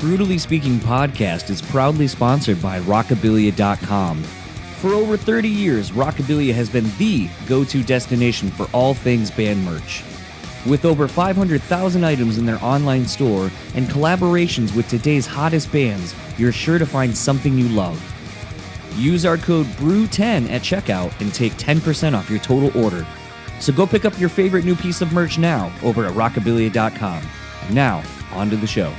BREWtally Speaking podcast is proudly sponsored by rockabilia.com. For over 30 years, Rockabilia has been the go-to destination for all things band merch. With over 500,000 items in their online store and collaborations with today's hottest bands, you're sure to find something you love. Use our code BREW10 at checkout and take 10% off your total order. So go pick up your favorite new piece of merch now over at rockabilia.com. And now, on to the show.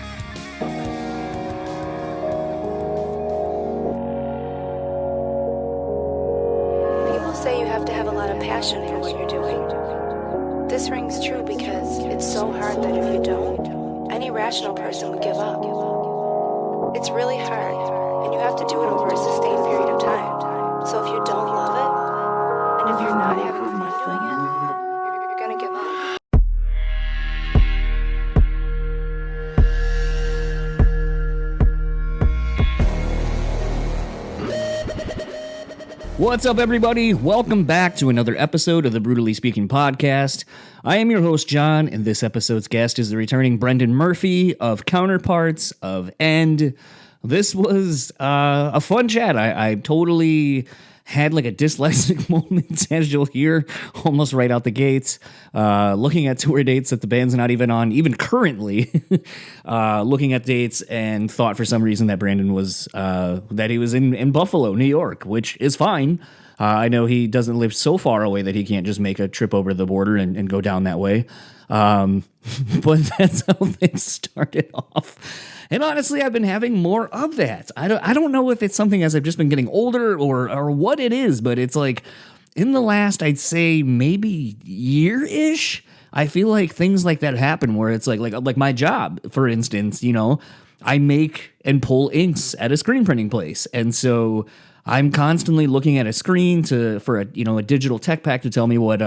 Say you have to have a lot of passion for what you're doing. This rings true because it's so hard that if you don't, any rational person would give up. It's really hard, and you have to do it over a sustained period of time. So if you don't love it, and if you're not having fun doing it, you're gonna give up. What's up, everybody? Welcome back to another episode of the BREWtally Speaking podcast. I am your host, John, and this episode's guest is the returning Brendan Murphy of Counterparts of End. This was a fun chat. I totally had like a dyslexic moment, as you'll hear, almost right out the gates. Looking at tour dates that the band's not even on, even currently. Looking at dates and thought for some reason that Brandon was, that he was in Buffalo, New York, which is fine. I know he doesn't live so far away that he can't just make a trip over the border and go down that way. But that's how things started off. And honestly, I've been having more of that. I don't know if it's something as I've just been getting older or what it is, but it's like in the last, I'd say maybe year-ish, I feel like things like that happen where it's like my job, for instance, you know, I make and pull inks at a screen printing place. And so I'm constantly looking at a screen for a digital tech pack to tell me what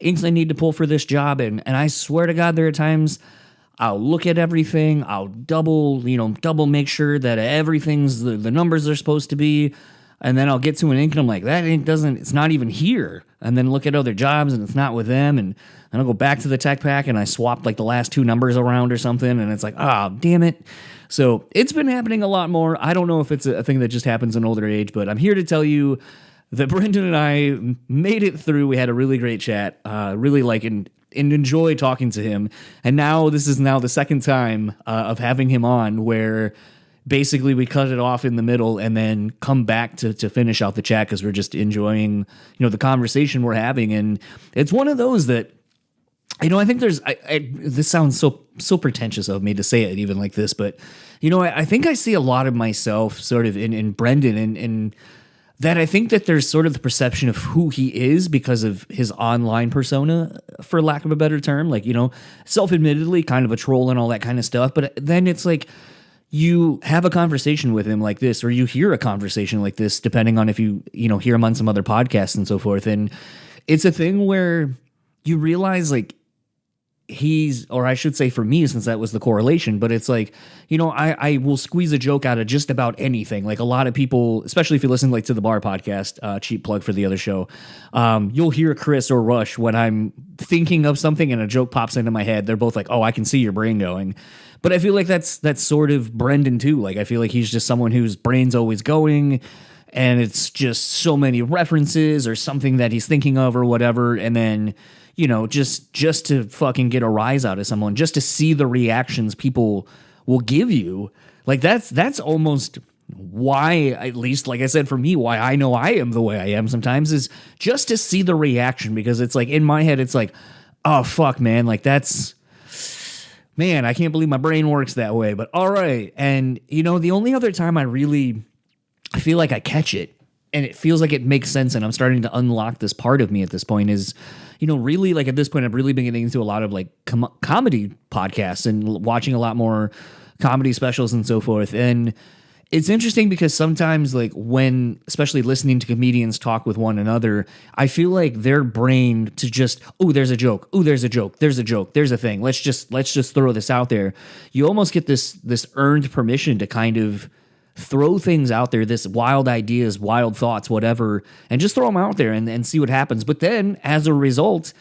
inks I need to pull for this job. And I swear to God, there are times I'll look at everything. I'll double make sure that everything's the numbers they're supposed to be. And then I'll get to an ink and I'm like, that ink it's not even here. And then look at other jobs and it's not with them. And then I'll go back to the tech pack and I swapped like the last two numbers around or something. And it's like, damn it. So it's been happening a lot more. I don't know if it's a thing that just happens in older age, but I'm here to tell you that Brendan and I made it through. We had a really great chat. Really like and enjoy talking to him. And this is the second time of having him on where basically we cut it off in the middle and then come back to finish out the chat because we're just enjoying, the conversation we're having. And it's one of those that, I think there's, this sounds so pretentious of me to say it even like this, but, I think I see a lot of myself sort of in Brendan and that I think that there's sort of the perception of who he is because of his online persona, for lack of a better term, like, self-admittedly kind of a troll and all that kind of stuff. But then it's like you have a conversation with him like this, or you hear a conversation like this, depending on if you hear him on some other podcasts and so forth. And it's a thing where you realize like or I should say for me, since that was the correlation, but it's like, I will squeeze a joke out of just about anything. Like a lot of people, especially if you listen like to the Bar podcast, cheap plug for the other show, you'll hear Chris or Rush when I'm thinking of something and a joke pops into my head. They're both like, oh, I can see your brain going. But I feel like that's sort of Brendan too. Like I feel like he's just someone whose brain's always going and it's just so many references or something that he's thinking of or whatever. And then, just to fucking get a rise out of someone, just to see the reactions people will give you. Like that's almost why, at least like I said, for me, why I know I am the way I am sometimes is just to see the reaction, because it's like in my head, it's like, oh fuck, man. Like man, I can't believe my brain works that way, but all right. And the only other time I feel like I catch it and it feels like it makes sense and I'm starting to unlock this part of me at this point is, really like at this point, I've really been getting into a lot of like comedy podcasts and watching a lot more comedy specials and so forth. And it's interesting because sometimes like when, especially listening to comedians talk with one another, I feel like their brain to just, oh, there's a joke. Oh, there's a joke. There's a joke. There's a thing. Let's just throw this out there. You almost get this earned permission to kind of throw things out there, this wild ideas, wild thoughts, whatever, and just throw them out there and see what happens. But then as a result,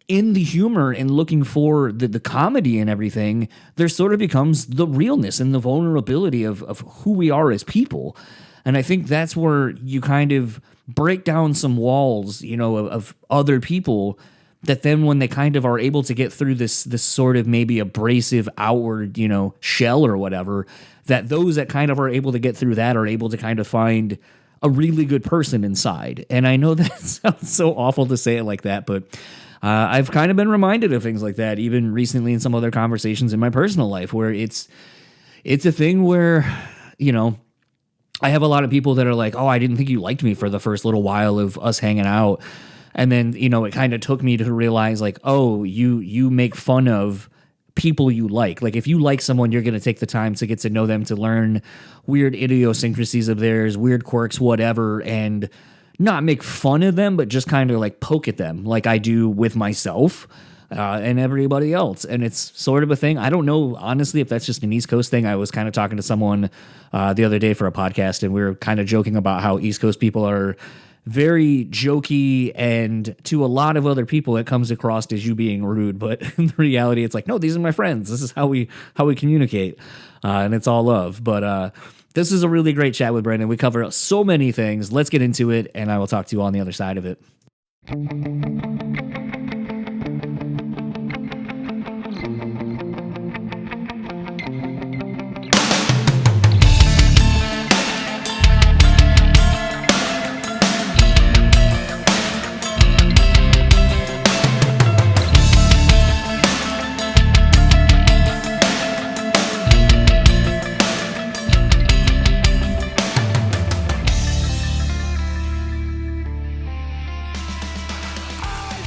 in the humor and looking for the comedy and everything, there sort of becomes the realness and the vulnerability of who we are as people. And I think that's where you kind of break down some walls, of other people, that then when they kind of are able to get through this sort of maybe abrasive outward, shell or whatever, that those that kind of are able to get through that are able to kind of find a really good person inside. And I know that sounds so awful to say it like that, but I've kind of been reminded of things like that, even recently in some other conversations in my personal life, where it's a thing where, I have a lot of people that are like, oh, I didn't think you liked me for the first little while of us hanging out. And then, it kind of took me to realize, like, oh, you make fun of people you like. Like, if you like someone, you're going to take the time to get to know them, to learn weird idiosyncrasies of theirs, weird quirks, whatever, and not make fun of them, but just kind of like poke at them like I do with myself and everybody else. And it's sort of a thing. I don't know, honestly, if that's just an East Coast thing. I was kind of talking to someone the other day for a podcast, and we were kind of joking about how East Coast people are very jokey, and to a lot of other people it comes across as you being rude, but in reality it's like, no, these are my friends, this is how we communicate, and it's all love. But this is a really great chat with Brendan. We cover so many things. Let's get into it, and I will talk to you on the other side of it.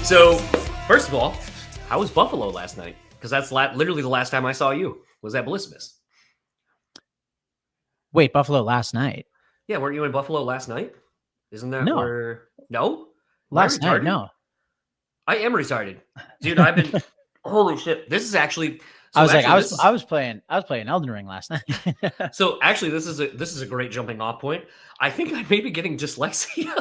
So, first of all, how was Buffalo last night? Because that's literally the last time I saw you. Was at Blissmas. Wait, Buffalo last night? Yeah, weren't you in Buffalo last night? Isn't that No. where... No? Last night, no. I am retarded. Dude, I've been... Holy shit. This is actually... So I was playing Elden Ring last night. So actually, this is a great jumping off point. I think I may be getting dyslexia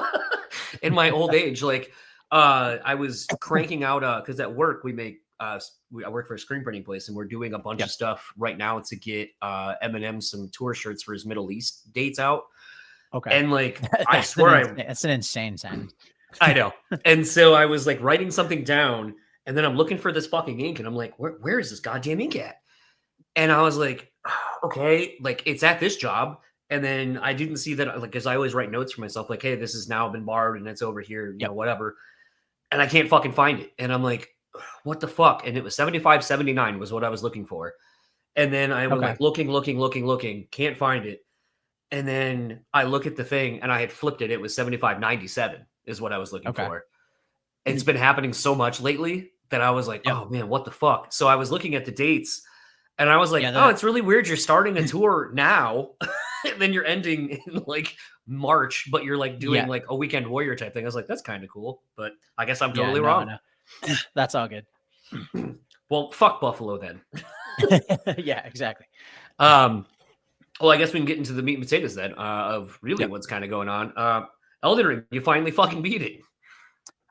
in my old age. Like, I was cranking out because at work we make I work for a screen printing place, and we're doing a bunch of stuff right now to get Eminem some tour shirts for his Middle East dates out. Okay, and like I swear that's an insane sentence. I know. And so I was like writing something down, and then I'm looking for this fucking ink, and I'm like, where is this goddamn ink at? And I was like, okay, like it's at this job. And then I didn't see that, like, because I always write notes for myself, like, hey, this has now been borrowed and it's over here, you know, whatever. And I can't fucking find it. And I'm like, what the fuck? And it was 75.79 was what I was looking for. And then I was like looking, can't find it. And then I look at the thing and I had flipped it. It was 75.97 is what I was looking for. It's been happening so much lately that I was like, oh man, what the fuck? So I was looking at the dates and I was like, oh, it's really weird. You're starting a tour now and then you're ending in like March, but you're like doing like a Weekend Warrior type thing. I was like, that's kind of cool, but I guess I'm totally wrong. No. That's all good. Well, fuck Buffalo then. Yeah, exactly. Well, I guess we can get into the meat and potatoes then of really what's kind of going on. Elden Ring, you finally fucking beat it.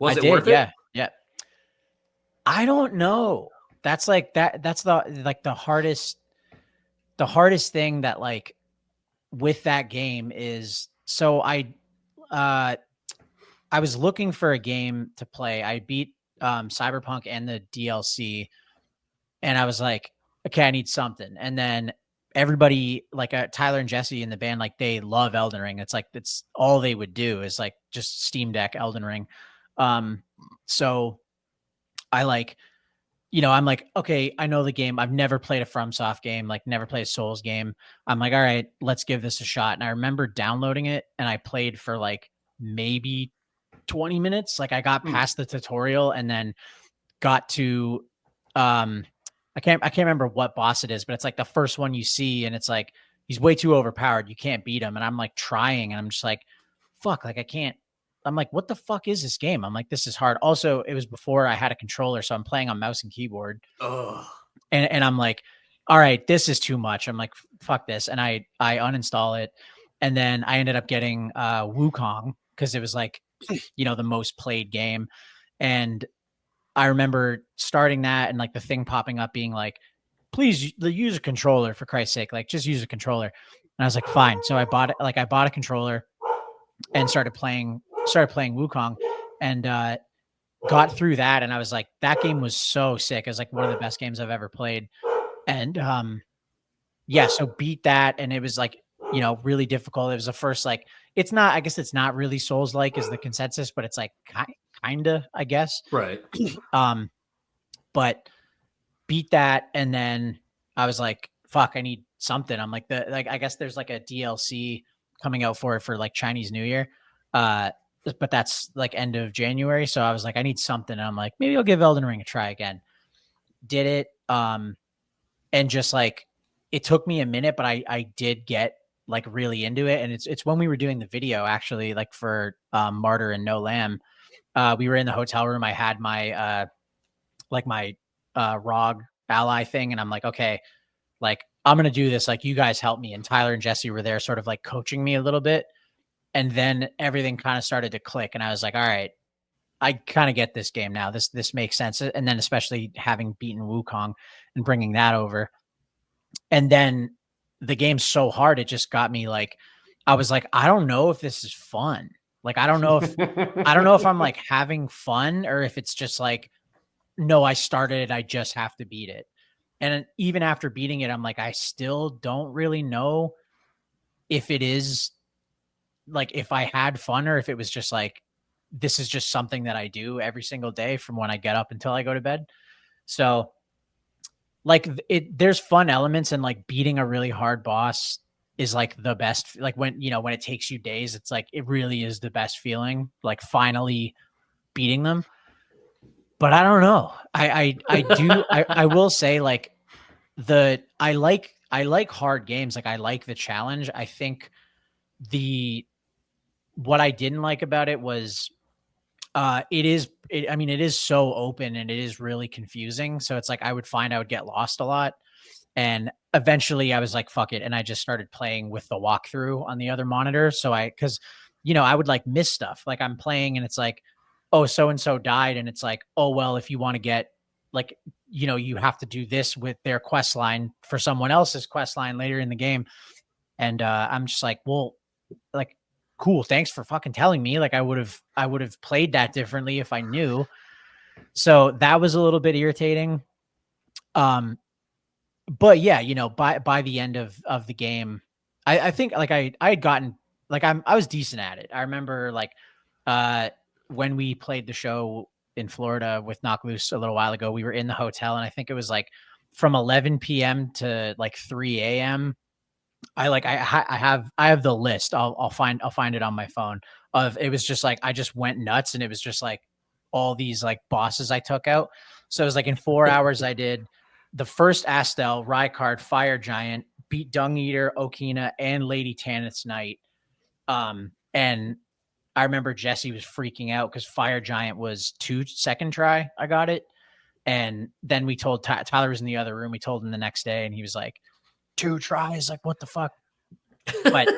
Was it worth it? Yeah. I don't know. That's like that's the hardest thing that like with that game is, so I was looking for a game to play. I beat Cyberpunk and the DLC, and I was like, okay, I need something. And then everybody, like Tyler and Jesse in the band, like they love Elden Ring. It's like that's all they would do is like just Steam Deck Elden Ring. So I like, you know, I'm like, okay, I know the game. I've never played a FromSoft game, like never played a Souls game. I'm like, all right, let's give this a shot. And I remember downloading it and I played for like maybe 20 minutes. Like I got past the tutorial and then got to, I can't remember what boss it is, but it's like the first one you see and it's like, he's way too overpowered. You can't beat him. And I'm like trying and I'm just like, fuck, like I can't. I'm like, what the fuck is this game? I'm like, this is hard. Also, it was before I had a controller, so I'm playing on mouse and keyboard. And I'm like, all right, this is too much. I'm like, fuck this. And I uninstall it. And then I ended up getting Wukong because it was like, you know, the most played game. And I remember starting that and like the thing popping up being like, please use a controller for Christ's sake, like just use a controller. And I was like, fine. So I bought a controller and started playing Wukong, and got through that. And I was like, that game was so sick. It was like one of the best games I've ever played. And yeah, so beat that, and it was like, you know, really difficult. It was the first, like, it's not, I guess it's not really Souls-like is the consensus, but it's like kinda, I guess. Right. But beat that, and then I was like, fuck, I need something. I'm like, I guess there's like a DLC coming out for it for like Chinese New Year. But that's like end of January. So I was like, I need something. And I'm like, maybe I'll give Elden Ring a try again. Did it. And just like, it took me a minute, but I did get like really into it. And it's when we were doing the video, actually, like for Martyr and No Lamb, we were in the hotel room. I had my ROG ally thing. And I'm like, okay, like, I'm going to do this. Like, you guys help me. And Tyler and Jesse were there sort of like coaching me a little bit. And then everything kind of started to click. And I was like, all right, I kind of get this game now. This makes sense. And then especially having beaten Wukong and bringing that over. And then the game's so hard. It just got me like, I was like, I don't know if this is fun. Like, I don't know if I'm like having fun, or if it's just like, no, I started it, I just have to beat it. And even after beating it, I'm like, I still don't really know if it is like, if I had fun, or if it was just like, this is just something that I do every single day from when I get up until I go to bed. So like, there's fun elements, and like beating a really hard boss is like the best. Like when it takes you days, it's like, it really is the best feeling, like finally beating them. But I don't know. I will say, like, I like hard games. Like, I like the challenge. I think what I didn't like about it was it is so open, and it is really confusing. So it's like, I would get lost a lot. And eventually I was like, fuck it. And I just started playing with the walkthrough on the other monitor. So cause I would like miss stuff. Like, I'm playing and it's like, oh, so-and-so died. And it's like, oh, well, if you want to get like, you have to do this with their quest line for someone else's quest line later in the game. And I'm just like, well, like, cool, thanks for fucking telling me. Like, I would have played that differently if I knew. So that was a little bit irritating. But yeah, by the end of the game, I think like I had gotten, like, I was decent at it. I remember like when we played the show in Florida with Knock Loose a little while ago, we were in the hotel, and I think it was like from 11 p.m. to like 3 a.m. I have the list. I'll find it on my phone. It was just like, I just went nuts, and it was just like all these like bosses I took out. So it was like in 4 hours I did the first Astel, Rykard, Fire Giant, beat Dung Eater, Okina, and Lady Tanith's Knight. And I remember Jesse was freaking out because Fire Giant was 2-second try. I got it. And then we told Tyler was in the other room. We told him the next day, and he was like, 2 tries, like, what the fuck? But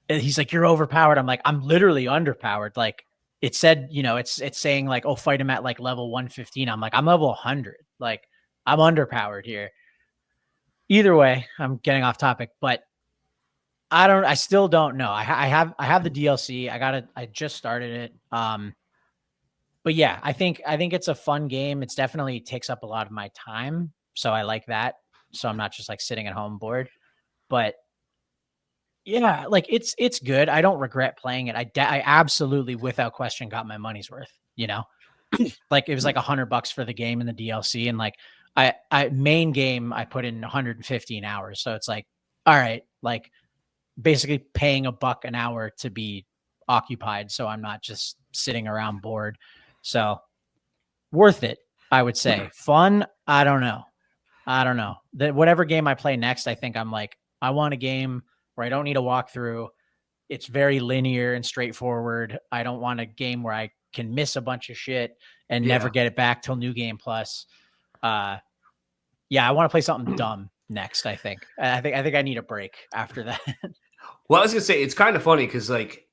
he's like, you're overpowered. I'm like, I'm literally underpowered. Like, it said, it's saying like, oh, fight him at like level 115. I'm like, I'm level 100. Like, I'm underpowered here. Either way, I'm getting off topic, but I still don't know. I have the DLC. I just started it. But yeah, I think it's a fun game. It's definitely takes up a lot of my time. So I like that. So I'm not just like sitting at home bored, but yeah, like it's good. I don't regret playing it. I absolutely, without question, got my money's worth, like it was like $100 for the game and the DLC. And like I main game, I put in 115 hours. So it's like, all right, like basically paying $1 an hour to be occupied. So I'm not just sitting around bored. So worth it, I would say. Fun. I don't know. That whatever game I play next, I think I'm like, I want a game where I don't need a walkthrough. It's very linear and straightforward. I don't want a game where I can miss a bunch of shit and never get it back till New Game Plus. Yeah, I want to play something dumb next. I think I need a break after that. Well, I was gonna say, it's kind of funny because like,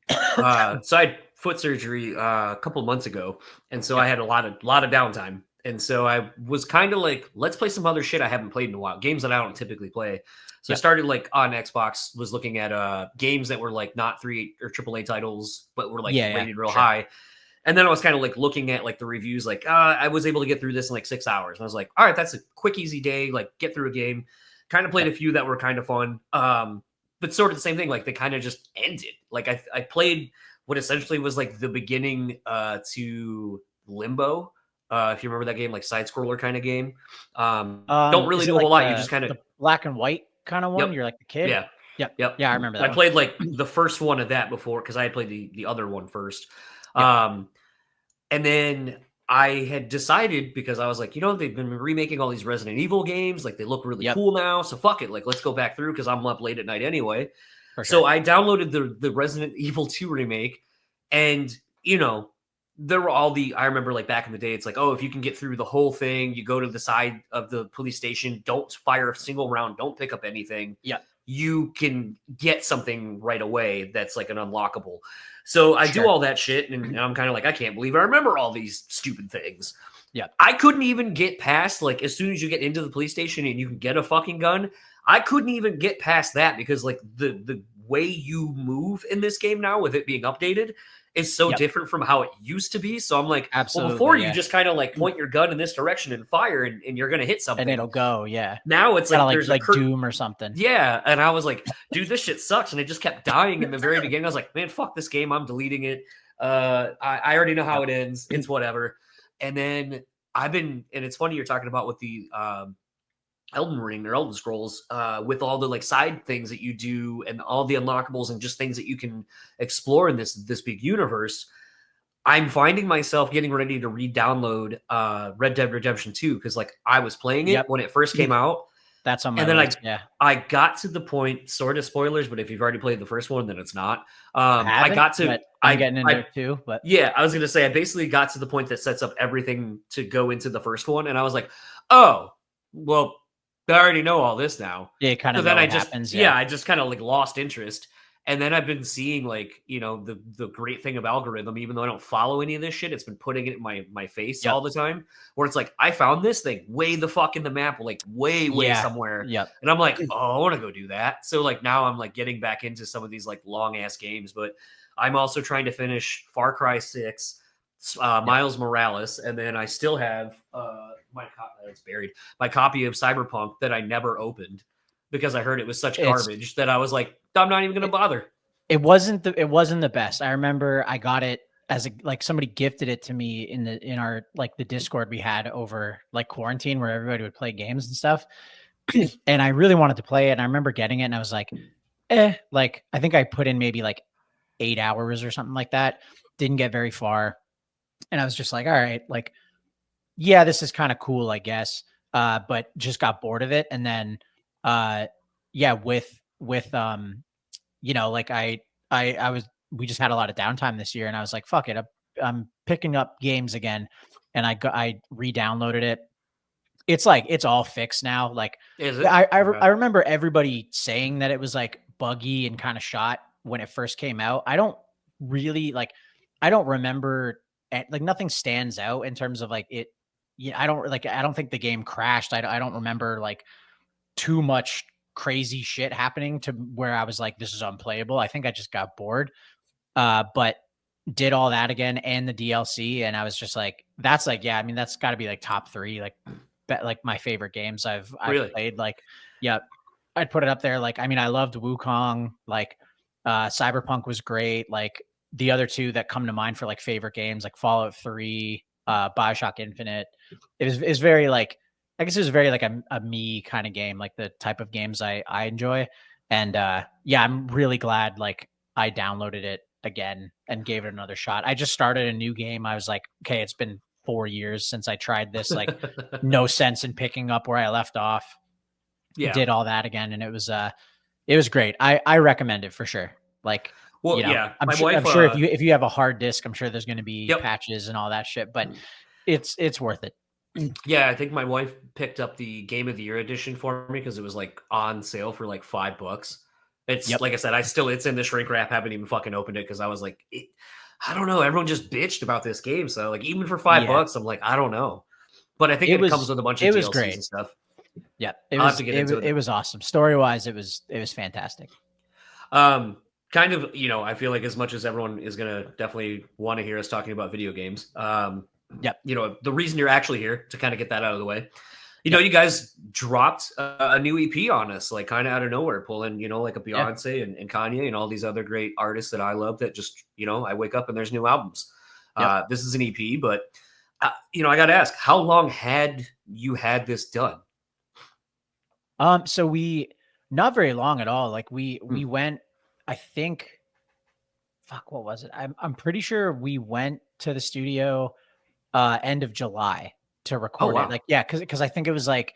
so I foot surgery a couple months ago, and so I had a lot of downtime. And so I was kind of like, let's play some other shit I haven't played in a while, games that I don't typically play. So I started like on Xbox, was looking at games that were like not 3 or AAA titles, but were like rated real high. And then I was kind of like looking at like the reviews, like I was able to get through this in like 6 hours. And I was like, all right, that's a quick, easy day. Like get through a game. Kind of played a few that were kind of fun. But sort of the same thing. Like they kind of just ended. Like I played what essentially was like the beginning to Limbo. If you remember that game, like side scroller kind of game. Don't really do a whole lot. You just kind of black and white kind of one. You're like the kid. Yeah. Yeah, I remember that. I played like the first one of that before because I had played the other one first. And then I had decided, because I was like, they've been remaking all these Resident Evil games. Like they look really cool now. So fuck it. Like, let's go back through because I'm up late at night anyway. So I downloaded the Resident Evil 2 remake, and there were I remember like back in the day, it's like, oh, if you can get through the whole thing, you go to the side of the police station, don't fire a single round, don't pick up anything. Yeah. You can get something right away that's like an unlockable. So I do all that shit, and I'm kind of like, I can't believe I remember all these stupid things. Yeah. I couldn't even get past, like, as soon as you get into the police station and you can get a fucking gun, I couldn't even get past that because, like, the way you move in this game now with it being updated is so different from how it used to be. So I'm like, absolutely, well, before you just kind of like point your gun in this direction and fire and you're going to hit something. And it'll go, Now it's like there's like Doom or something. Yeah. And I was like, dude, this shit sucks. And it just kept dying in the very beginning. I was like, man, fuck this game. I'm deleting it. I already know how it ends. It's whatever. And then and it's funny you're talking about with the Elden Ring or Elden Scrolls, with all the like side things that you do and all the unlockables and just things that you can explore in this big universe. I'm finding myself getting ready to re-download Red Dead Redemption 2 because like I was playing it when it first came out. That's on my list. I got to the point, sort of spoilers, but if you've already played the first one, then it's not. I'm getting into it too, but yeah, I was gonna say I basically got to the point that sets up everything to go into the first one, and I was like, oh, well, I already know all this now. Yeah, kind of. So then happens. I just kind of like lost interest. And then I've been seeing like, the great thing of algorithm, even though I don't follow any of this shit, it's been putting it in my face all the time, where it's like, I found this thing way the fuck in the map, like way somewhere. Yep. And I'm like, oh, I want to go do that. So like now I'm like getting back into some of these like long ass games, but I'm also trying to finish Far Cry 6, Miles Morales. And then I still have my copy of Cyberpunk that I never opened because I heard it was such garbage that I was like, I'm not even going to bother. It wasn't the best. I remember I got it as somebody gifted it to me in our like the Discord we had over like quarantine where everybody would play games and stuff. And I really wanted to play it. And I remember getting it and I was like, like I think I put in maybe like 8 hours or something like that. Didn't get very far. And I was just like, all right, like, yeah, this is kind of cool, I guess. But just got bored of it. And then, we just had a lot of downtime this year and I was like, fuck it. I'm picking up games again. And I re-downloaded it. It's like, it's all fixed now. Like, is it? I remember everybody saying that it was like buggy and kind of shot when it first came out. I don't remember like nothing stands out in terms of like it. I don't think the game crashed. I don't remember like too much crazy shit happening to where I was like, this is unplayable. I think I just got bored. But did all that again and the DLC. And I was just like, that's like, yeah, I mean, that's gotta be like top 3, like my favorite games I've played. Like, yeah, I'd put it up there. Like, I mean, I loved Wukong, like, Cyberpunk was great. Like the other 2 that come to mind for like favorite games, like Fallout 3, BioShock Infinite. It was very like, I guess it was very like a me kind of game, like the type of games I enjoy. And I'm really glad like I downloaded it again and gave it another shot. I just started a new game. I was like, okay, it's been 4 years since I tried this, like no sense in picking up where I left off. Yeah. Did all that again. And it was great. I recommend it for sure. Like, well, yeah, I'm sure if you have a hard disk, I'm sure there's going to be patches and all that shit, but it's worth it. Yeah, I think my wife picked up the Game of the Year edition for me because it was like on sale for like $5. It's like I said, it's in the shrink wrap. Haven't even fucking opened it because I was like, I don't know. Everyone just bitched about this game. So like even for $5, I'm like, I don't know. But I think it comes with a bunch of DLCs great. and stuff. Yeah, I'll have to get into it. It was awesome. Story-wise, it was fantastic. Kind of, you know, I feel like as much as everyone is going to definitely want to hear us talking about video games, you know, the reason you're actually here to kind of get that out of the way, you know, you guys dropped a new EP on us, like kind of out of nowhere, pulling, you know, like a Beyonce and Kanye and all these other great artists that I love that just, you know, I wake up and there's new albums. This is an EP, but, you know, I got to ask, how long had you had this done? So we, not very long at all. Like we went, I think, fuck, what was it? I'm pretty sure we went to the studio end of July to record it. Like, yeah, because I think it was like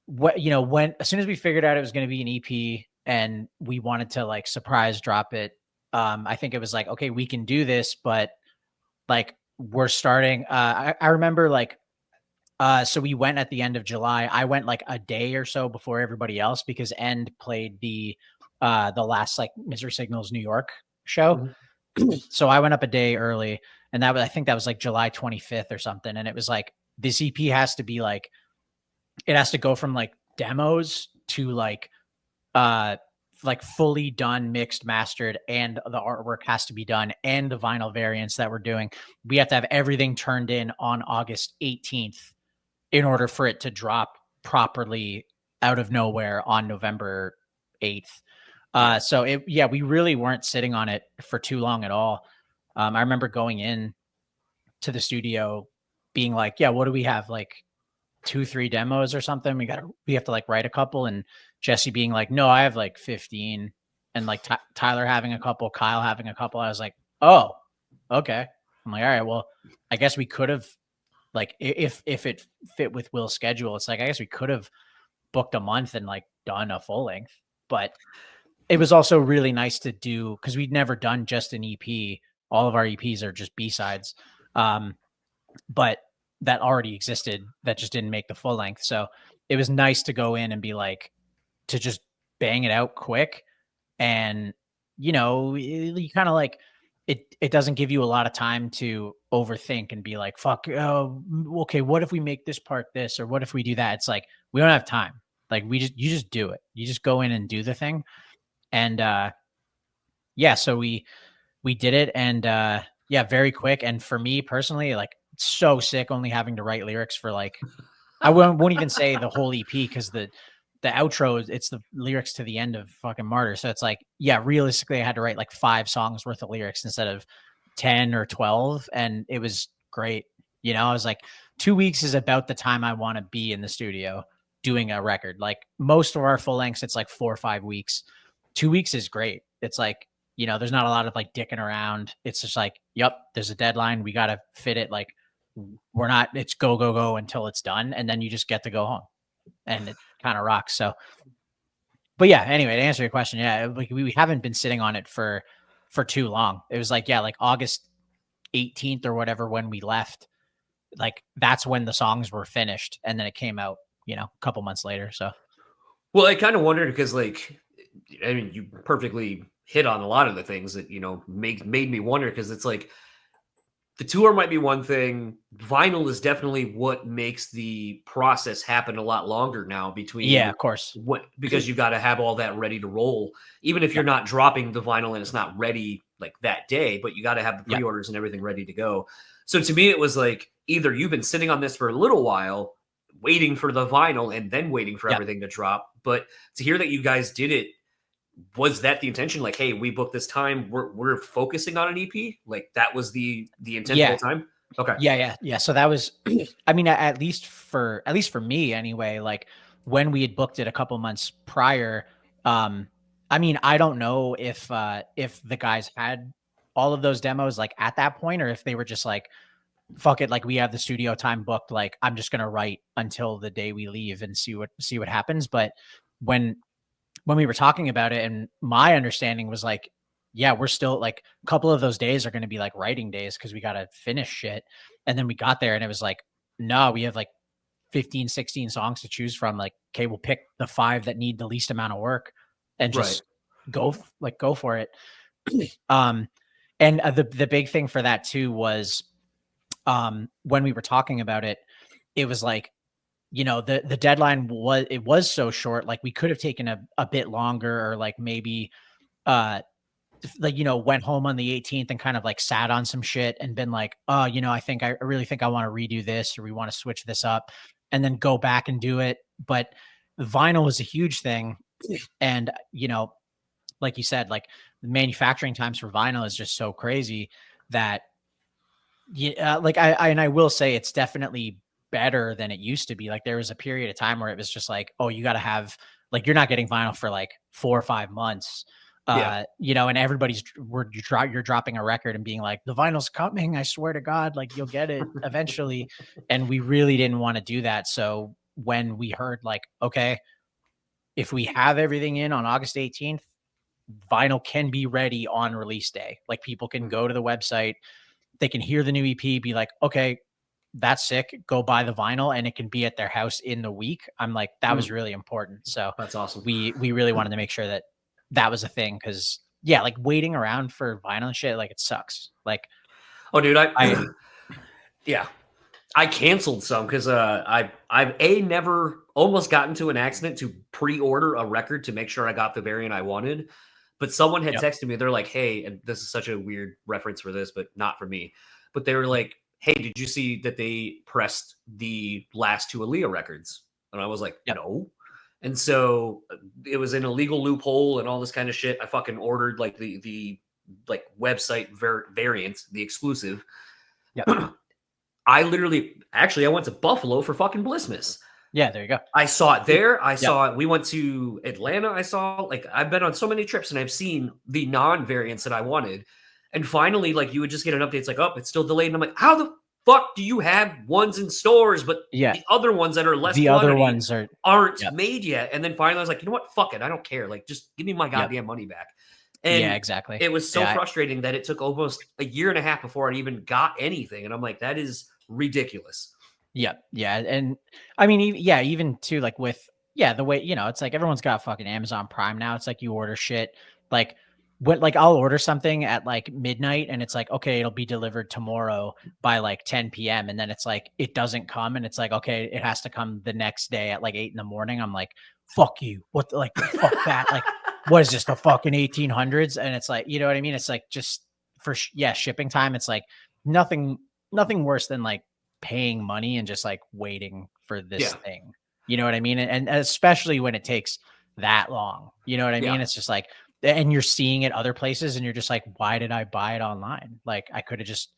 what, you know, when as soon as we figured out it was going to be an EP and we wanted to like surprise drop it, I think it was like, okay, we can do this, but like we're starting. I remember like so we went at the end of July. I went like a day or so before everybody else because End played the last like Misery Signals New York show. So I went up a day early, and that was, I think that was like July 25th or something. And it was like, this EP has to be like, it has to go from like demos to like fully done, mixed, mastered, and the artwork has to be done, and the vinyl variants that we're doing. We have to have everything turned in on August 18th in order for it to drop properly out of nowhere on November 8th. So we really weren't sitting on it for too long at all. I remember going in to the studio being like, yeah, what do we have? Like 2-3 demos or something. We have to like write a couple, and Jesse being like, no, I have like 15, and like Tyler having a couple, Kyle having a couple. I was like, oh, okay. I'm like, all right, well, I guess we could have, like, if it fit with Will's schedule, it's like, I guess we could have booked a month and like done a full length, but it was also really nice to do because we'd never done just an EP. All of our EPs are just B-sides. But that already existed that just didn't make the full length. So it was nice to go in and be like, to just bang it out quick. And, you know, you kind of like, it doesn't give you a lot of time to overthink and be like, fuck, okay, what if we make this part this, or what if we do that? It's like, we don't have time. Like you just do it. You just go in and do the thing. And so we did it, and very quick. And for me personally, like, it's so sick only having to write lyrics for like, I won't even say the whole EP, because the outro, it's the lyrics to the end of fucking Martyr. So it's like, yeah, realistically I had to write like 5 songs worth of lyrics instead of 10 or 12. And it was great. You know, I was like, 2 weeks is about the time I want to be in the studio doing a record. Like most of our full lengths, it's like 4 or 5 weeks. 2 weeks is great. It's like, you know, there's not a lot of like dicking around. It's just like, yep, there's a deadline. We got to fit it. Like it's go until it's done. And then you just get to go home, and it kind of rocks. So, but yeah, anyway, to answer your question, yeah, like we haven't been sitting on it for too long. It was like, yeah, like August 18th or whatever, when we left, like that's when the songs were finished. And then it came out, you know, a couple months later. So, well, I kind of wondered because, like, I mean, you perfectly hit on a lot of the things that, you know, made me wonder, because it's like the tour might be one thing. Vinyl is definitely what makes the process happen a lot longer now between. Yeah, of course. Because you got to have all that ready to roll, even if you're not dropping the vinyl and it's not ready like that day, but you got to have the pre-orders and everything ready to go. So to me, it was like, either you've been sitting on this for a little while, waiting for the vinyl and then waiting for everything to drop. But to hear that you guys did it, was that the intention? Like, hey, we booked this time, we're focusing on an EP? Like that was the intent the whole time? Okay. Yeah. So that was, I mean, at least for me anyway, like when we had booked it a couple months prior, I mean, I don't know if the guys had all of those demos like at that point, or if they were just like, fuck it, like we have the studio time booked, like I'm just gonna write until the day we leave and see what happens. But when we were talking about it, and my understanding was like, yeah, we're still like, a couple of those days are going to be like writing days because we got to finish shit. And then we got there and it was like, no, we have like 15, 16 songs to choose from. Like, okay, we'll pick the 5 that need the least amount of work and just go for it. And the big thing for that too was when we were talking about it, it was like, you know, the deadline was so short. Like we could have taken a bit longer, or like maybe like, you know, went home on the 18th and kind of like sat on some shit and been like, oh, you know, I really think I want to redo this, or we want to switch this up, and then go back and do it. But vinyl is a huge thing. And, you know, like you said, like the manufacturing times for vinyl is just so crazy that, yeah, like I will say it's definitely better than it used to be. Like there was a period of time where it was just like, oh, you got to have, like, you're not getting vinyl for like 4 or 5 months. You know, and everybody's you're dropping a record and being like, the vinyl's coming, I swear to God, like you'll get it eventually. And we really didn't want to do that. So when we heard like, okay, if we have everything in on August 18th, vinyl can be ready on release day. Like people can go to the website, they can hear the new EP, be like, okay, that's sick, go buy the vinyl, and it can be at their house in the week. I'm like, that was really important. So That's awesome. We really wanted to make sure that that was a thing, because yeah, like waiting around for vinyl and shit, like it sucks. Like, oh dude, I yeah, I canceled some because I've never almost got into an accident to pre-order a record to make sure I got the variant I wanted. But someone had texted me, they're like, hey, and this is such a weird reference for this, but not for me. But they were like, hey, did you see that they pressed the last 2 Aaliyah records? And I was like, no. And so it was an illegal loophole and all this kind of shit. I fucking ordered like the like website variant, the exclusive. I went to Buffalo for fucking Blissmas. Yeah, there you go. I saw it there. I saw it. We went to Atlanta. I saw, like, I've been on so many trips and I've seen the non-variants that I wanted. And finally, like, you would just get an update. It's like, oh, it's still delayed. And I'm like, how the fuck do you have ones in stores, but the other ones that are less the other ones aren't made yet? And then finally I was like, you know what? Fuck it. I don't care. Like, just give me my goddamn money back. And yeah, exactly. It was so frustrating that it took almost a year and a half before I even got anything. And I'm like, that is ridiculous. Yeah. And I mean, even too, like with, the way, you know, it's like everyone's got fucking Amazon Prime now. It's like you order shit, like I'll order something at like midnight and it's like, okay, it'll be delivered tomorrow by like 10 p.m. And then it's like, it doesn't come. And it's like, okay, it has to come the next day at like 8 a.m. I'm like, fuck you. What, like, fuck that. Like, what is this, the fucking 1800s? And it's like, you know what I mean? It's like, just for, shipping time. It's like nothing worse than like paying money and just like waiting for this thing. You know what I mean? And especially when it takes that long, you know what I mean? It's just like, and you're seeing it other places and you're just like, why did I buy it online? Like I could have just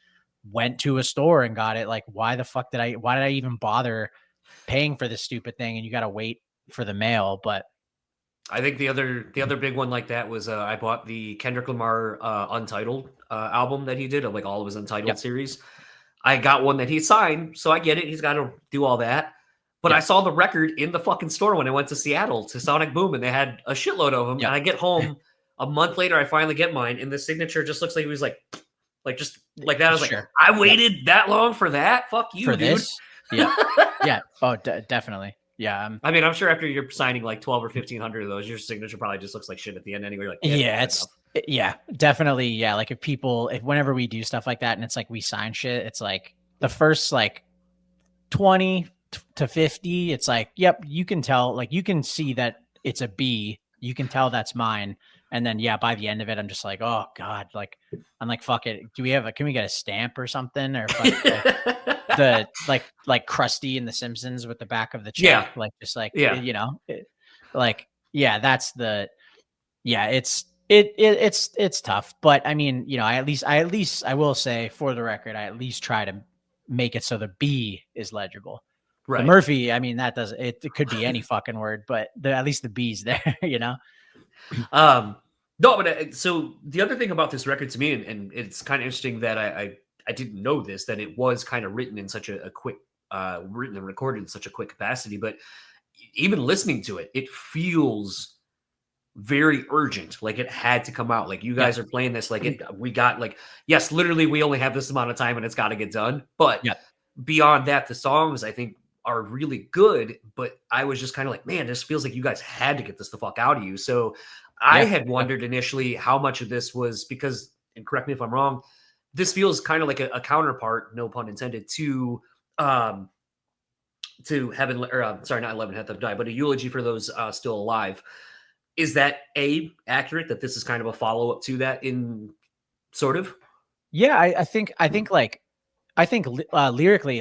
went to a store and got it. Like, why did I even bother paying for this stupid thing? And you got to wait for the mail. But I think the other big one like that was I bought the Kendrick Lamar Untitled album that he did, of like all of his Untitled series. I got one that he signed, so I get it. He's got to do all that. But I saw the record in the fucking store when I went to Seattle to Sonic Boom, and they had a shitload of them. And I get home a month later, I finally get mine, and the signature just looks like he was like just like that. I was like, I waited that long for that? Fuck you, for dude. This? Yeah. Oh, definitely. Yeah. I mean, I'm sure after you're signing like 12 or 1,500 of those, your signature probably just looks like shit at the end anyway. Like, definitely. Yeah. Like if whenever we do stuff like that and it's like we sign shit, it's like the first like 20 to 50, it's like, yep, you can tell, like you can see that it's a B. You can tell that's mine. And then, by the end of it, I'm just like, oh God, like, I'm like, fuck it. Can we get a stamp or something? Or the like Krusty in The Simpsons with the back of the check, like, just like, you know, that's it's tough. But I mean, you know, I at least I will say, for the record, I at least try to make it so the B is legible. Right. The Murphy, I mean, that doesn't, it could be any fucking word, but at least the B's there, you know? No, but so the other thing about this record to me, and it's kind of interesting that I didn't know this, that it was kind of written in such a quick, written and recorded in such a quick capacity, but even listening to it, it feels very urgent. Like it had to come out. Like you guys are playing this, like we got like, yes, literally we only have this amount of time and it's got to get done. But beyond that, the songs I think are really good, but I was just kind of like, man, this feels like you guys had to get this the fuck out of you. So I had wondered initially how much of this was because and correct me if I'm wrong, this feels kind of like a counterpart, no pun intended, to Heaven, or sorry, not 11 Have Died, but a eulogy for those still alive. Is that accurate that this is kind of a follow up to that in sort of? Yeah, I think lyrically,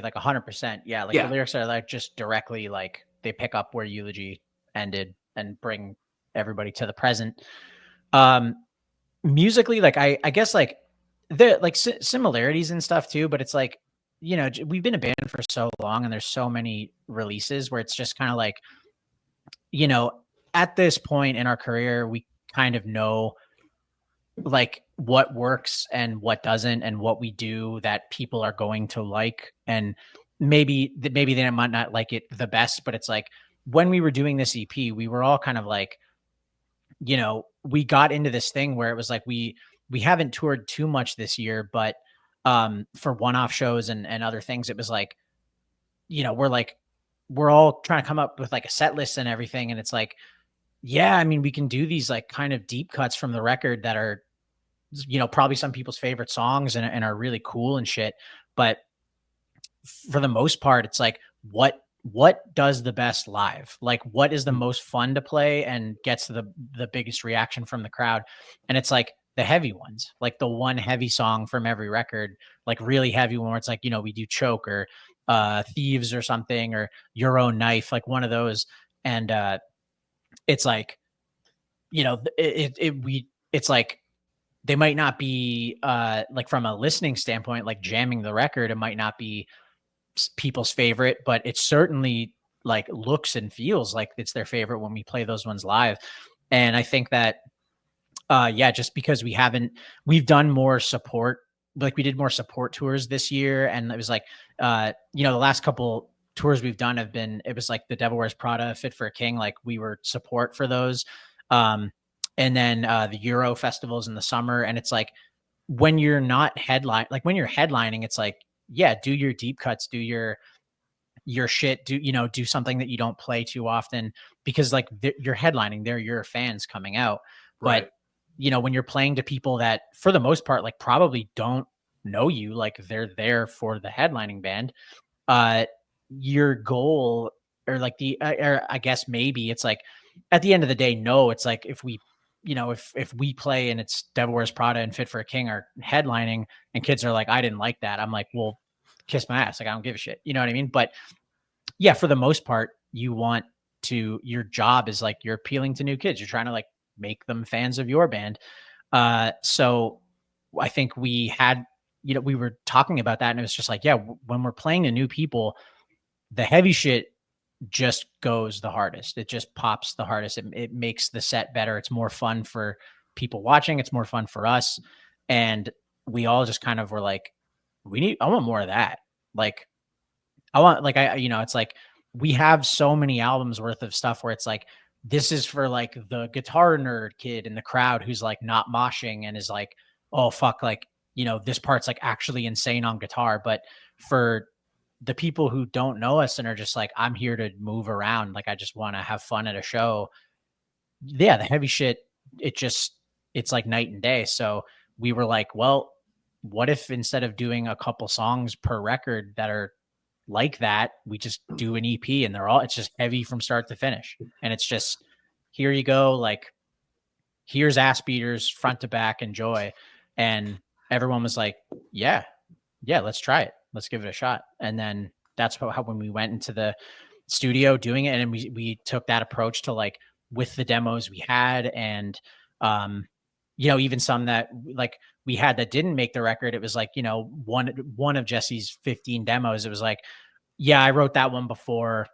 like 100%. Yeah, like the lyrics are like just directly like they pick up where eulogy ended and bring everybody to the present. Musically, like I guess like the like similarities and stuff too, but it's like, you know, we've been a band for so long and there's so many releases where it's just kind of like, you know, at this point in our career, we kind of know like what works and what doesn't and what we do that people are going to like. And maybe they might not like it the best, but it's like when we were doing this EP, we were all kind of like, you know, we got into this thing where it was like, we haven't toured too much this year, but for one-off shows and other things, it was like, you know, we're all trying to come up with like a set list and everything. And it's like, yeah, I mean, we can do these like kind of deep cuts from the record that are, you know, probably some people's favorite songs and are really cool and shit. But for the most part, it's like, what does the best live? Like, what is the most fun to play and gets the biggest reaction from the crowd? And it's like the heavy ones, like the one heavy song from every record, like really heavy one where it's like, you know, we do Choke or Thieves or something, or Your Own Knife, like one of those. And it's like, you know, it's like, they might not be like from a listening standpoint, like jamming the record, it might not be people's favorite, but it certainly like looks and feels like it's their favorite when we play those ones live. And I think that just because we've done more support, like we did more support tours this year, and it was like you know, the last couple tours we've done it was like the Devil Wears Prada, Fit for a King, like we were support for those. And then the Euro festivals in the summer. And it's like, when you're not when you're headlining, it's like, yeah, do your deep cuts, do your shit, do something that you don't play too often, because like you're headlining, they're your fans coming out. Right. But, you know, when you're playing to people that for the most part, like probably don't know you, like they're there for the headlining band, your goal or like or I guess maybe it's like at the end of the day, no, it's like if we play and it's Devil Wears Prada and Fit for a King are headlining and kids are like, I didn't like that, I'm like, well, kiss my ass. Like, I don't give a shit. You know what I mean? But yeah, for the most part, your job is like, you're appealing to new kids. You're trying to like make them fans of your band. So I think we were talking about that and it was just like, yeah, when we're playing to new people, the heavy shit just goes the hardest. It just pops the hardest. It makes the set better. It's more fun for people watching. It's more fun for us. And we all just kind of were like, I want more of that. Like, I want, like, it's like, we have so many albums worth of stuff where it's like, this is for like the guitar nerd kid in the crowd who's like not moshing and is like, oh fuck, like, you know, this part's like actually insane on guitar. But for the people who don't know us and are just like, I'm here to move around, like I just want to have fun at a show. Yeah, the heavy shit, it's like night and day. So we were like, well, what if instead of doing a couple songs per record that are like that, we just do an EP and it's just heavy from start to finish. And it's just, here you go, like, here's Ass Beaters front to back, enjoy. And everyone was like, yeah, let's try it. Let's give it a shot. And then that's how when we went into the studio doing it, and we took that approach to like with the demos we had, and even some that like we had that didn't make the record. It was like, you know, one of Jesse's 15 demos. It was like, yeah, I wrote that one before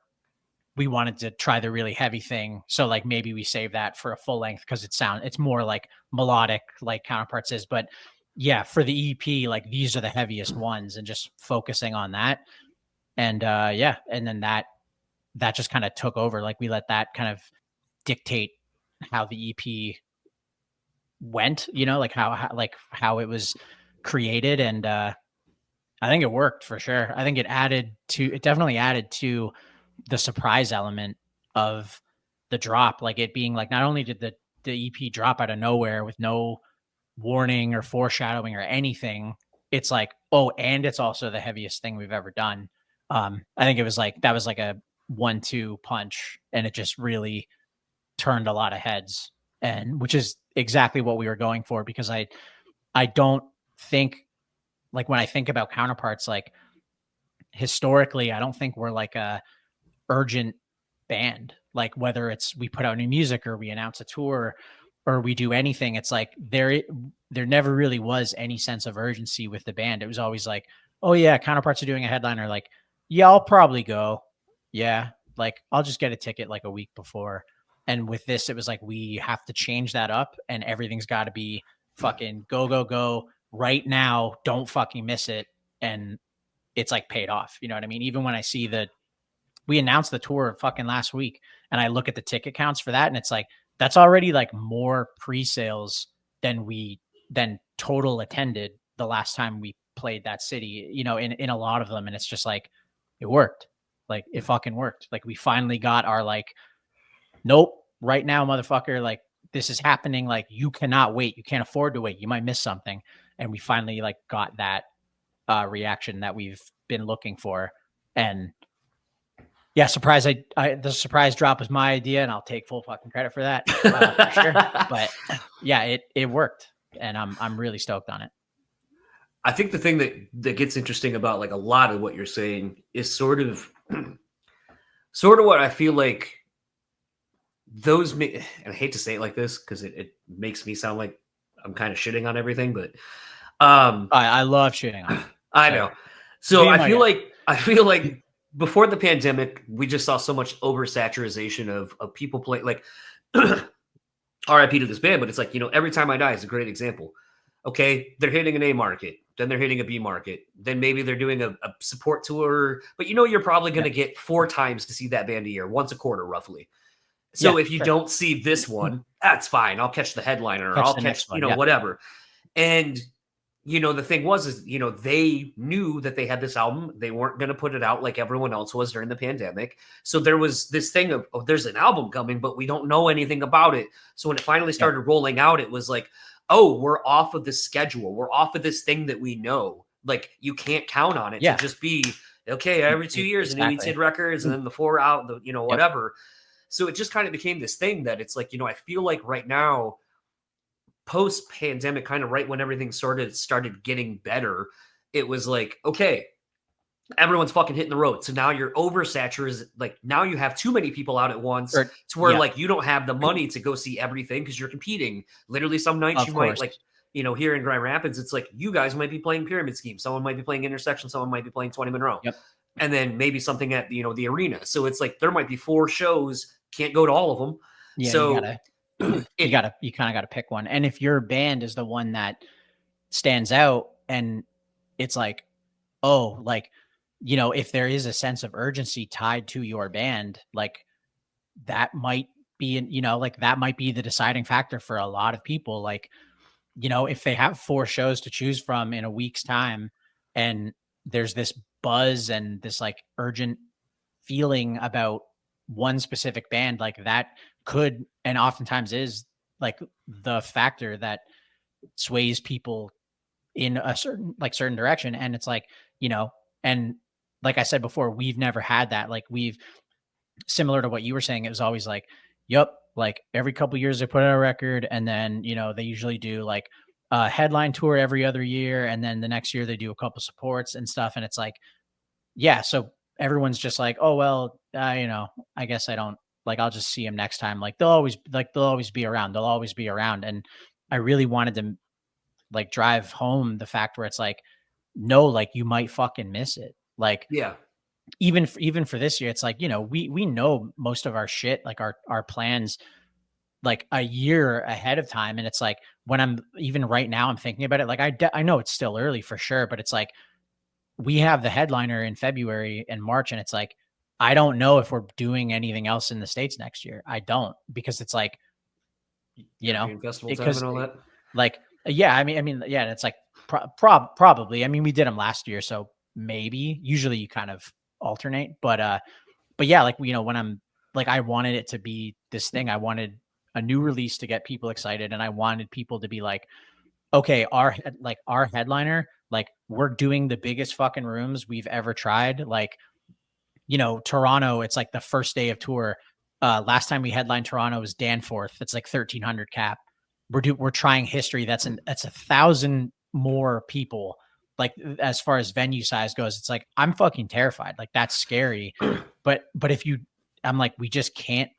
we wanted to try the really heavy thing. So like maybe we save that for a full length because it's more like melodic, like Counterparts is. But yeah, for the EP, like these are the heaviest ones, and just focusing on that. And and then that just kind of took over. Like we let that kind of dictate how the EP went, you know, like how it was created. And I think it worked for sure. I think it definitely added to the surprise element of the drop, like it being like, not only did the EP drop out of nowhere with no warning or foreshadowing or anything. It's like, oh, and it's also the heaviest thing we've ever done. I think it was like, that was like a 1-2 punch, and it just really turned a lot of heads, and which is exactly what we were going for, because I don't think, like, when I think about Counterparts, like, historically, I don't think we're like a urgent band. Like, whether it's we put out new music or we announce a tour or we do anything, it's like there never really was any sense of urgency with the band. It was always like, oh yeah, Counterparts are doing a headliner, like, yeah, I'll probably go. Yeah, like, I'll just get a ticket like a week before. And with this, it was like, we have to change that up, and everything's got to be fucking go right now. Don't fucking miss it. And it's like paid off. You know what I mean? Even when I see that we announced the tour fucking last week, and I look at the ticket counts for that, and it's like, that's already like more pre-sales than total attended the last time we played that city, you know, in a lot of them. And it's just like, it worked. Like, it fucking worked. Like, we finally got our, like, nope, right now, motherfucker, like, this is happening. Like, you cannot wait. You can't afford to wait. You might miss something. And we finally like got that reaction that we've been looking for. And yeah, surprise. The surprise drop was my idea, and I'll take full fucking credit for that. For sure. But yeah, it worked, and I'm really stoked on it. I think the thing that gets interesting about like a lot of what you're saying is sort of what I feel like those, and I hate to say it like this because it makes me sound like I'm kind of shitting on everything, but I love shitting on it. I know. So I feel like before the pandemic, we just saw so much oversaturation of people play, like RIP to this band, but it's like, you know, Every Time I Die is a great example. Okay, they're hitting an A market, then they're hitting a B market, then maybe they're doing a support tour, but you know you're probably going to get 4 times to see that band a year, once a quarter roughly. So if you don't see this one, that's fine. I'll catch the headliner, or I'll catch you know, whatever. And you know, the thing was, you know, they knew that they had this album. They weren't going to put it out like everyone else was during the pandemic. So there was this thing of, oh, there's an album coming, but we don't know anything about it. So when it finally started rolling out, it was like, oh, we're off of the schedule. We're off of this thing that we know. Like, you can't count on it to just be, okay, every 2 years, and we did records, and then the 4 out, the, you know, whatever. So it just kind of became this thing that it's like, you know, I feel like right now, post-pandemic, kind of right when everything started getting better, it was like, okay, everyone's fucking hitting the road. So now you're oversaturated. Like, now you have too many people out at once to where like you don't have the money to go see everything because you're competing. Literally, some nights might, like, you know, here in Grand Rapids, it's like you guys might be playing Pyramid Scheme. Someone might be playing Intersection. Someone might be playing 20 Monroe. And then maybe something at, you know, the arena. So it's like there might be 4 shows. Can't go to all of them. Yeah, so you kind of got to pick one. And if your band is the one that stands out, and it's like, oh, like, you know, if there is a sense of urgency tied to your band, like, that might be, you know, like, that might be the deciding factor for a lot of people. Like, you know, if they have 4 shows to choose from in a week's time, and there's this buzz and this like urgent feeling about one specific band, like, that could, and oftentimes is, like, the factor that sways people in a certain direction. And it's like, you know, and like I said before, we've never had that. Like, we've, similar to what you were saying, it was always like, yep, like every couple years they put out a record, and then, you know, they usually do like a headline tour every other year, and then the next year they do a couple supports and stuff. And it's like, yeah, so everyone's just like, oh, well, you know, I guess I don't, like, I'll just see them next time. Like, they'll always be around. They'll always be around. And I really wanted to like drive home the fact where it's like, no, like, you might fucking miss it. Like, yeah, even for this year, it's like, you know, we know most of our shit, like our plans, like a year ahead of time. And it's like, when I'm even right now, I'm thinking about it. Like, I know it's still early for sure, but it's like, we have the headliner in February and March, and it's like, I don't know if we're doing anything else in the States next year. I don't, because it's like, you know, because and all that. Like, yeah, I mean, yeah, and it's like probably. I mean, we did them last year, so maybe. Usually, you kind of alternate, but yeah, like, you know, when I'm like, I wanted it to be this thing. I wanted a new release to get people excited, and I wanted people to be like, okay, our headliner, like we're doing the biggest fucking rooms we've ever tried. Like, you know, Toronto, it's like the first day of tour. Last time we headlined Toronto was Danforth. It's like 1,300 cap. We're trying history. That's 1,000 more people. Like as far as venue size goes, it's like I'm fucking terrified. Like that's scary. But I'm like, we just can't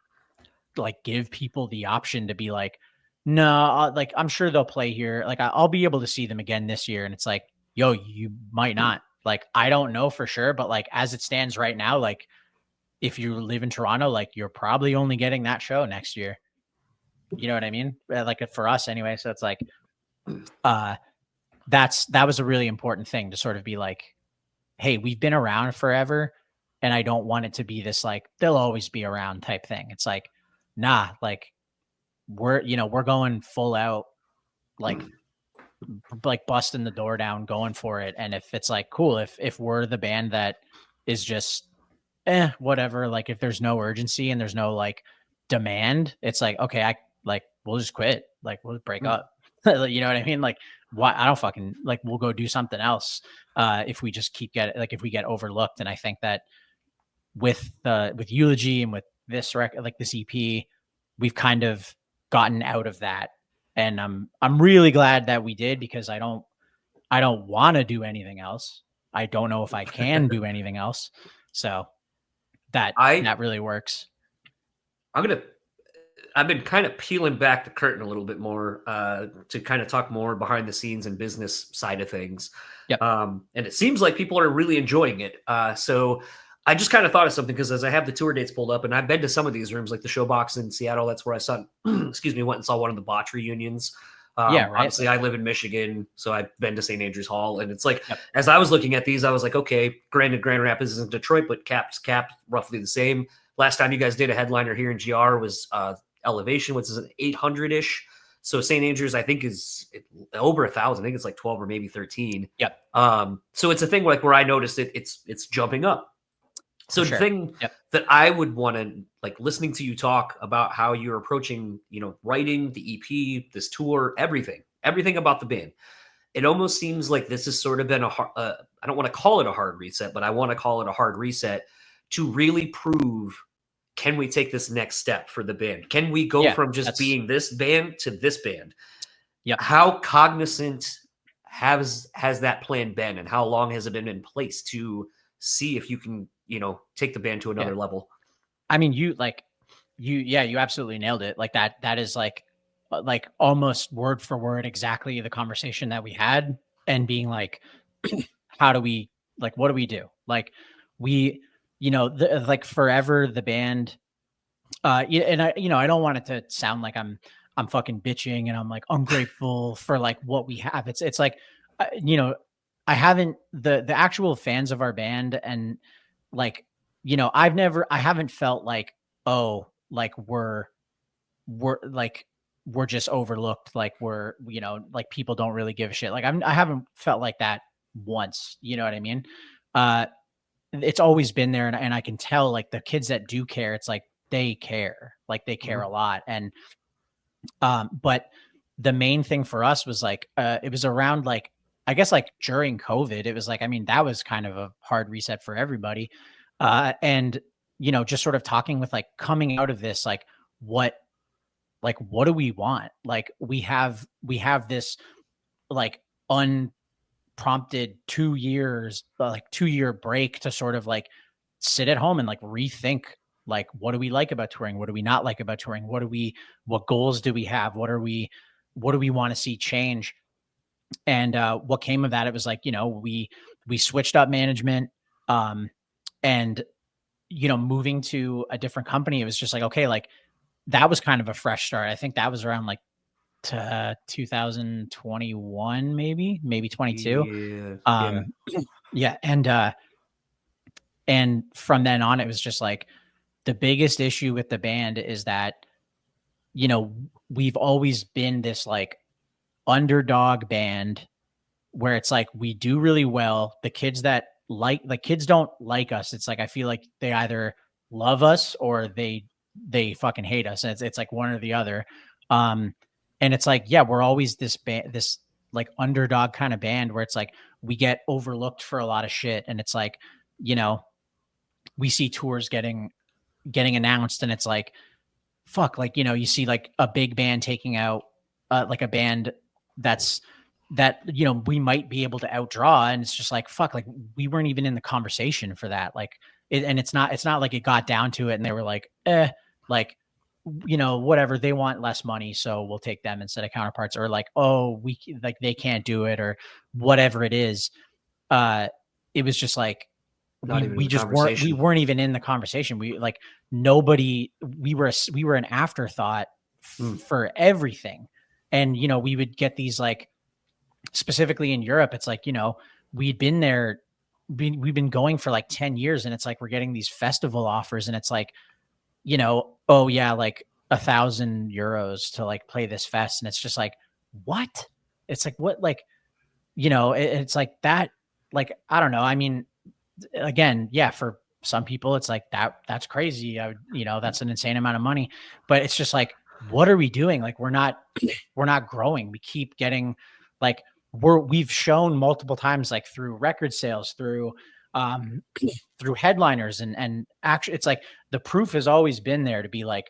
like give people the option to be like, no, like I'm sure they'll play here. Like I'll be able to see them again this year. And it's like, yo, you might not. Like I don't know for sure, but like as it stands right now, like if you live in Toronto, like you're probably only getting that show next year. You know what I mean? Like for us anyway. So it's like, that was a really important thing to sort of be like, hey, we've been around forever. And I don't want it to be this like they'll always be around type thing. It's like, nah, like we're going full out, like busting the door down, going for it. And if it's like cool, if we're the band that is just whatever, like if there's no urgency and there's no like demand, it's like, okay, we'll just quit, like we'll break up. You know what I mean? Like why I don't fucking like we'll go do something else if we just keep if we get overlooked. And I think that with Eulogy and with this record, like this EP, we've kind of gotten out of that. And I'm really glad that we did, because I don't want to do anything else. I don't know if I can do anything else. So that really works. I've been kind of peeling back the curtain a little bit more to kind of talk more behind the scenes and business side of things. Yep. And it seems like people are really enjoying it. So I just kind of thought of something, because as I have the tour dates pulled up, and I've been to some of these rooms, like the Showbox in Seattle, that's where I saw, went and saw one of the botch reunions. Yeah, right. Obviously, I live in Michigan, so I've been to St. Andrews Hall, and it's like, as I was looking at these, I was like, okay, granted, Grand Rapids is in Detroit, but capped roughly the same. Last time you guys did a headliner here in GR was Elevation, which is an 800-ish. So St. Andrews, I think, is over 1,000. I think it's like 12 or maybe 13. Yep. So it's a thing like where I noticed it's jumping up. So the thing that I would want to, like, listening to you talk about how you're approaching, writing the EP, this tour, everything about the band, it almost seems like this has sort of been I don't want to call it a hard reset, but I want to call it a hard reset to really prove, can we take this next step for the band? Can we go from just being this band to this band? Yeah. How cognizant has that plan been, and how long has it been in place to see if you can, take the band to another level? I mean, you absolutely nailed it. Like that is like almost word for word exactly the conversation that we had, and being like, how do we, like, what do we do? Like we, like forever the band, and I don't want it to sound like I'm fucking bitching and I'm like ungrateful for like what we have. It's like, I haven't, the actual fans of our band, and like, I haven't felt like, oh, like we're just overlooked. Like we're, like people don't really give a shit. Like I haven't felt like that once, you know what I mean? It's always been there. And I can tell, like, the kids that do care, it's like, they care, like they care a lot. And, but the main thing for us was like, it was around, like, I guess, like during COVID, it was like, I mean, that was kind of a hard reset for everybody. And, just sort of talking with, like, coming out of this, like, what do we want? Like, we have this, like, unprompted 2 years, like 2-year break to sort of like sit at home and like rethink, like, what do we like about touring? What do we not like about touring? What goals do we have? What do we want to see change? And what came of that, it was like, we switched up management, and, moving to a different company, it was just like, okay, like that was kind of a fresh start. I think that was around like 2021, maybe 22. Yeah. And from then on, it was just like, the biggest issue with the band is that, we've always been this like underdog band where it's like, we do really well. The kids don't like us. It's like, I feel like they either love us or they fucking hate us. And it's like one or the other. And it's like, yeah, we're always this band, this like underdog kind of band where it's like we get overlooked for a lot of shit, and it's like, you know, we see tours getting announced, and it's like, fuck, like, you know, you see like a big band taking out like a band that, you know, we might be able to outdraw, and it's just like, fuck, like we weren't even in the conversation for that. Like and it's not like it got down to it and they were like, like, you know, whatever, they want less money, so we'll take them instead of Counterparts, or like, oh, we like they can't do it, or whatever it is. It was just like we just weren't even in the conversation. We like nobody, we were an afterthought for everything. And, you know, we would get these, like, specifically in Europe, it's like, you know, we'd been there, we've been going for like 10 years, and it's like we're getting these festival offers, and it's like, you know, oh yeah, like €1,000 to like play this fest, and it's just like, what? It's like, what? Like, you know, it's like that, like, I don't know. I mean, again, yeah, for some people it's like that's crazy. You know, that's an insane amount of money, but it's just like, what are we doing? Like, we're not growing. We keep getting, like, we've shown multiple times, like through record sales, through headliners, and actually it's like the proof has always been there to be like,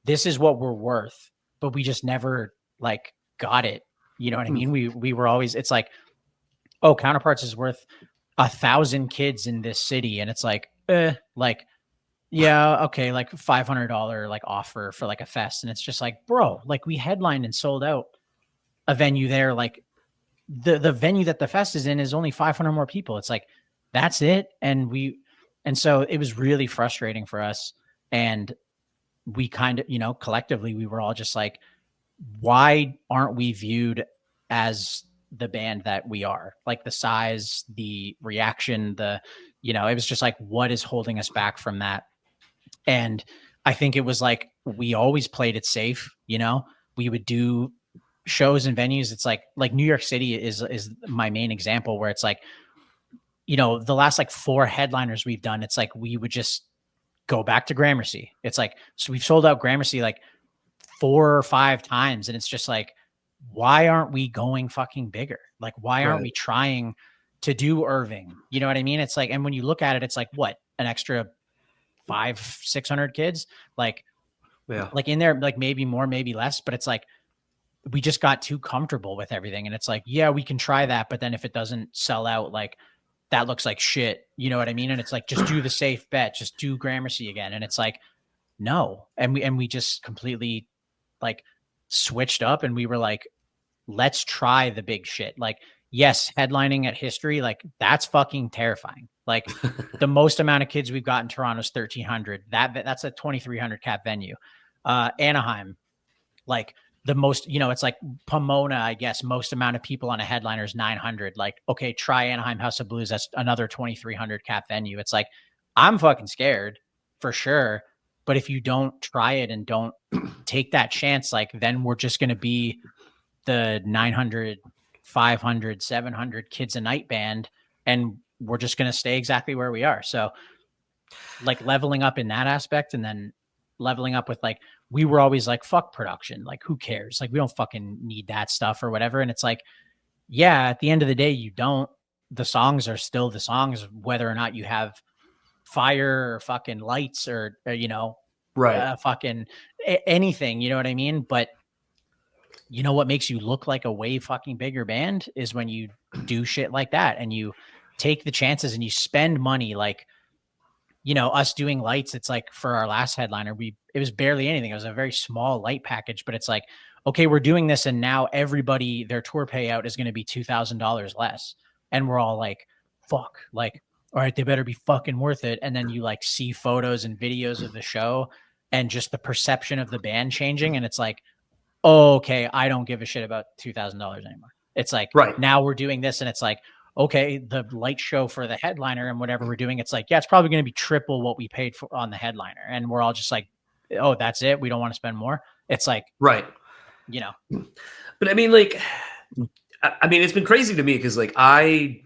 this is what we're worth, but we just never like got it. You know what I mean? We were always, it's like, oh, Counterparts is worth 1,000 kids in this city, and it's like, like, yeah, okay, like $500 like offer for like a fest, and it's just like, bro, like we headlined and sold out a venue there, like the venue that the fest is in is only 500 more people. It's like, that's it. And so it was really frustrating for us, and we kind of, you know, collectively we were all just like, why aren't we viewed as the band that we are? Like the size, the reaction, you know, it was just like, what is holding us back from that? And I think it was like, we always played it safe. You know, we would do shows and venues. It's like New York City is my main example, where it's like, you know, the last like 4 headliners we've done, it's like, we would just go back to Gramercy. It's like, so we've sold out Gramercy like 4 or 5 times. And it's just like, why aren't we going fucking bigger? Like, why aren't we trying to do Irving? You know what I mean? It's like, and when you look at it, it's like, what, an extra 500-600 kids, like, yeah, like in there, like maybe more, maybe less, but it's like, we just got too comfortable with everything. And it's like, yeah, we can try that, but then if it doesn't sell out, like, that looks like shit. You know what I mean? And it's like, just do the safe bet, just do Gramercy again. And it's like, no. And we just completely like switched up, and we were like, let's try the big shit. Like, yes, headlining at History, like that's fucking terrifying. Like the most amount of kids we've got in Toronto is 1,300. That's a 2,300 cap venue. Anaheim, like the most, you know, it's like Pomona, I guess, most amount of people on a headliner is 900. Like, okay, try Anaheim House of Blues. That's another 2,300 cap venue. It's like, I'm fucking scared for sure. But if you don't try it and don't take that chance, like then we're just going to be the 900, 500, 700 kids a night band, and we're just going to stay exactly where we are. So like leveling up in that aspect, and then leveling up with like, we were always like, fuck production. Like, who cares? Like, we don't fucking need that stuff or whatever. And it's like, yeah, at the end of the day, you don't. The songs are still the songs, whether or not you have fire or fucking lights or you know, fucking anything, you know what I mean? But you know what makes you look like a way fucking bigger band is when you do shit like that, and you take the chances and you spend money. Like, you know, us doing lights, it's like for our last headliner, it was barely anything. It was a very small light package, but it's like, okay, we're doing this, and now everybody, their tour payout is going to be $2,000 less. And we're all like, fuck, like, all right, they better be fucking worth it. And then you like see photos and videos of the show, and just the perception of the band changing. And it's like, oh, okay, I don't give a shit about $2,000 anymore. It's like, now we're doing this, and it's like, okay, the light show for the headliner and whatever we're doing, it's like, yeah, it's probably going to be triple what we paid for on the headliner. And we're all just like, oh, that's it. We don't want to spend more. It's like, you know, but I mean, like, it's been crazy to me, because like I've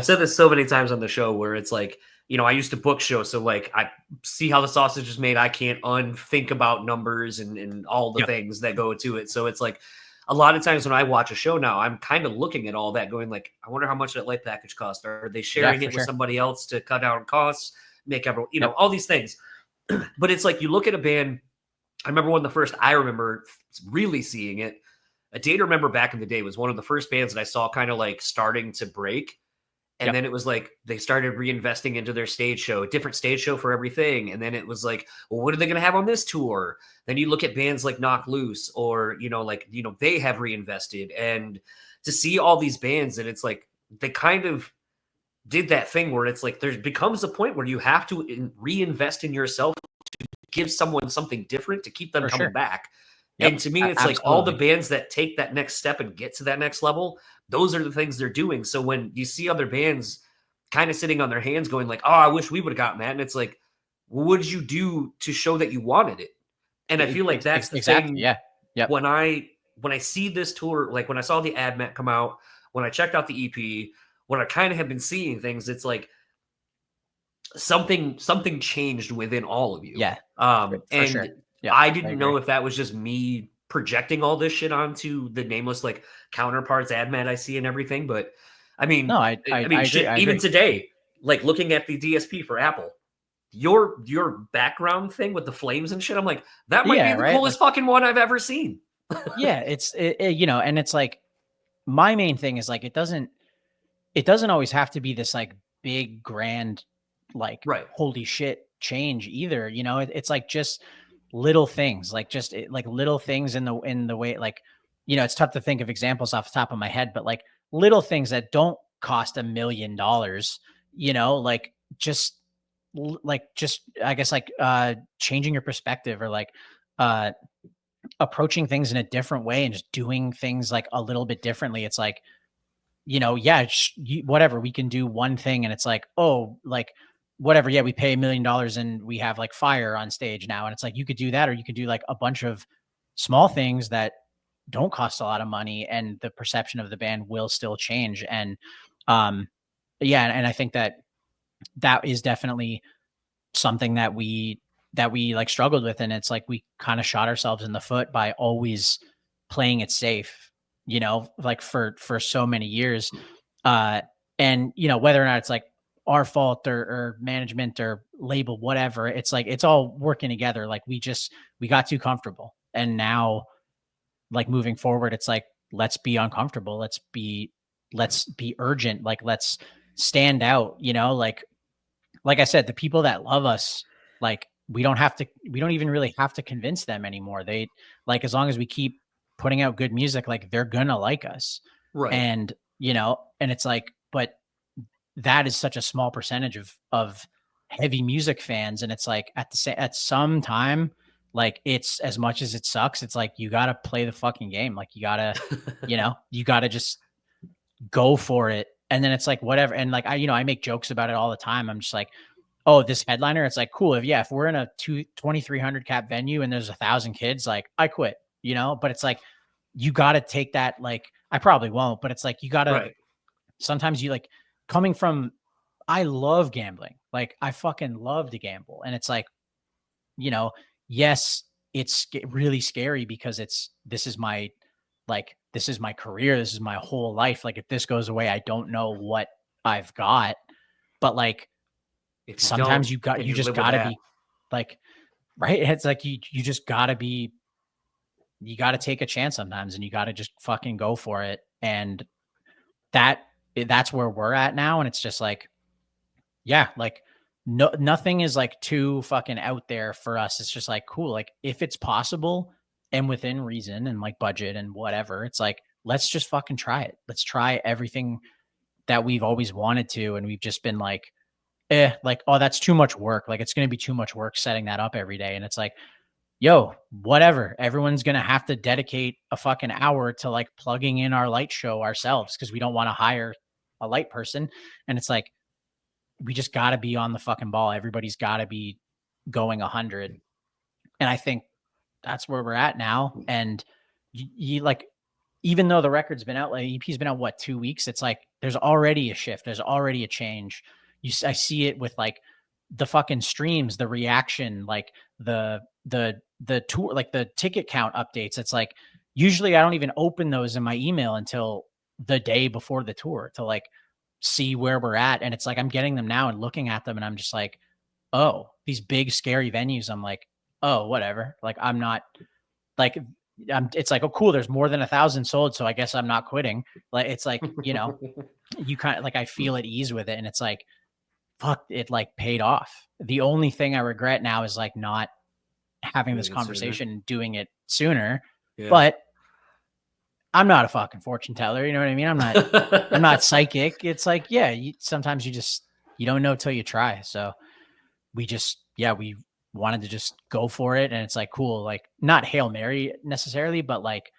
said this so many times on the show, where it's like, you know, I used to book shows, so like I see how the sausage is made. I can't unthink about numbers and all the things that go to it. So it's like, a lot of times when I watch a show now, I'm kind of looking at all that going like, I wonder how much that light package cost. Are they sharing it with somebody else to cut down costs, make everyone, you know, all these things. But it's like, you look at a band. I remember one of the first I remember really seeing it. A Day to Remember back in the day was one of the first bands that I saw kind of like starting to break. And then it was like they started reinvesting into their stage show, a different stage show for everything. And then it was like, well, what are they going to have on this tour? Then you look at bands like Knock Loose, or, you know, like, you know, they have reinvested. And to see all these bands, and it's like they kind of did that thing where it's like there becomes a point where you have to reinvest in yourself to give someone something different to keep them coming back. And to me, it's like all the bands that take that next step and get to that next level, those are the things they're doing. So when you see other bands kind of sitting on their hands going like, oh, I wish we would have gotten that. And it's like, what did you do to show that you wanted it? And I feel like that's the thing. Yeah. When I see this tour, like when I saw the Admet come out, when I checked out the EP, when I kind of have been seeing things, it's like something changed within all of you. Yeah. And sure. I didn't know if that was just me projecting all this shit onto the nameless like Counterparts Admet I see and everything. But I mean, no, I mean, shit, even today, like looking at the DSP for Apple, your background thing with the flames and shit, I'm like, that might be the coolest fucking one I've ever seen. Yeah, it's you know, and it's like my main thing is like it doesn't always have to be this like big grand like holy shit change either. You know, it's like just little things, like just like little things in the way, like, you know, it's tough to think of examples off the top of my head, but like little things that don't cost $1 million, you know, like just I guess like changing your perspective, or like approaching things in a different way and just doing things like a little bit differently. It's like, you know, whatever, we can do one thing and it's like, oh, like whatever. Yeah, we pay $1 million and we have like fire on stage now. And it's like, you could do that, or you could do like a bunch of small things that don't cost a lot of money, and the perception of the band will still change. And yeah, and I think that is definitely something that we like struggled with. And it's like, we kind of shot ourselves in the foot by always playing it safe, you know, like for so many years. And, you know, whether or not it's like our fault or management or label, whatever, it's like, it's all working together. Like we got too comfortable. And now like moving forward, it's like, let's be uncomfortable. Let's be urgent. Like, let's stand out, you know, like I said, the people that love us, like we don't even really have to convince them anymore. They like, as long as we keep putting out good music, like they're gonna like us. Right. And, you know, and it's like, but that is such a small percentage of heavy music fans. And it's like at some time, like it's, as much as it sucks, it's like, you got to play the fucking game. Like you got to, you know, you got to just go for it. And then it's like, whatever. And like, I make jokes about it all the time. I'm just like, oh, this headliner, it's like, cool. If we're in a 2,300 cap venue and there's 1,000 kids, like I quit, you know, but it's like, you got to take that. Like, I probably won't, but it's like, you got to, sometimes you like coming from, I love gambling. Like I fucking love to gamble. And it's like, you know, yes, it's really scary because this is my career. This is my whole life. Like if this goes away, I don't know what I've got, but like, sometimes you just gotta be like, right. It's like, you just gotta be, you gotta take a chance sometimes, and you gotta just fucking go for it. And that's where we're at now. And it's just like, yeah, like nothing is like too fucking out there for us. It's just like, cool. Like if it's possible and within reason and like budget and whatever, it's like, let's just fucking try it. Let's try everything that we've always wanted to. And we've just been like, like, oh, that's too much work. Like it's going to be too much work setting that up every day. And it's like, yo, whatever. Everyone's going to have to dedicate a fucking hour to like plugging in our light show ourselves, because we don't want to hire a light person. And it's like, we just got to be on the fucking ball. Everybody's got to be going 100. And I think that's where we're at now. And you like, even though the record's been out, like EP's been out, what, 2 weeks? It's like, there's already a shift. There's already a change. I see it with like the fucking streams, the reaction, like the tour, like the ticket count updates. It's like, usually I don't even open those in my email until the day before the tour to like see where we're at. And it's like, I'm getting them now and looking at them and I'm just like, oh, these big scary venues. I'm like, oh, whatever. Like, I'm not like, it's like, oh, cool. There's more than 1,000 sold. So I guess I'm not quitting. Like, it's like, you know, you kind of like, I feel at ease with it. And it's like, fuck, it like paid off. The only thing I regret now is like not having this conversation and doing it sooner. Yeah. But I'm not a fucking fortune teller. You know what I mean? I'm not psychic. It's like, yeah, sometimes you don't know till you try. So we wanted to just go for it. And it's like, cool, like not Hail Mary necessarily, but like,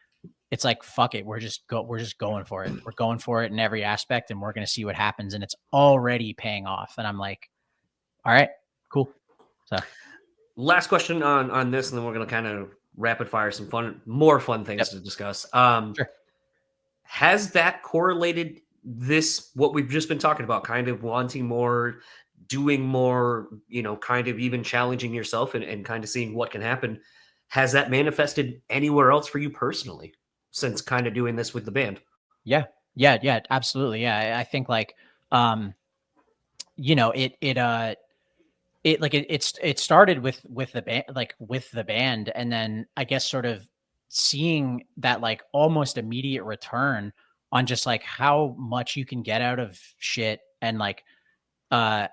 it's like, fuck it. We're just going for it. We're going for it in every aspect and we're going to see what happens. And it's already paying off. And I'm like, all right, cool. So last question on this, and then we're going to kind of rapid fire some more fun things to discuss. Sure. Has that correlated what we've just been talking about, kind of wanting more, doing more, you know, kind of even challenging yourself and kind of seeing what can happen? Has that manifested anywhere else for you personally since kind of doing this with the band? Yeah, absolutely. Yeah. I think like, you know, it started with the band, like with the band. And then I guess sort of seeing that like almost immediate return on just like how much you can get out of shit. And like, I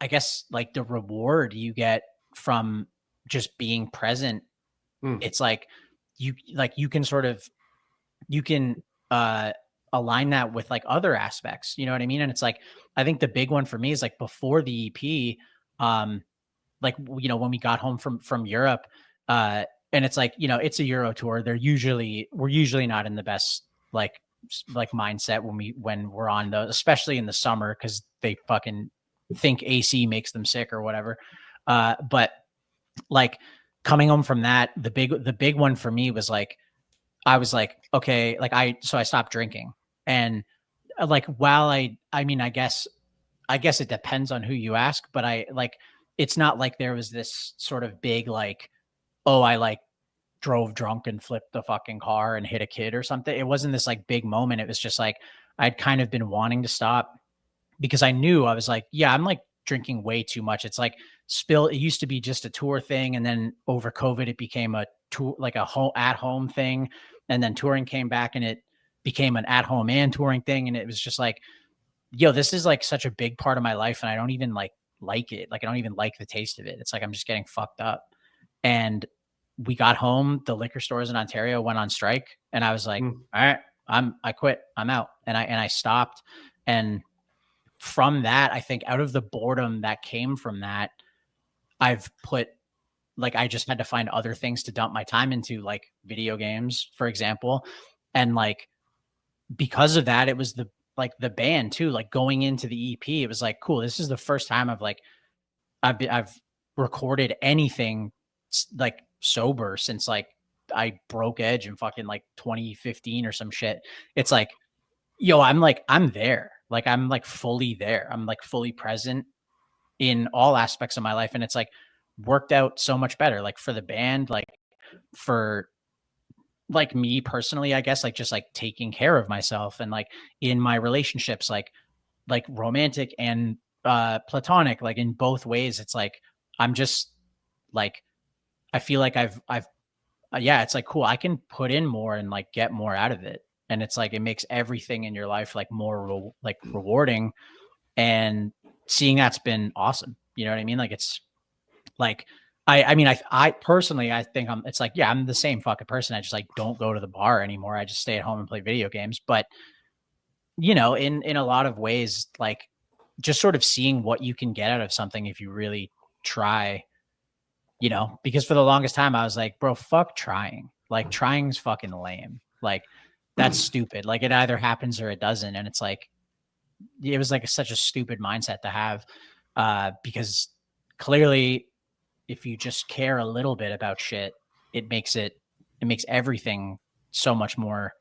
guess like the reward you get from just being present. It's like, you can align that with like other aspects, you know what I mean? And it's like, I think the big one for me is like before the EP, like, you know, when we got home from Europe, and it's like, you know, it's a Euro tour. We're usually not in the best, like mindset when we're on those, especially in the summer, cause they fucking think AC makes them sick or whatever. But like coming home from that, the big one for me was like, I was like, okay, like I stopped drinking. And like, while I mean, I guess it depends on who you ask, but it's not like there was this sort of big, like, oh, I like drove drunk and flipped the fucking car and hit a kid or something. It wasn't this like big moment. It was just like, I'd kind of been wanting to stop because I knew I was like, yeah, I'm like drinking way too much. It's like it used to be just a tour thing. And then over COVID, it became a tour, like a at home thing. And then touring came back and it became an at home and touring thing. And it was just like, yo, this is like such a big part of my life. And I don't even like it. Like, I don't even like the taste of it. It's like, I'm just getting fucked up. And we got home, the liquor stores in Ontario went on strike. And I was like, all right, I quit. I'm out. And I stopped. And from that, I think out of the boredom that came from that, I've put, like, I just had to find other things to dump my time into, like video games, for example. And like, because of that, it was the band too, like going into the EP, it was like, cool. This is the first time I've recorded anything like sober since like I broke Edge in fucking like 2015 or some shit. It's like, yo, I'm there. Like, I'm like fully there. I'm like fully present in all aspects of my life. And it's like worked out so much better, like for the band, like for like me personally, I guess, like just like taking care of myself and like in my relationships, like romantic and platonic, like in both ways. It's like, I'm just like, I feel like I've it's like, cool. I can put in more and like get more out of it. And it's like, it makes everything in your life like more rewarding, and seeing that's been awesome. You know what I mean? Like, it's like, I personally, I think it's like, yeah, I'm the same fucking person. I just like don't go to the bar anymore. I just stay at home and play video games. But, you know, in a lot of ways, like just sort of seeing what you can get out of something if you really try, you know, because for the longest time I was like, bro, fuck trying. Like, trying's fucking lame. Like, that's stupid. Like, it either happens or it doesn't. And it's like, it was like such a stupid mindset to have, because clearly if you just care a little bit about shit, it makes everything so much more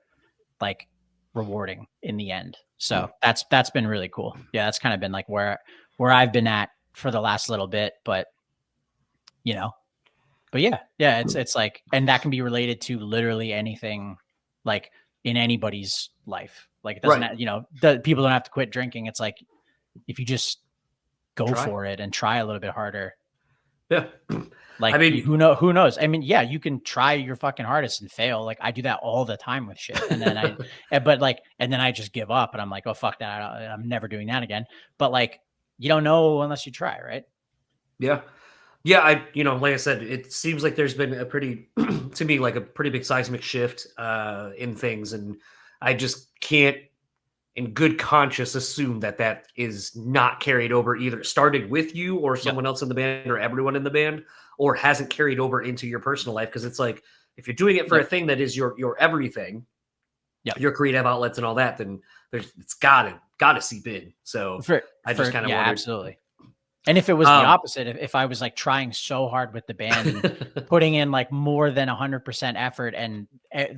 like rewarding in the end. So that's been really cool. Yeah. That's kind of been like where I've been at for the last little bit, but you know, but yeah, it's like, and that can be related to literally anything like in anybody's life. Like it doesn't, people don't have to quit drinking. It's like, if you just go for it and try a little bit harder. Yeah. Like, I mean, who knows? I mean, yeah, you can try your fucking hardest and fail. Like I do that all the time with shit. And then and then I just give up and I'm like, oh, fuck that. I'm never doing that again. But like, you don't know unless you try. Right. Yeah. Yeah. Like I said, it seems like there's been a pretty, to me, like a pretty big seismic shift in things. And I just can't, in good conscience, assume that is not carried over, either started with you or someone else in the band or everyone in the band, or hasn't carried over into your personal life. Because it's like, if you're doing it for a thing that is your everything, your creative outlets and all that, then it's gotta seep in. So I just kind of wondered. Absolutely. And if it was the opposite, if I was like trying so hard with the band and putting in like more than 100% effort, and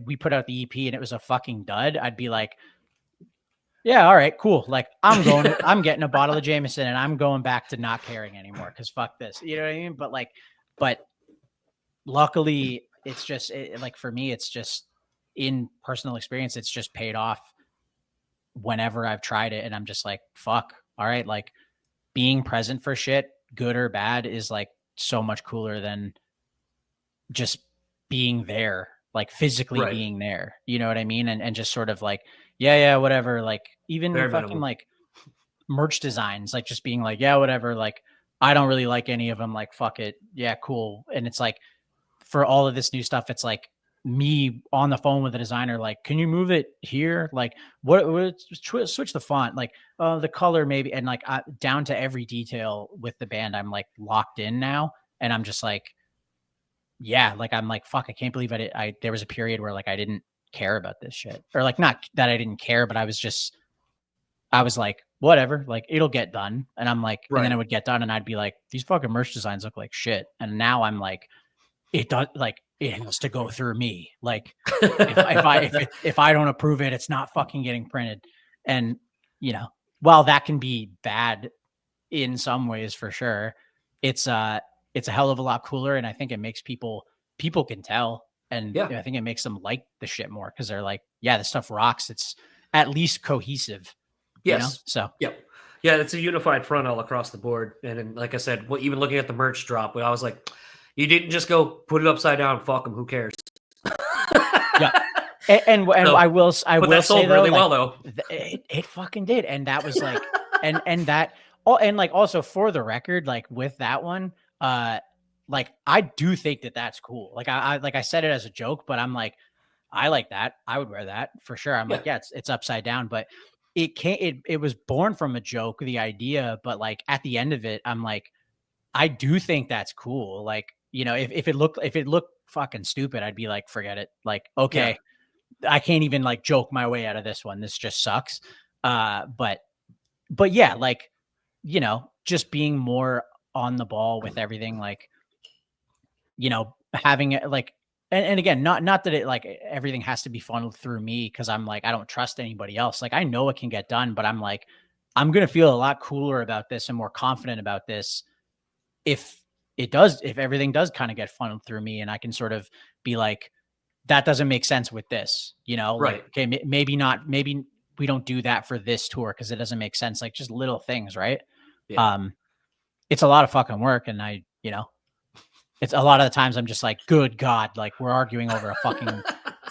we put out the EP and it was a fucking dud, I'd be like, yeah, all right, cool. Like I'm getting a bottle of Jameson and I'm going back to not caring anymore because fuck this. You know what I mean? But luckily it's just like for me, it's just in personal experience, it's just paid off whenever I've tried it. And I'm just like, fuck. All right. Like being present for shit, good or bad, is like so much cooler than just being there, like physically being there. You know what I mean? And just sort of like, yeah, whatever. Like even fucking like merch designs, like just being like, yeah, whatever. Like I don't really like any of them. Like, fuck it. Yeah, cool. And it's like for all of this new stuff, it's like me on the phone with a designer, like, can you move it here? Like what switch the font, like the color maybe. And like down to every detail with the band, I'm like locked in now. And I'm just like, yeah, like I'm like, fuck, I can't believe there was a period where like I didn't care about this shit, or like not that I didn't care, but I was like, whatever, like it'll get done. And I'm like, and then it would get done and I'd be like, these fucking merch designs look like shit. And now I'm like, it does, like it has to go through me. Like if I don't approve it, it's not fucking getting printed. And while that can be bad in some ways for sure, it's a hell of a lot cooler. And I think it makes people can tell. And I think it makes them like the shit more because they're like, yeah, this stuff rocks. It's at least cohesive. Yes. So, yeah, it's a unified front all across the board. And then, like I said, even looking at the merch drop, I was like, you didn't just go put it upside down. Fuck them. Who cares? Yeah. And so, I will say sold though, really like, well though. It fucking did. And that was like, and that, and like also for the record, like with that one, like I do think that's cool. Like I said it as a joke, but I'm like, I like that. I would wear that for sure. I'm like, yeah, it's upside down, but it was born from a joke, the idea, but like at the end of it, I'm like, I do think that's cool. Like, if it looked fucking stupid, I'd be like, forget it. Like, okay, I can't even like joke my way out of this one. This just sucks. But yeah, like, just being more on the ball with everything, like, having it like, and again, not that it like everything has to be funneled through me, because I'm like, I don't trust anybody else. Like I know it can get done, but I'm like, I'm gonna feel a lot cooler about this and more confident about this if everything does kind of get funneled through me, and I can sort of be like, that doesn't make sense with this, like, okay, maybe not, maybe we don't do that for this tour because it doesn't make sense. Like just little things, right? Yeah. It's a lot of fucking work, and it's a lot of the times I'm just like, good God, like we're arguing over a fucking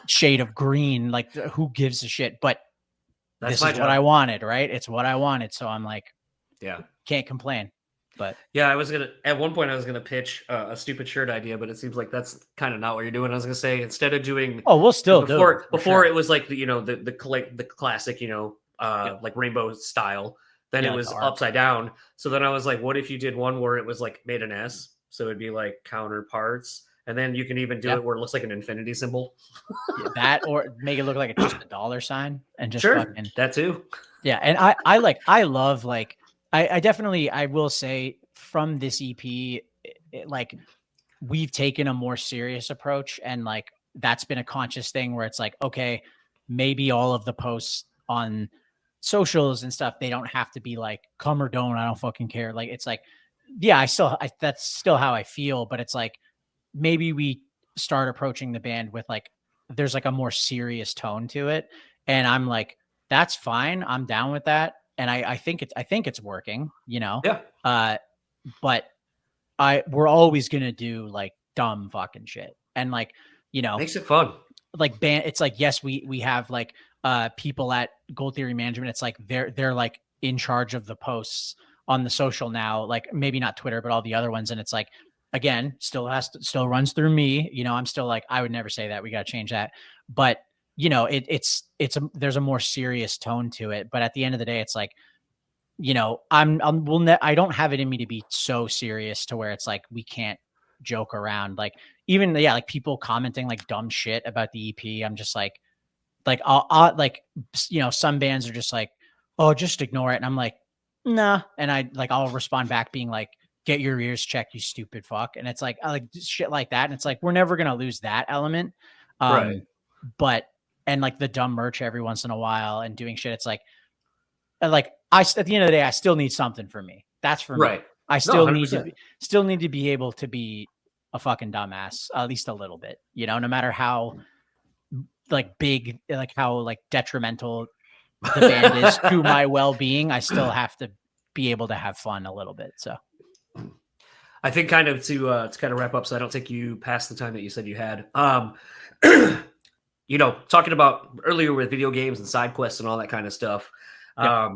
shade of green. Like who gives a shit? But this is what I wanted, right? It's what I wanted. So I'm like, can't complain. But yeah, at one point I was gonna pitch a stupid shirt idea, but it seems like that's kind of not what you're doing. I was gonna say, instead of doing, we'll still do it before it was like the classic, like rainbow style. Then it was upside down. So then I was like, what if you did one where it was like made an S? So it'd be like Counterparts. And then you can even do it where it looks like an infinity symbol. That, or make it look like it's just a dollar sign and just fucking, that too. Yeah. And I love, like, I definitely, I will say from this EP, like we've taken a more serious approach, and like, that's been a conscious thing where it's like, okay, maybe all of the posts on socials and stuff, they don't have to be like, come or don't, I don't fucking care. Like, it's like, yeah, that's still how I feel, but it's like, maybe we start approaching the band with like there's like a more serious tone to it. And I'm like, that's fine. I'm down with that. And I think it's working, you know? Yeah. But we're always going to do like dumb fucking shit. And like, you know, Makes it fun. Like it's like, yes, we have like people at Gold Theory Management. It's like they're like in charge of the posts on the social now, like maybe not Twitter, but all the other ones. And it's like, again, still runs through me. You know, I'm still like, I would never say that. We got to change that. But you know, there's a more serious tone to it. But at the end of the day, it's like, you know, I don't have it in me to be so serious to where it's like, we can't joke around. Like even, yeah, like people commenting like dumb shit about the EP. I'm just like I'll like, you know, some bands are just like, oh, just ignore it. And I'm like, nah. And I'll respond back being like, get your ears checked, you stupid fuck. And it's like, I like shit like that. And it's like, we're never going to lose that element. Right. But, and like the dumb merch every once in a while and doing shit. It's like at the end of the day, I still need something for me. That's for me. I still need to be able to be a fucking dumbass, at least a little bit, you know, no matter how like big, like how like detrimental the band is to my well-being. I still have to be able to have fun a little bit. So I think kind of to kind of wrap up, so I don't take you past the time that you said you had. You know, talking about earlier with video games and side quests and all that kind of stuff. I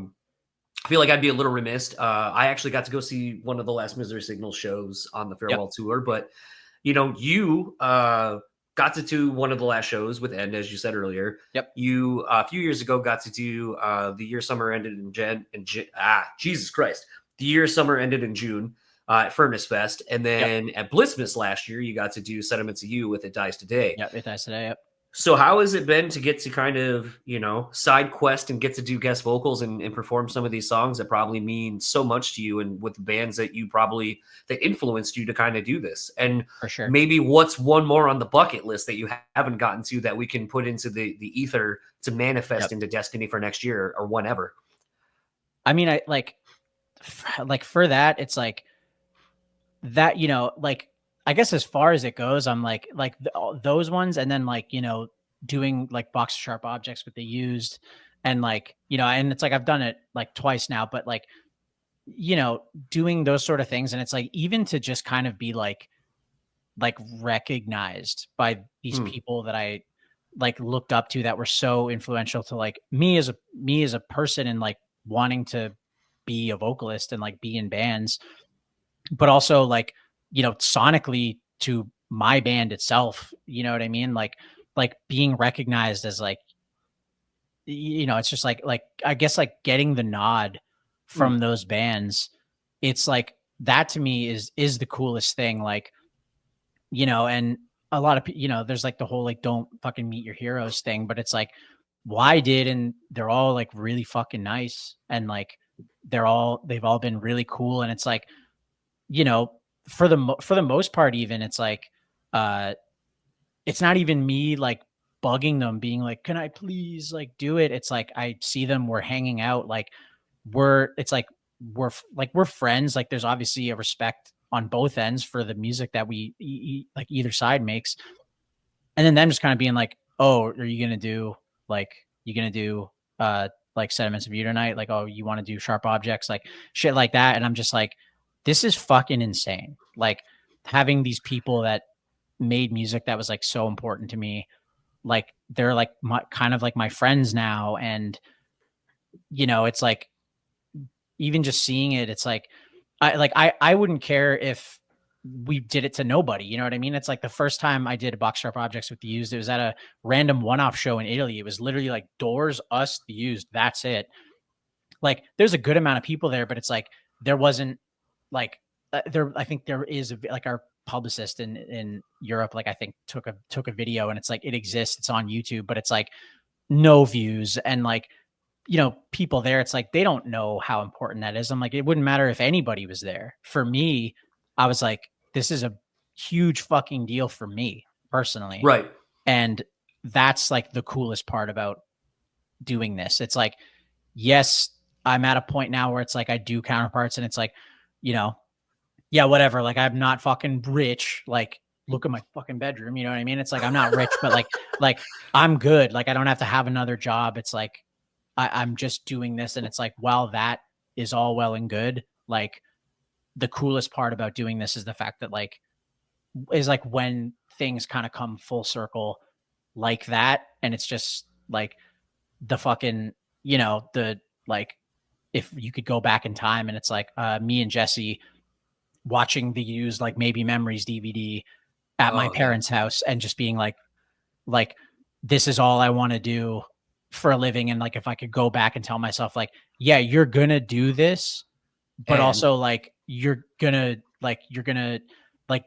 feel like I'd be a little remiss. I actually got to go see one of the last Misery Signal shows on the farewell tour, but you know, you got to do one of the last shows with End, as you said earlier. Yep. You a few years ago got to do the year summer ended in Jesus Christ. The year summer ended in June at Furnace Fest, and then at Blissmas last year, you got to do Sentiments of You with It Dies Today. Yep, It Dies Today. Yep. So how has it been to get to kind of, you know, side quest and get to do guest vocals and perform some of these songs that probably mean so much to you and with the bands that that influenced you to kind of do this? And for sure, maybe what's one more on the bucket list that you haven't gotten to that we can put into the ether to manifest into destiny for next year or whenever? I mean, I like for that, it's like that, you know, like, I guess as far as it goes, I'm like those ones. And then like, you know, doing like Box of Sharp Objects with the Used and like, you know, and it's like, I've done it like twice now, but like, you know, doing those sort of things. And it's like, even to just kind of be like recognized by these people that I like looked up to that were so influential to like me as a person and like wanting to be a vocalist and like be in bands, but also like, you know, sonically to my band itself, you know what I mean? Like being recognized as like, you know, it's just like, I guess like getting the nod from those bands. It's like, that to me is the coolest thing. Like, you know, and a lot of, you know, there's like the whole, like, don't fucking meet your heroes thing, but it's like, why did, and they're all like really fucking nice. And like, they've all been really cool. And it's like, you know, for the most part, even it's like, it's not even me like bugging them being like, can I please like do it? It's like, I see them, we're hanging out, like we're friends. Like there's obviously a respect on both ends for the music that we like either side makes. And then them just kind of being like, oh, are you going to do like Sentiments of You tonight? Like, oh, you want to do Sharp Objects, like shit like that. And I'm just like, this is fucking insane. Like having these people that made music that was like so important to me, like they're like kind of like my friends now. And, you know, it's like, even just seeing it, it's like, I wouldn't care if we did it to nobody. You know what I mean? It's like the first time I did a Box Sharp Objects with the Used, it was at a random one-off show in Italy. It was literally like Doors, us, the Used. That's it. Like there's a good amount of people there, but it's like, there wasn't like I think there is like our publicist in Europe, like I think took a video, and it's like, it exists, it's on YouTube, but it's like no views. And like, you know, people there, it's like, they don't know how important that is. I'm like, it wouldn't matter if anybody was there. For me, I was like, this is a huge fucking deal for me personally. Right. And that's like the coolest part about doing this. It's like, yes, I'm at a point now where it's like, I do Counterparts and it's like, you know, yeah, whatever. Like I'm not fucking rich. Like look at my fucking bedroom. You know what I mean? It's like, I'm not rich, but like I'm good. Like I don't have to have another job. It's like, I'm just doing this. And it's like, while that is all well and good, like the coolest part about doing this is the fact that like, is like when things kind of come full circle like that. And it's just like the fucking, you know, the, like, if you could go back in time and it's like me and Jesse watching the used like Maybe Memories DVD at my parents' house and just being like, this is all I want to do for a living. And like, if I could go back and tell myself like, yeah, you're going to do this, but also like, you're gonna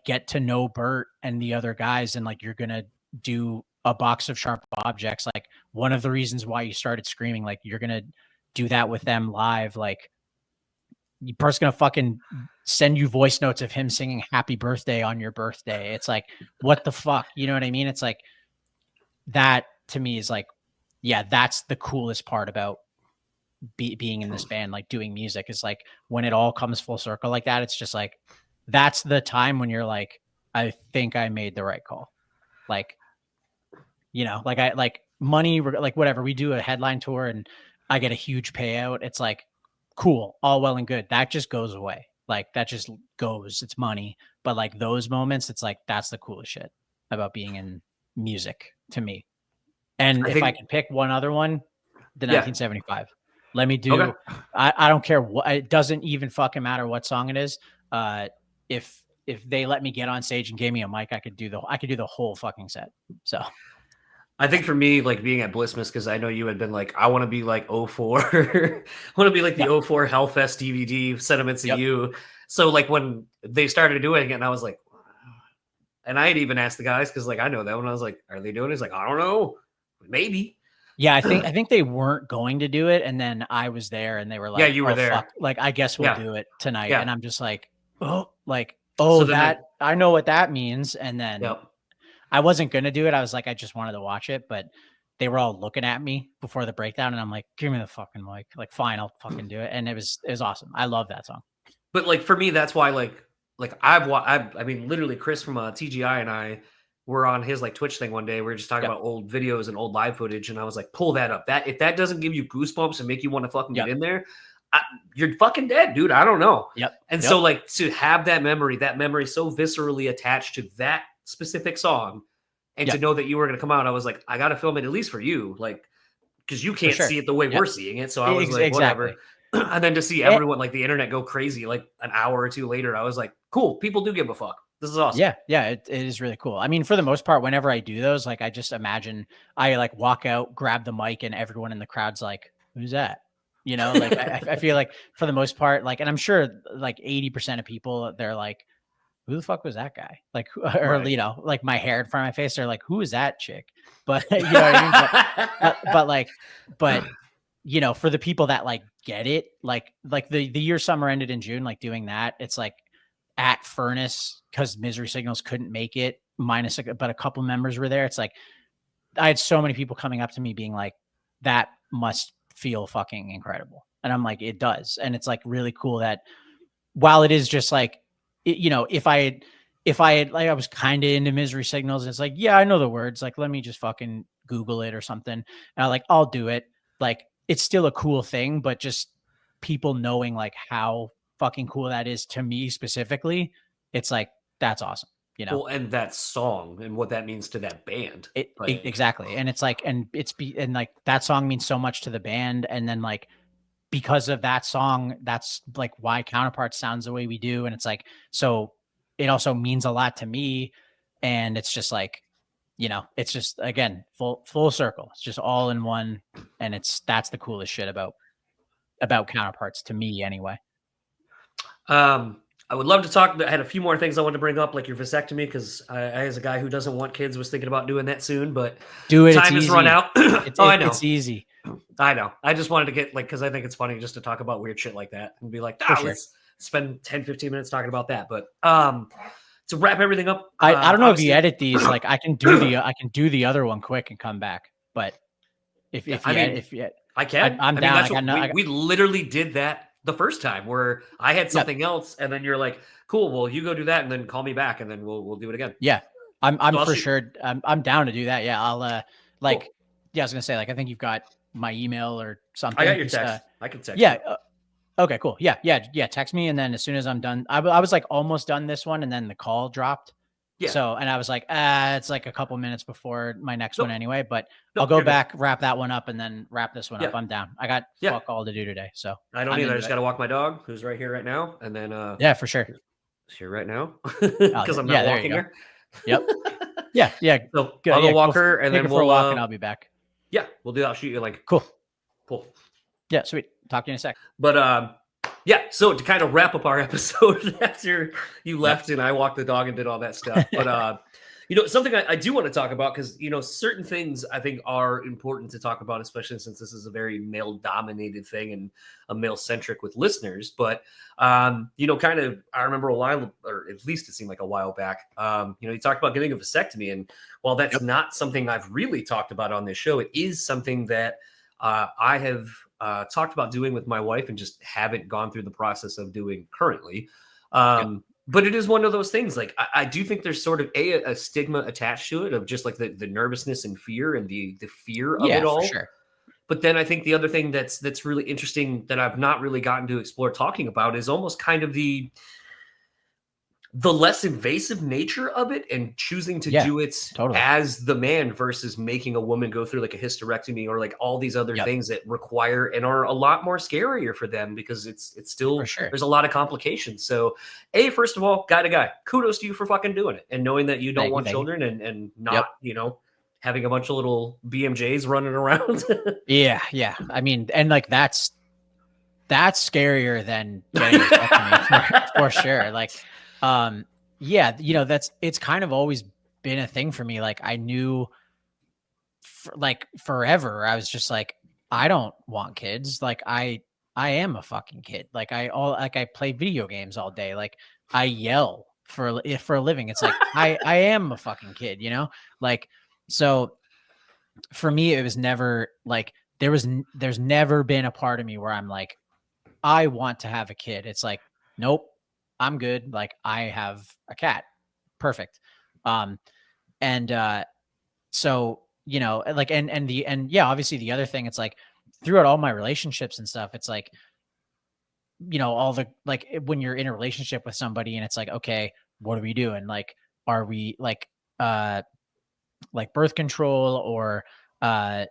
get to know Bert and the other guys. And like, you're going to do a box of sharp objects. Like one of the reasons why you started screaming, like you're going to do that with them live. Like Bert's going to fucking send you voice notes of him singing happy birthday on your birthday. It's like, what the fuck? You know what I mean? It's like, that to me is like, yeah, that's the coolest part about being in this band, like doing music, is like when it all comes full circle like that. It's just like, that's the time when you're like, I think I made the right call. Like, you know, like I like money, like whatever, we do a headline tour and I get a huge payout. It's like, cool, all well and good. That just goes away. Like that just goes, it's money. But like those moments, it's like, that's the coolest shit about being in music to me. And if I could pick one other one, the 1975. Let me do. Okay. I don't care what. It doesn't even fucking matter what song it is. If they let me get on stage and gave me a mic, I could do the whole fucking set. So, I think for me, like being at Blissmas, because I know you had been like, I want to be like 04. I want to be like the 04 Hellfest DVD, Sentiments of You. So like when they started doing it, and I was like, and I had even asked the guys because like I know that when I was like, are they doing it? It's like, I don't know, maybe. Yeah, I think they weren't going to do it, and then I was there, and they were like, "Yeah, you were there." Fuck. Like, I guess we'll do it tonight, and I'm just like, so that I know what that means. And then I wasn't gonna do it. I was like, I just wanted to watch it, but they were all looking at me before the breakdown, and I'm like, give me the fucking mic. Like, fine, I'll fucking do it. And it was awesome. I love that song. But like for me, that's why like I mean, literally, Chris from TGI and I. We're on his like Twitch thing one day. We were just talking about old videos and old live footage. And I was like, pull that up. That if that doesn't give you goosebumps and make you want to fucking get in there, you're fucking dead, dude. I don't know. And so like to have that memory so viscerally attached to that specific song and to know that you were going to come out, I was like, I got to film it at least for you. Like, cause you can't see it the way we're seeing it. So I was like, whatever. And then to see everyone like the internet go crazy, like an hour or two later, I was like, cool. People do give a fuck. This is awesome. Yeah, it is really cool. I mean, for the most part, whenever I do those, like I just imagine I like walk out, grab the mic, and everyone in the crowd's like, "Who's that?" You know, like I feel like for the most part, like, and I'm sure like 80% of people, they're like, "Who the fuck was that guy?" Like, or you know, like my hair in front of my face, they're like, "Who is that chick?" But you know what I mean? But you know, for the people that like get it, like the year Summer Ended in June, like doing that, it's like. At Furnace, because Misery Signals couldn't make it, but a couple members were there. It's like I had so many people coming up to me being like, that must feel fucking incredible. And I'm like, it does. And it's like really cool that while it is just like, you know, if I had like, I was kind of into Misery Signals, and it's like, yeah, I know the words, like, let me just fucking Google it or something. And I like, I'll do it. Like, it's still a cool thing, but just people knowing like how fucking cool that is to me specifically, it's like, that's awesome, you know. Well, and that song and what that means to that band. Exactly. And it's like, and like that song means so much to the band. And then like, because of that song, that's like why Counterparts sounds the way we do. And it's like, so it also means a lot to me. And it's just like, you know, it's just, again, full circle. It's just all in one. And that's the coolest shit about Counterparts to me anyway. I would love to talk. I had a few more things I wanted to bring up, like your vasectomy, because I, as a guy who doesn't want kids, was thinking about doing that soon, but do it. Time has run out. I know. It's easy. I know. I just wanted to get like, because I think it's funny just to talk about weird shit like that and be like, let's spend 10, 15 minutes talking about that. But to wrap everything up, I don't know if you edit these. Like I can do the other one quick and come back. But if you, I can. I'm down. We literally did that the first time where I had something else, and then you're like, cool, well, you go do that, and then call me back, and then we'll do it again. Yeah. I'm So for sure. I'm down to do that. Yeah. I'll like, Cool. yeah, I was gonna say, like, I think you've got my email or something. I got your text. I can text. Yeah. you. Okay, cool. Yeah. Text me. And then as soon as I'm done, I was like almost done this one. And then the call dropped. Yeah. So, and I was like, it's like a couple minutes before my next one anyway, but Nope, I'll go you're good. back, wrap that one up, and then wrap this one up. Yeah. I'm down. I got Yeah. fuck all to do today. So I don't I'm either. I into just it. got to walk my dog, who's right here right now, and then Yeah, for sure. here right now because I'm not there you walking go. her. Yeah. Yeah. So Good. I'll go Yeah, walk her, and take then her for a we'll walk, and I'll be back. yeah, we'll do that. I'll shoot you a link. Cool. Yeah, sweet. Talk to you in a sec. But yeah, so to kind of wrap up our episode after you left and I walked the dog and did all that stuff. But something I do want to talk about, because certain things I think are important to talk about, especially since this is a very male dominated thing and a male centric with listeners. But kind of, I remember a while, or at least it seemed like a while back, you talked about getting a vasectomy, and while that's not something I've really talked about on this show, it is something that I have talked about doing with my wife and just haven't gone through the process of doing currently. But it is one of those things. Like, I do think there's sort of a stigma attached to it, of just like the nervousness and fear and the fear of it all. For sure. But then I think the other thing that's really interesting that I've not really gotten to explore talking about is almost kind of the less invasive nature of it, and choosing to do it as the man versus making a woman go through like a hysterectomy or like all these other things that require and are a lot more scarier for them, because it's still, there's a lot of complications. So first of all, guy to guy, kudos to you for fucking doing it and knowing that you don't want children and not, having a bunch of little BMJs running around. Yeah. I mean, and like that's scarier than getting a vasectomy for sure. Like, it's kind of always been a thing for me. Like, I knew forever, I was just like, I don't want kids. Like, I am a fucking kid. Like, I play video games all day. Like, I yell for a living. It's like, I am a fucking kid, like, so for me, it was never like, there's never been a part of me where I'm like, I want to have a kid. It's like, nope, I'm good. Like, I have a cat. Perfect. So, like, obviously the other thing, it's like throughout all my relationships and stuff, it's like, all the, like, when you're in a relationship with somebody and it's like, okay, what are we doing? Like, are we like birth control or, like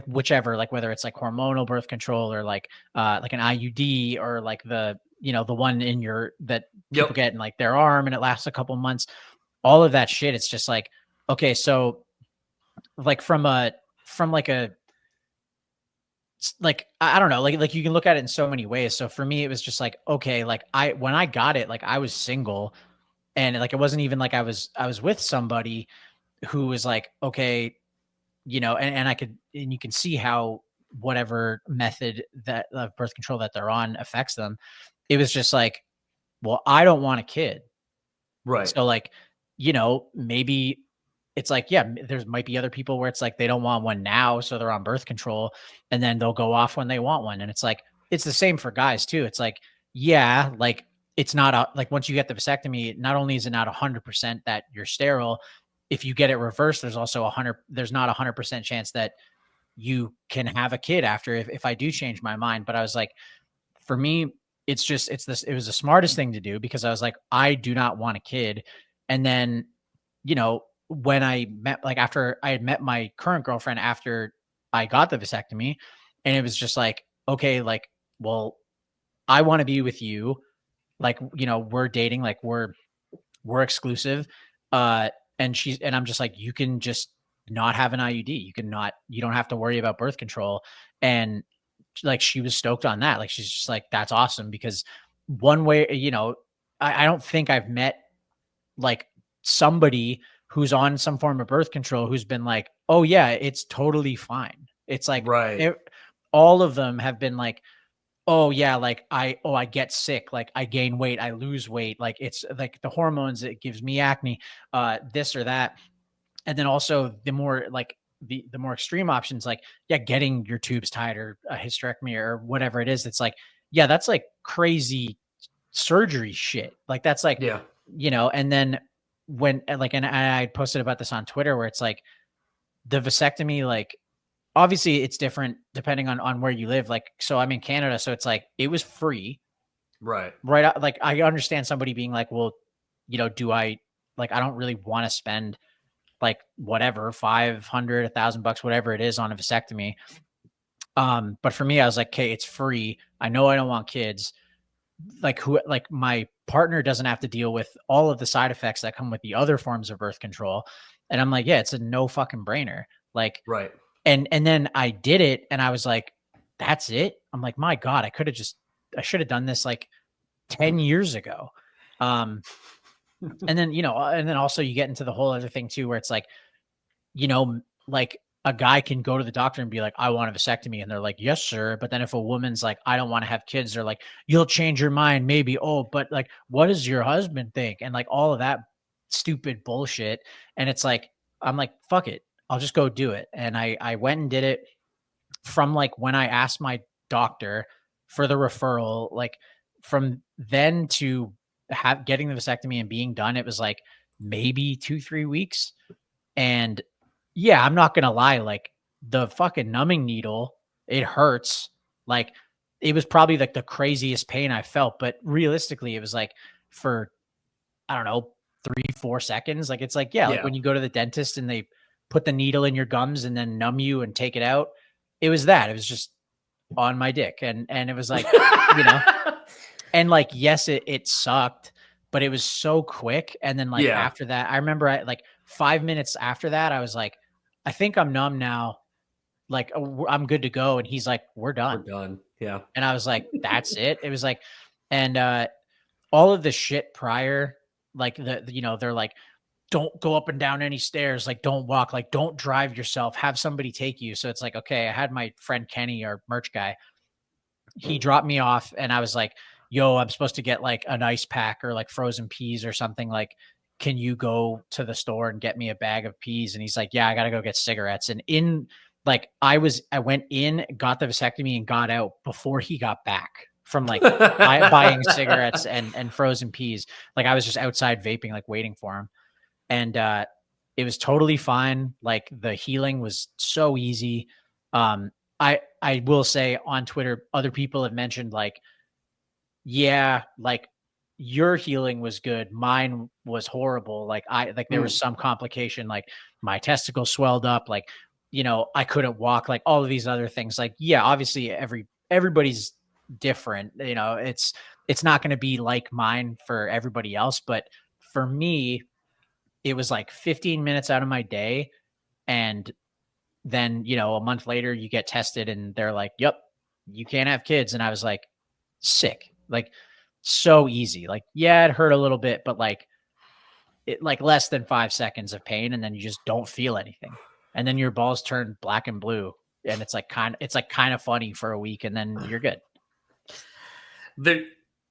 whichever, like whether it's like hormonal birth control or like an IUD or like the one in that people get in like their arm and it lasts a couple months, all of that shit. It's just like, okay, so like I don't know, like you can look at it in so many ways. So for me, it was just like, okay, like when I got it, like I was single and like, it wasn't even like I was with somebody who was like, okay, and you can see how whatever method that of birth control that they're on affects them. It was just like, well, I don't want a kid. Right. So like, maybe it's like, there might be other people where it's like, they don't want one now. So they're on birth control and then they'll go off when they want one. And it's like, it's the same for guys too. It's like, like it's not like once you get the vasectomy, not only is it not 100% that you're sterile, if you get it reversed, there's also there's not 100% chance that you can have a kid after if I do change my mind. But I was like, for me, it was the smartest thing to do, because I was like, I do not want a kid. And then, when I met, like after I had met my current girlfriend after I got the vasectomy, and it was just like, okay, like, well, I want to be with you. Like, we're dating, like we're exclusive. And I'm just like, you can just not have an IUD. You don't have to worry about birth control. And like, she was stoked on that. Like, she's just like, that's awesome, because one way, I don't think I've met like somebody who's on some form of birth control who's been like, oh yeah, it's totally fine. It's like, all of them have been like, oh yeah, like I get sick, like I gain weight, I lose weight, like it's like the hormones, it gives me acne, this or that. And then also the more like the more extreme options, like getting your tubes tied or a hysterectomy or whatever it is, it's like yeah, that's like crazy surgery shit. Like that's like, Yeah. you know, and then when like, and I posted about this on Twitter where it's like the vasectomy, like obviously it's different depending on where you live. Like, so I'm in Canada, so it's like, it was free. Right. Right. Like I understand somebody being like, well, you know, I don't really want to spend like whatever, 500, $1,000, whatever it is on a vasectomy. But for me, I was like, okay, it's free. I know I don't want kids. Like my partner doesn't have to deal with all of the side effects that come with the other forms of birth control. And I'm like, yeah, it's a no fucking brainer. Like, right. And then I did it and I was like, that's it. I'm like, my God, I should have done this like 10 years ago. And then, you know, and then also you get into the whole other thing too, where it's like, you know, like a guy can go to the doctor and be like, I want a vasectomy. And they're like, yes, sir. But then if a woman's like, I don't want to have kids, they're like, you'll change your mind. Maybe. Oh, but like, what does your husband think? And like all of that stupid bullshit. And it's like, I'm like, fuck it. I'll just go do it. And I went and did it. From like when I asked my doctor for the referral, like from then to getting the vasectomy and being done, it was like maybe 2-3 weeks. And yeah, I'm not going to lie. Like the fucking numbing needle, it hurts. Like it was probably like the craziest pain I felt, but realistically it was like for, I don't know, 3-4 seconds. Like, it's like, yeah, like when you go to the dentist and they put the needle in your gums and then numb you and take it out. It was that. It was just on my dick. And it was like, you know, and like, yes, it sucked, but it was so quick. And then like after that, I remember like 5 minutes after that, I was like, I think I'm numb now. Like I'm good to go. And he's like, we're done. We're done. Yeah. And I was like, that's it. It was like, and all of the shit prior, like you know, they're like, don't go up and down any stairs. Like, don't walk, like, don't drive yourself, have somebody take you. So it's like, okay, I had my friend Kenny, our merch guy. He dropped me off and I was like, yo, I'm supposed to get like an ice pack or like frozen peas or something. Like, can you go to the store and get me a bag of peas? And he's like, yeah, I got to go get cigarettes. And in like, I went in, got the vasectomy and got out before he got back from like buying cigarettes and frozen peas. Like I was just outside vaping, like waiting for him. And it was totally fine. Like the healing was so easy. I will say on Twitter, other people have mentioned like, yeah, like your healing was good. Mine was horrible. Like there was some complication, like my testicles swelled up, like, you know, I couldn't walk, like all of these other things. Like, yeah, obviously everybody's different. You know, it's not going to be like mine for everybody else. But for me, it was like 15 minutes out of my day. And then, you know, a month later you get tested and they're like, yep, you can't have kids. And I was like, sick, like so easy. Like, yeah, it hurt a little bit, but like it like less than 5 seconds of pain. And then you just don't feel anything. And then your balls turn black and blue. And it's like kind of funny for a week and then you're good.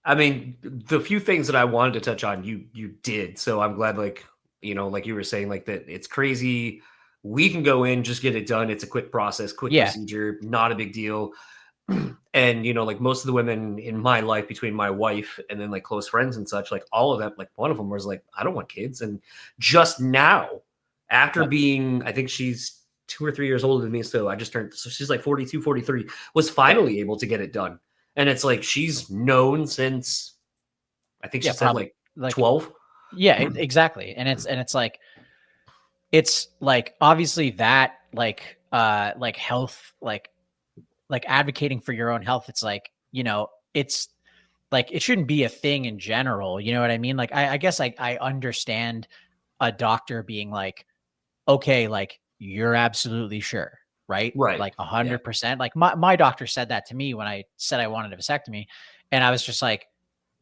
I mean, the few things that I wanted to touch on, you did. So I'm glad, like, you know, like you were saying, like that it's crazy. We can go in, just get it done. It's a quick process, quick procedure, not a big deal. And, you know, like most of the women in my life, between my wife and then like close friends and such, like all of them, like one of them was like, I don't want kids. And just now, after being, I think she's 2 or 3 years older than me. So I just turned, so she's like 42, 43, was finally able to get it done. And it's like, she's known since, I think she said like 12. Yeah, exactly. And it's like obviously that like health, like advocating for your own health. It's like, you know, it's like, it shouldn't be a thing in general. You know what I mean? Like, I guess I understand a doctor being like, okay, like you're absolutely sure. Right. Like 100%. Like my doctor said that to me when I said I wanted a vasectomy. And I was just like,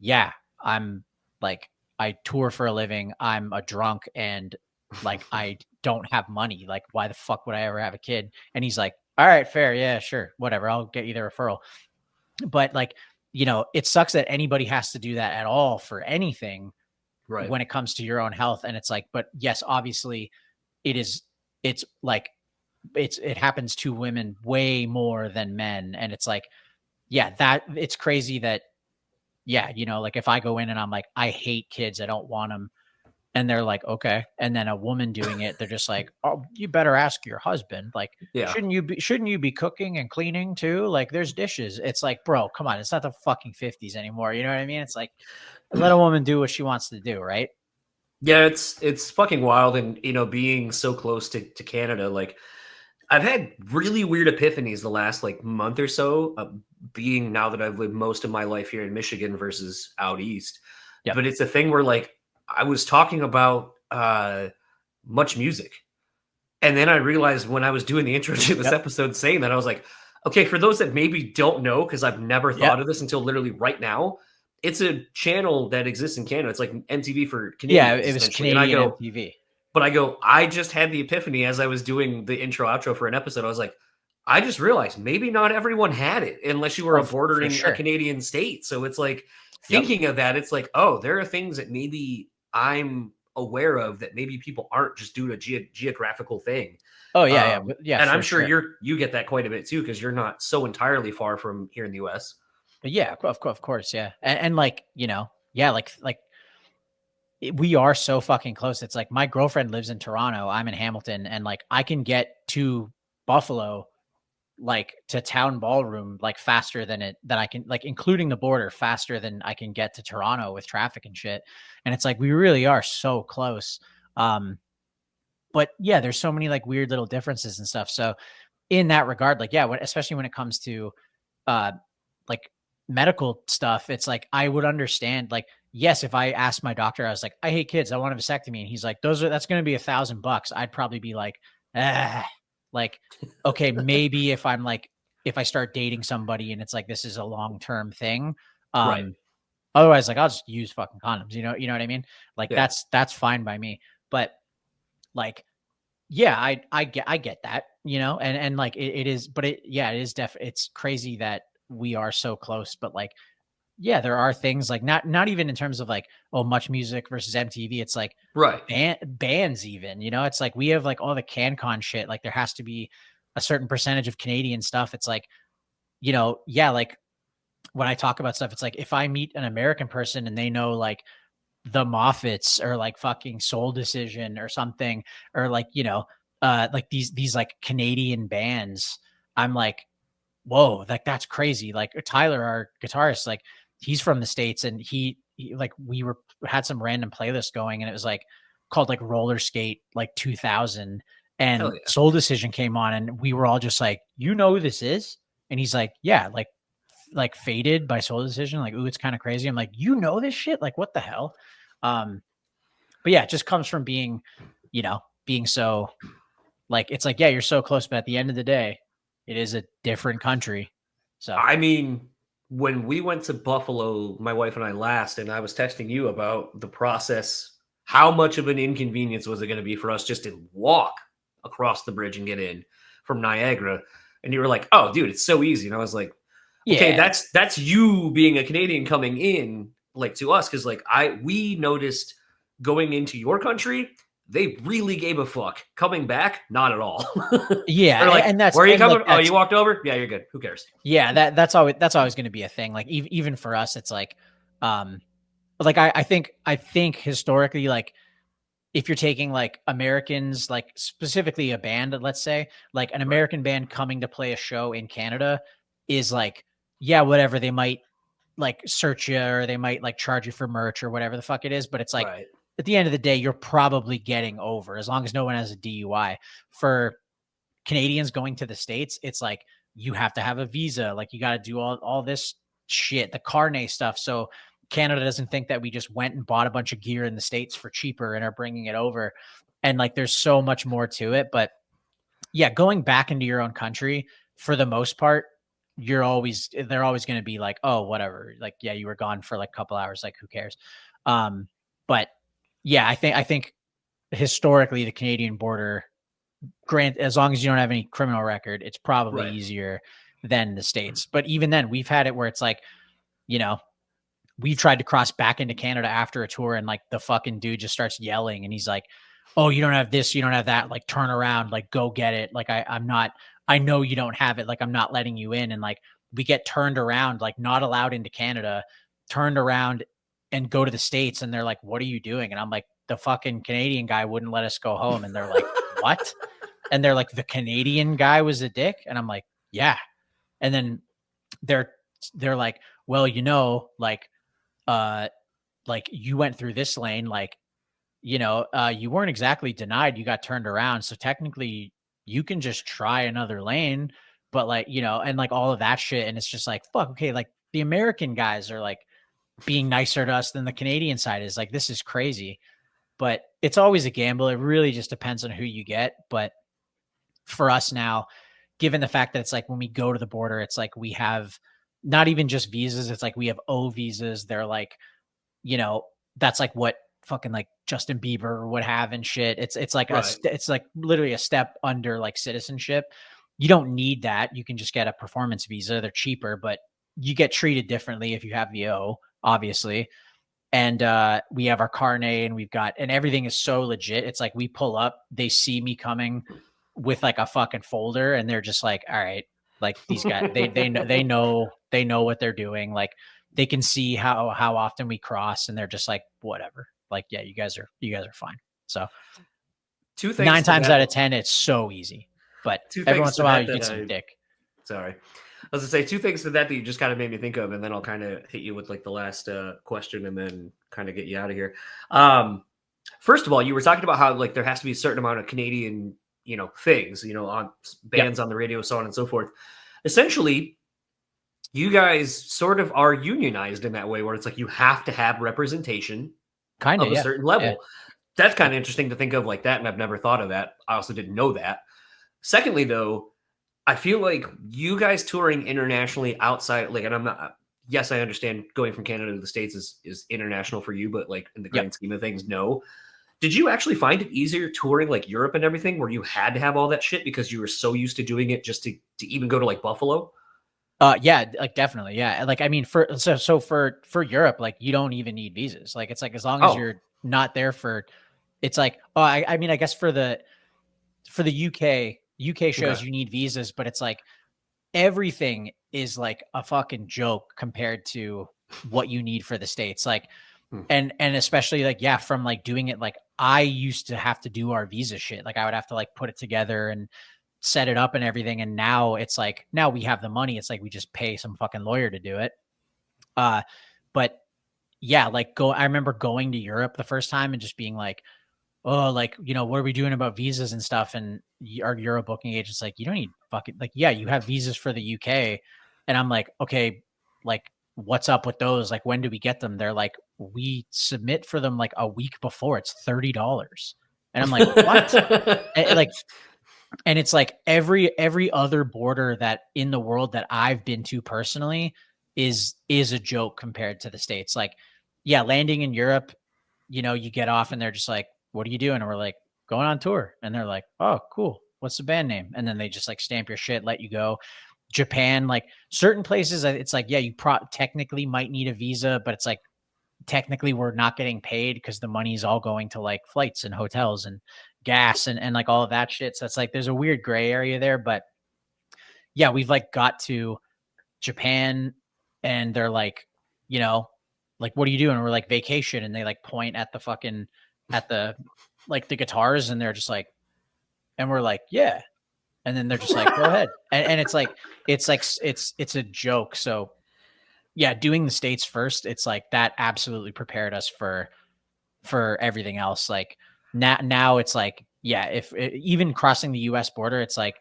yeah, I'm like, I tour for a living. I'm a drunk and like, I don't have money. Like, why the fuck would I ever have a kid? And he's like, all right, fair. Yeah, sure. Whatever. I'll get you the referral. But like, you know, it sucks that anybody has to do that at all for anything when it comes to your own health. And it's like, but yes, obviously it's like, it happens to women way more than men. And it's like, that it's crazy that, like if I go in and I'm like, I hate kids, I don't want them. And they're like, okay. And then a woman doing it, they're just like, oh, you better ask your husband. Like, shouldn't you be cooking and cleaning too? Like there's dishes. It's like, bro, come on. It's not the fucking 50s anymore. You know what I mean? It's like, let a woman do what she wants to do. Right. Yeah. It's fucking wild. And, being so close to Canada, like I've had really weird epiphanies the last like month or so, being now that I've lived most of my life here in Michigan versus out East. Yep. But it's a thing where like, I was talking about much music. And then I realized when I was doing the intro to this episode saying that, I was like, okay, for those that maybe don't know, because I've never thought of this until literally right now, it's a channel that exists in Canada. It's like MTV for Canadians. Yeah, it was Canadian MTV. But I just had the epiphany as I was doing the intro outro for an episode. I was like, I just realized maybe not everyone had it unless you were a bordering a Canadian state. So it's like thinking of that, it's like, oh, there are things that maybe I'm aware of that maybe people aren't just due to geographical thing. Oh yeah. And I'm sure you get that quite a bit too, because you're not so entirely far from here in the US. But yeah, of course. Yeah. And like, like we are so fucking close. It's like my girlfriend lives in Toronto. I'm in Hamilton, and like I can get to Buffalo, like to town ballroom, like faster than I can, like including the border, faster than I can get to Toronto with traffic and shit. And it's like, we really are so close. But yeah, there's so many like weird little differences and stuff. So in that regard, like, especially when it comes to, like medical stuff, it's like, I would understand, like, yes, if I asked my doctor, I was like, I hate kids, I want a vasectomy. And he's like, that's going to be $1,000. I'd probably be like, like, okay, maybe if I start dating somebody and it's like, this is a long-term thing. Right. Otherwise, like, I'll just use fucking condoms, you know what I mean? Like that's fine by me. But like, yeah, I get that, and like it is, but it is it's crazy that we are so close, but like, yeah, there are things like not even in terms of like, oh, Much Music versus MTV. It's like bands even, it's like we have like all the CanCon shit. Like there has to be a certain percentage of Canadian stuff. It's like, like when I talk about stuff, it's like if I meet an American person and they know like the Moffats or like fucking Soul Decision or something, or like, like these like Canadian bands, I'm like, whoa, like that's crazy. Like Tyler, our guitarist, like he's from the States, and he like we had some random playlist going, and it was like called like Roller Skate like 2000, and Soul Decision came on, and we were all just like, who this is? And he's like, yeah, like Faded by Soul Decision. Like, ooh, it's kind of crazy. I'm like, this shit? Like, what the hell? But yeah, it just comes from being so like, it's like, yeah, you're so close, but at the end of the day, it is a different country. So, I mean, when we went to Buffalo, my wife and I last, and I was texting you about the process, how much of an inconvenience was it going to be for us just to walk across the bridge and get in from Niagara? And you were like, oh, dude, it's so easy. And I was like, okay, that's you being a Canadian coming in like to us. Cause like we noticed going into your country, they really gave a fuck. Coming back, not at all. Yeah. Like, and that's where are you coming? Like, oh, you walked over? Yeah, you're good. Who cares? Yeah, that's always going to be a thing. Like even for us, it's like, like I think historically, like if you're taking like Americans, like specifically a band, let's say like an American band coming to play a show in Canada is like, yeah, whatever, they might like search you or they might like charge you for merch or whatever the fuck it is. But it's like, at the end of the day, you're probably getting over as long as no one has a DUI. For Canadians going to the States, it's like, you have to have a visa. Like you got to do all this shit, the carne stuff. So Canada doesn't think that we just went and bought a bunch of gear in the States for cheaper and are bringing it over. And like, there's so much more to it. But yeah, going back into your own country, for the most part, they're always going to be like, oh, whatever. Like, yeah, you were gone for like a couple hours. Like, who cares? But yeah, I think historically the Canadian border, as long as you don't have any criminal record, it's probably easier than the States. But even then, we've had it where it's like, we've tried to cross back into Canada after a tour, and like the fucking dude just starts yelling, and he's like, oh, you don't have this, you don't have that, like turn around, like go get it. Like I know you don't have it, like I'm not letting you in. And like we get turned around, like not allowed into Canada, turned around and go to the States. And they're like, what are you doing? And I'm like, the fucking Canadian guy wouldn't let us go home. And they're like, what? And they're like, the Canadian guy was a dick. And I'm like, yeah. And then they're like, well, you know, like you went through this lane, like, you know, you weren't exactly denied, you got turned around. So technically you can just try another lane, but like, you know, and like all of that shit. And it's just like, fuck, okay. Like the American guys are like being nicer to us than the Canadian side is. Like, this is crazy, but it's always a gamble. It really just depends on who you get. But for us now, given the fact that it's like when we go to the border, it's like we have not even just visas. It's like we have O visas. They're like, you know, that's like what fucking like Justin Bieber would have and shit. It's like Right. it's like literally a step under like citizenship. You don't need that. You can just get a performance visa. They're cheaper, but you get treated differently if you have the O, obviously. And we have our carnet and we've got, and everything is so legit. It's like we pull up, they see me coming with like a fucking folder, and they're just like, all right, like these guys, they know what they're doing. Like they can see how often we cross, and they're just like, whatever. Like, yeah, you guys are fine. So 2 things 9 to times that- out of 10, it's so easy. But 2 every things once to in a while, that you get that some I- dick. Sorry. I was gonna say 2 things to that you just kind of made me think of, and then I'll kind of hit you with like the last question and then kind of get you out of here. First of all, you were talking about how like there has to be a certain amount of Canadian, you know, things, you know, on bands on the radio, so on and so forth. Essentially, you guys sort of are unionized in that way, where it's like you have to have representation Kind of of, a yeah. certain level. Yeah. That's kind of interesting to think of like that, and I've never thought of that. I also didn't know that. Secondly, though, I feel like you guys touring internationally outside, like, and I'm not, yes, I understand going from Canada to the States is international for you, but like in the grand scheme of things, no. Did you actually find it easier touring like Europe and everything, where you had to have all that shit because you were so used to doing it just to even go to like Buffalo? Yeah, like definitely. Yeah. Like, I mean, for Europe, like you don't even need visas. Like, it's like, as long as you're not there for, it's like, I mean, I guess for the UK shows, you need visas, but it's like everything is like a fucking joke compared to what you need for the States. Like, and especially like, yeah, from like doing it, like I used to have to do our visa shit. Like I would have to like put it together and set it up and everything. And now it's like, now we have the money. It's like, we just pay some fucking lawyer to do it. But yeah, like I remember going to Europe the first time and just being like, oh, like, you know, what are we doing about visas and stuff? And our Euro booking agent's like, you don't need fucking, like, yeah, you have visas for the UK. And I'm like, okay, like, what's up with those? Like, when do we get them? They're like, we submit for them like a week before. It's $30. And I'm like, what? And it's like every other border that in the world that I've been to personally is a joke compared to the States. Like, yeah, landing in Europe, you know, you get off and they're just like, what are you doing? And we're like, going on tour. And they're like, oh, cool. What's the band name? And then they just like stamp your shit, let you go. Japan, like certain places, it's like, yeah, you technically might need a visa, but it's like, technically we're not getting paid because the money's all going to like flights and hotels and gas and like all of that shit. So it's like, there's a weird gray area there, but yeah, we've like got to Japan and they're like, you know, like, what are you doing? And we're like, vacation. And they like point at the fucking, at the, like the guitars, and they're just like, and we're like, yeah. And then they're just like, go ahead. And it's like, it's a joke. So yeah, doing the States first, it's like that absolutely prepared us for everything else. Like now it's like, yeah, if even crossing the US border, it's like,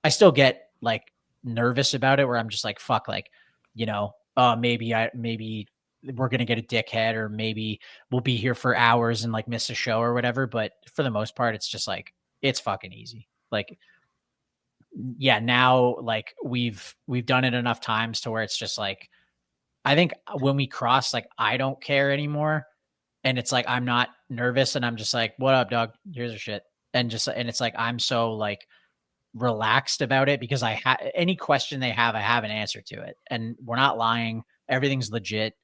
I still get like nervous about it, where I'm just like, fuck, like, you know, maybe we're going to get a dickhead, or maybe we'll be here for hours and like miss a show or whatever. But for the most part, it's just like, it's fucking easy. Like, yeah, now like we've done it enough times to where it's just like, I think when we cross, like, I don't care anymore. And it's like, I'm not nervous, and I'm just like, what up, dog? Here's your shit. And it's like, I'm so like relaxed about it because any question they have, I have an answer to it, and we're not lying. Everything's legit.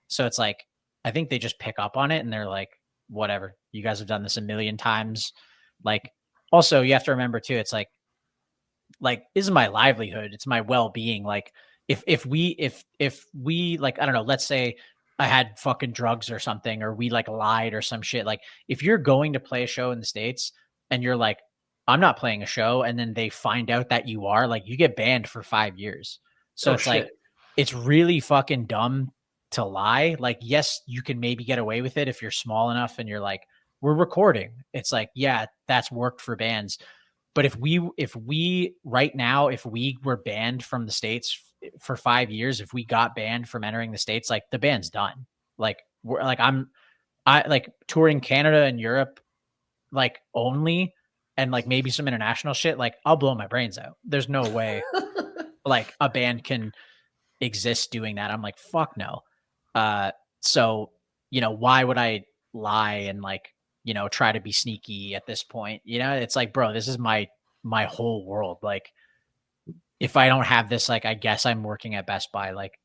So it's like, I think they just pick up on it and they're like, whatever, you guys have done this a million times. Like, also you have to remember too, it's like, this is my livelihood. It's my well-being. Like, if we like, I don't know, let's say I had fucking drugs or something, or we like lied or some shit. Like if you're going to play a show in the States and you're like, I'm not playing a show, and then they find out that you are, like, you get banned for 5 years. So it's like, it's really fucking dumb to lie. Like, yes, you can maybe get away with it if you're small enough and you're like, we're recording. It's like, yeah, that's worked for bands. But if we right now, if we were banned from the States for 5 years, if we got banned from entering the States, like the band's done. Like we're like, I like touring Canada and Europe, like only, and like maybe some international shit, like I'll blow my brains out. There's no way like a band can exist doing that. I'm like, fuck no. So, you know, why would I lie and like, you know, try to be sneaky at this point? You know, it's like, bro, this is my whole world. Like if I don't have this, like, I guess I'm working at Best Buy. Like,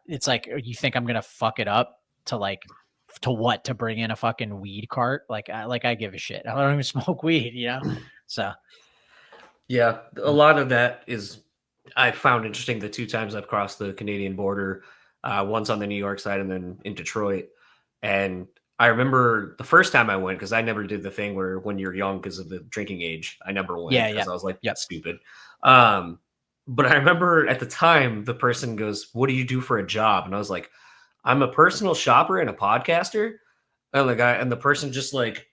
it's like, you think I'm going to fuck it up to like, to what, to bring in a fucking weed cart? Like I give a shit. I don't even smoke weed, you know? So. Yeah. A lot of that is, I found interesting the 2 times I've crossed the Canadian border, once on the New York side and then in Detroit. And I remember the first time I went, because I never did the thing where when you're young, because of the drinking age, I never went because I was like, stupid. But I remember at the time, the person goes, "What do you do for a job?" And I was like, "I'm a personal shopper and a podcaster." And the person just like,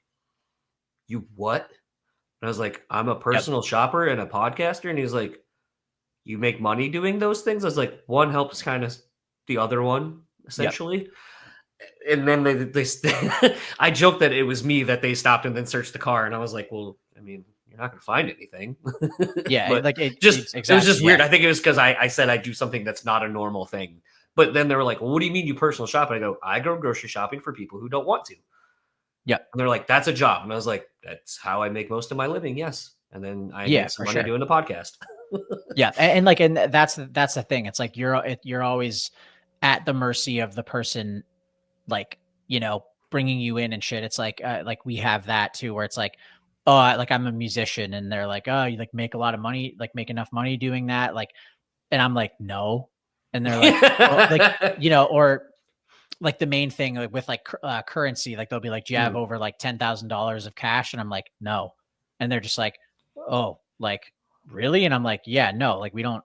"You what?" And I was like, "I'm a personal shopper and a podcaster." And he was like, "You make money doing those things?" I was like, "One helps kind of the other one, essentially." And then they I joked that it was me that they stopped and then searched the car. And I was like, well, I mean, you're not going to find anything. Yeah. But like it was just weird. I think it was because I said I do something that's not a normal thing. But then they were like, well, what do you mean you personal shop? And I go grocery shopping for people who don't want to. Yeah. And they're like, that's a job. And I was like, that's how I make most of my living. Yes. And then I make some money doing the podcast. Yeah. And that's the thing. It's like, you're always at the mercy of the person, like, you know, bringing you in and shit. It's like we have that too, where it's like, oh, like I'm a musician, and they're like, oh, you like make a lot of money, like make enough money doing that, like, and I'm like, no. And they're like, well, like, you know, or like the main thing, like with like currency, like they'll be like, do you have over like $10,000 of cash? And I'm like, no. And they're just like, oh, like really? And I'm like, yeah, no, like we don't,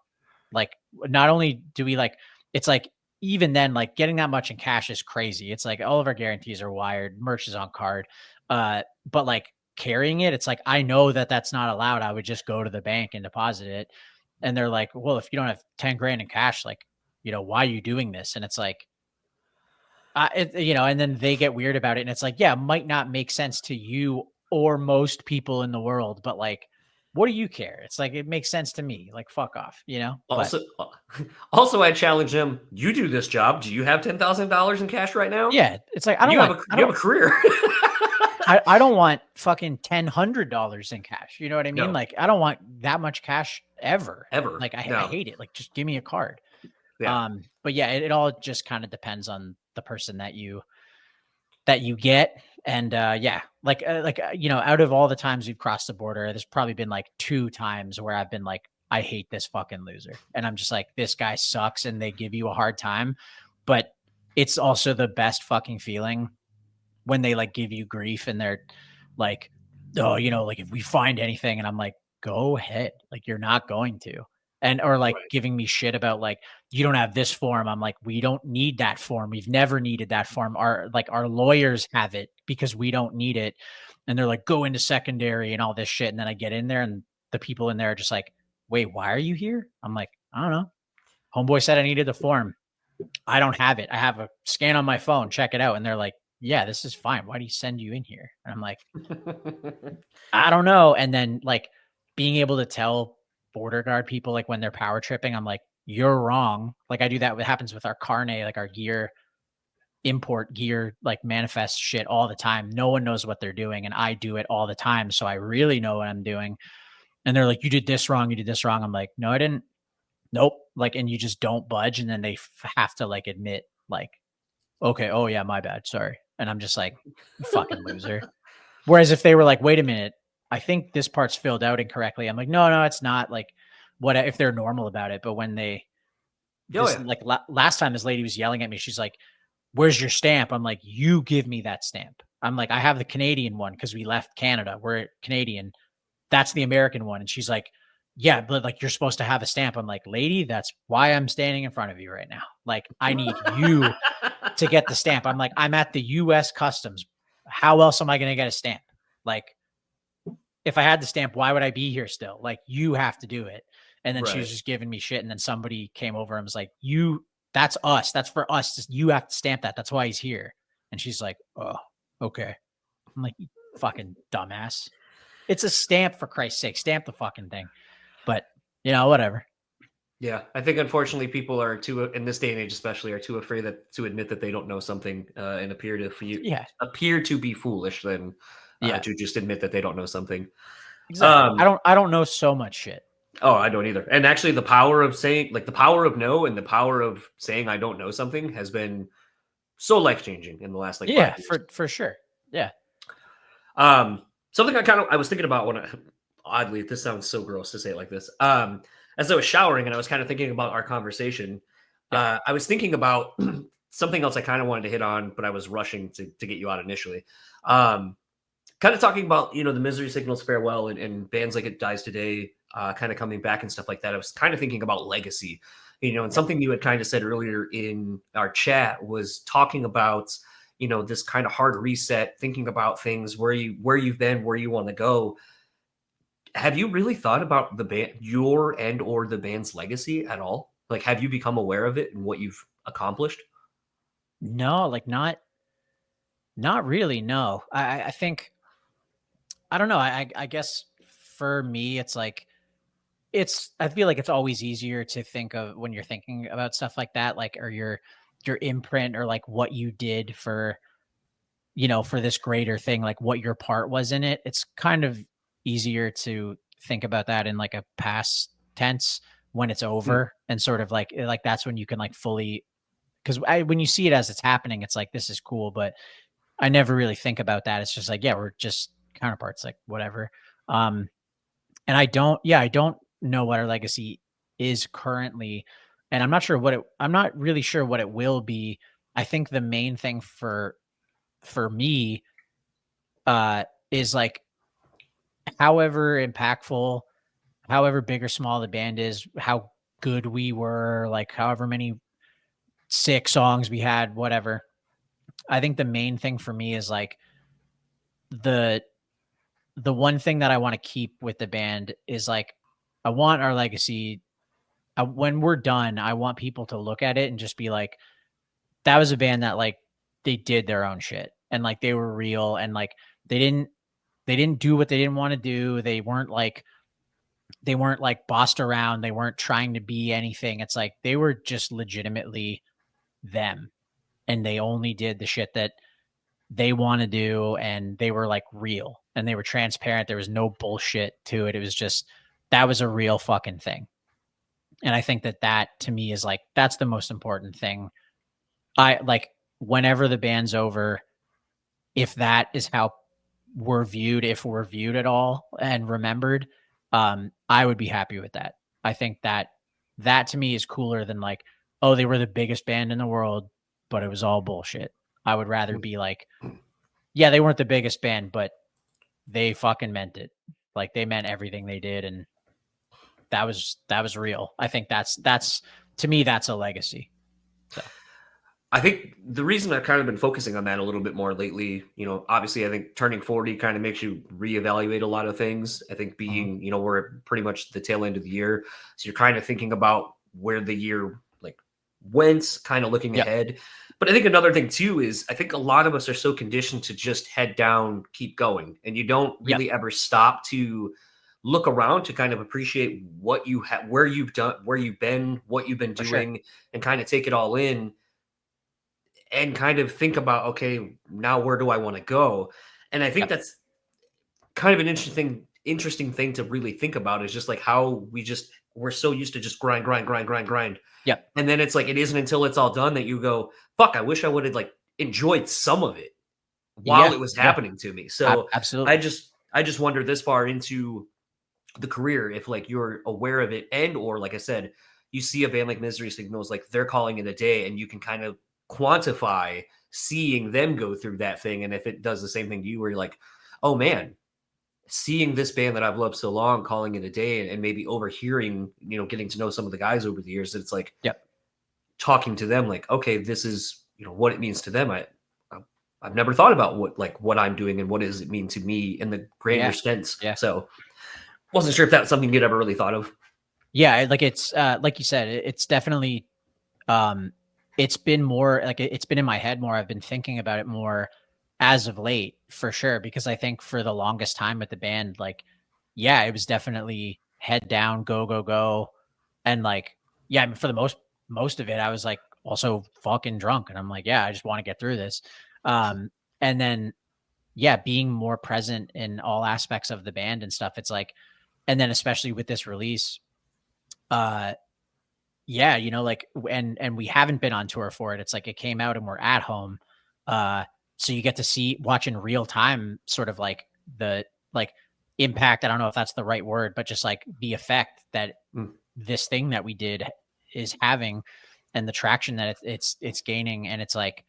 like, not only do we like, it's like, even then, like getting that much in cash is crazy. It's like all of our guarantees are wired, merch is on card. But like carrying it, it's like, I know that that's not allowed. I would just go to the bank and deposit it. And they're like, well, if you don't have 10 grand in cash, like, you know, why are you doing this? And it's like, you know, and then they get weird about it. And it's like, yeah, it might not make sense to you or most people in the world, but like, what do you care? It's like, it makes sense to me. Like, fuck off, you know? Also, I challenge him. You do this job. Do you have $10,000 in cash right now? Yeah. It's like, you have a career. I don't want fucking $100 in cash. You know what I mean? No. Like, I don't want that much cash ever. Like, I hate it. Like, just give me a card. Yeah. But yeah, it all just kind of depends on the person that you get. And yeah, like you know, out of all the times we've crossed the border, there's probably been like 2 times where I've been like, I hate this fucking loser. And I'm just like, this guy sucks, and they give you a hard time. But it's also the best fucking feeling when they like give you grief and they're like, oh, you know, like if we find anything, and I'm like, go ahead. Like, you're not going to. And, or like giving me shit about like, you don't have this form. I'm like, we don't need that form. We've never needed that form. Our lawyers have it because we don't need it. And they're like, go into secondary and all this shit. And then I get in there and the people in there are just like, wait, why are you here? I'm like, I don't know. Homeboy said I needed the form. I don't have it. I have a scan on my phone. Check it out. And they're like, yeah, this is fine. Why do you send you in here? And I'm like, I don't know. And then like being able to tell border guard people, like when they're power tripping, I'm like, you're wrong. Like I do that. What happens with our carne, like our gear, import gear, like manifest shit all the time. No one knows what they're doing, and I do it all the time. So I really know what I'm doing. And they're like, you did this wrong. You did this wrong. I'm like, no, I didn't. Nope. Like, and you just don't budge. And then they have to like admit like, okay, oh yeah, my bad. Sorry. And I'm just like, you fucking loser. Whereas if they were like, wait a minute, I think this part's filled out incorrectly. I'm like, no, it's not. Like, what if they're normal about it. But when they, last time this lady was yelling at me, she's like, "Where's your stamp?" I'm like, "You give me that stamp." I'm like, "I have the Canadian one because we left Canada. We're Canadian. That's the American one." And she's like, "Yeah, but like you're supposed to have a stamp." I'm like, "Lady, that's why I'm standing in front of you right now. Like, I need you to get the stamp." I'm like, "I'm at the US Customs. How else am I going to get a stamp? Like, if I had the stamp, why would I be here still? Like, you have to do it." And then she was just giving me shit. And then somebody came over and was like, "That's us. That's for us. You have to stamp that. That's why he's here." And she's like, "Oh, okay." I'm like, "You fucking dumbass. It's a stamp, for Christ's sake. Stamp the fucking thing." But, whatever. Yeah, I think unfortunately people are too, in this day and age especially, are too afraid to admit that they don't know something and appear to be foolish than to just admit that they don't know something. Exactly. I don't know so much shit. Oh, I don't either. And actually the power of saying, like, the power of no and the power of saying I don't know something has been so life-changing in the last 5 years. For sure. Yeah. Something I was thinking about oddly, this sounds so gross to say it like this. As I was showering and I was kind of thinking about our conversation, I was thinking about something else I kind of wanted to hit on, but I was rushing to get you out initially. Kind of talking about, the Misery Signals Farewell and bands like It Dies Today, kind of coming back and stuff like that. I was kind of thinking about legacy, and something you had kind of said earlier in our chat was talking about, this kind of hard reset, thinking about things, where you've been, where you want to go. Have you really thought about the band, or the band's legacy at all? Like, have you become aware of it and what you've accomplished? No, like not really. No, I think, I don't know. I guess for me, it's like, I feel like it's always easier to think of when you're thinking about stuff like that, like, or your imprint, or like what you did for, for this greater thing, like what your part was in it. It's kind of easier to think about that in like a past tense when it's over, and sort of like that's when you can like fully, because when you see it as it's happening, it's like, this is cool, but I never really think about that. It's just like, yeah, we're just counterparts, like whatever. And I don't know what our legacy is currently, and I'm not really sure what it will be. I think the main thing for me is like, however impactful, however big or small the band is, how good we were, like however many sick songs we had, whatever. I think the main thing for me is like the one thing that I want to keep with the band is like, I want our legacy, when we're done, I want people to look at it and just be like, that was a band that like, they did their own shit, and like they were real, and like they didn't do what they didn't want to do. They weren't like bossed around. They weren't trying to be anything. It's like, they were just legitimately them, and they only did the shit that they want to do. And they were like real, and they were transparent. There was no bullshit to it. It was just, that was a real fucking thing. And I think that to me is like, that's the most important thing. I like, whenever the band's over, if that is how we're viewed, if we're viewed at all and remembered, I would be happy with that. I think that to me is cooler than like, oh, they were the biggest band in the world, but it was all bullshit. I would rather be like, yeah, they weren't the biggest band, but they fucking meant it. Like, they meant everything they did, and that was real. I think that's to me, that's a legacy. So I think the reason I've kind of been focusing on that a little bit more lately, obviously I think turning 40 kind of makes you reevaluate a lot of things. I think being, we're pretty much the tail end of the year. So you're kind of thinking about where the year like went, kind of looking ahead. But I think another thing too is I think a lot of us are so conditioned to just head down, keep going. And you don't really ever stop to look around to kind of appreciate what you have, where you've done, where you've been, what you've been doing, and kind of take it all in. And kind of think about, okay, now where do I want to go? And I think that's kind of an interesting thing to really think about, is just like how we're so used to just grind. Yeah. And then it's like, it isn't until it's all done that you go, fuck, I wish I would have like enjoyed some of it while it was happening to me. So absolutely. I just wonder this far into the career if like you're aware of it, and or like I said, you see a band like Misery Signals, like they're calling it a day, and you can kind of quantify seeing them go through that thing. And if it does the same thing to you, where you're like, oh man, seeing this band that I've loved so long, calling it a day, and maybe overhearing, you know, getting to know some of the guys over the years, it's like, Yep. talking to them like, okay, this is, you know, what it means to them. I've never thought about what I'm doing and what does it mean to me in the grander sense. Yeah. So wasn't sure if that's something you'd ever really thought of. Yeah. Like it's, like you said, it's definitely, it's been more like it's been in my head more. I've been thinking about it more as of late, for sure, because I think for the longest time with the band, like, yeah, it was definitely head down, go, go, go. And like, yeah, I mean, for the most of it, I was like also fucking drunk. And I'm like, yeah, I just want to get through this. And then, yeah, being more present in all aspects of the band and stuff. It's like, and then especially with this release, yeah, you know, like, and we haven't been on tour for it. It's like it came out and we're at home. So you get to watch in real time, sort of like the like impact. I don't know if that's the right word, but just like the effect that this thing that we did is having, and the traction that it's gaining. And it's like,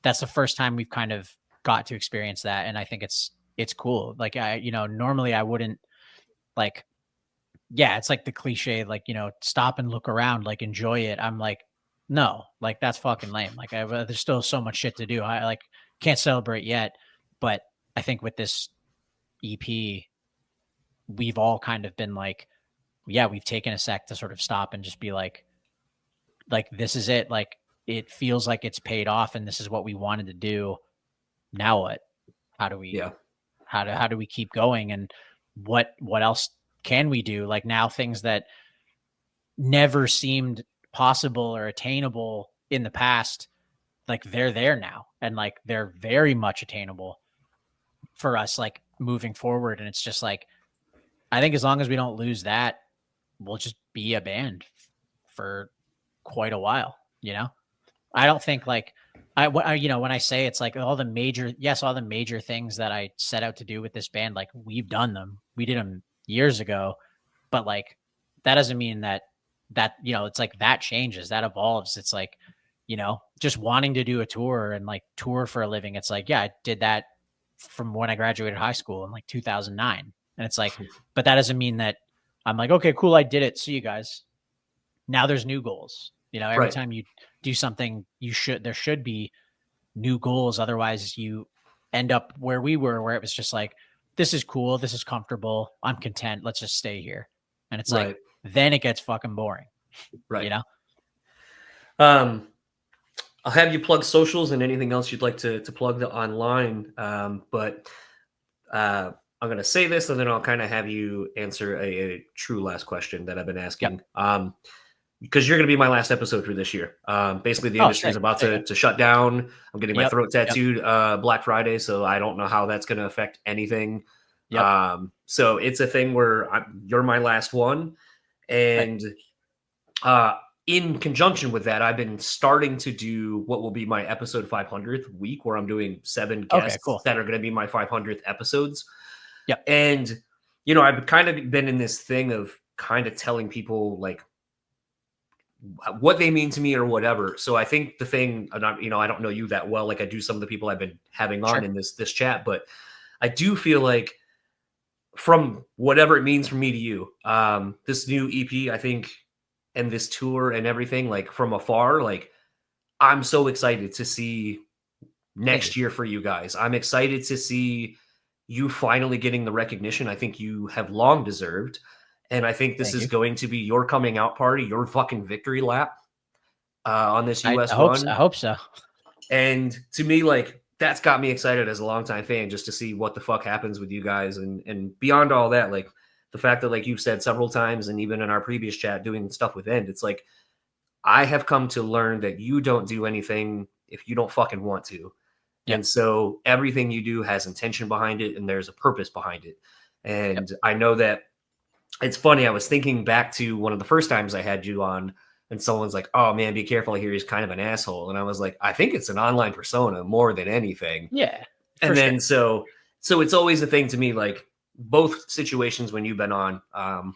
that's the first time we've kind of got to experience that. And I think it's cool. Like you know, normally I wouldn't like, yeah, it's like the cliche, like, you know, stop and look around, like enjoy it. I'm like, no, like that's fucking lame. Like there's still so much shit to do. I like can't celebrate yet. But I think with this EP, we've all kind of been like, yeah, we've taken a sec to sort of stop and just be like this is it. Like it feels like it's paid off, and this is what we wanted to do. Now what? How do we how do we keep going? And what else can we do? Like now things that never seemed possible or attainable in the past, like they're there now, and like they're very much attainable for us, like moving forward. And it's just like, I think as long as we don't lose that, we'll just be a band for quite a while, you know? I don't think like you know, when I say it's like all the major things that I set out to do with this band, like we've done them, we did them years ago, but like, that doesn't mean that, you know, it's like that changes, that evolves. It's like, you know, just wanting to do a tour and like tour for a living. It's like, yeah, I did that from when I graduated high school in like 2009. And it's like, but that doesn't mean that I'm like, okay, cool, I did it, see you guys. Now there's new goals. You know, every time you do something, there should be new goals. Otherwise you end up where we were, where it was just like, this is cool, this is comfortable, I'm content, let's just stay here. And it's like, then it gets fucking boring. Right. You know? I'll have you plug socials and anything else you'd like to plug the online. But I'm going to say this, and then I'll kind of have you answer a true last question that I've been asking. Because you're going to be my last episode for this year. Basically, the industry is about to shut down. I'm getting my throat tattooed Black Friday, so I don't know how that's going to affect anything. So it's a thing where you're my last one. And in conjunction with that, I've been starting to do what will be my episode 500th week, where I'm doing 7 guests that are going to be my 500th episodes. And, you know, I've kind of been in this thing of kind of telling people like what they mean to me or whatever. So I think the thing, you know, I don't know you that well, like I do some of the people I've been having on in this chat, but I do feel like from whatever it means for me to you, this new EP, I think, and this tour and everything, like from afar, like I'm so excited to see next year for you guys. I'm excited to see you finally getting the recognition I think you have long deserved. And I think this is going to be your coming out party, your fucking victory lap on this US run. I hope so. And to me, like, that's got me excited as a longtime fan, just to see what the fuck happens with you guys. And beyond all that, like the fact that, like you've said several times, and even in our previous chat doing stuff with End, it's like, I have come to learn that you don't do anything if you don't fucking want to. And so everything you do has intention behind it, and there's a purpose behind it. And I know that it's funny. I was thinking back to one of the first times I had you on, and someone's like, oh man, be careful here, he's kind of an asshole. And I was like, I think it's an online persona more than anything. Yeah. And then so it's always a thing to me, like, both situations when you've been on,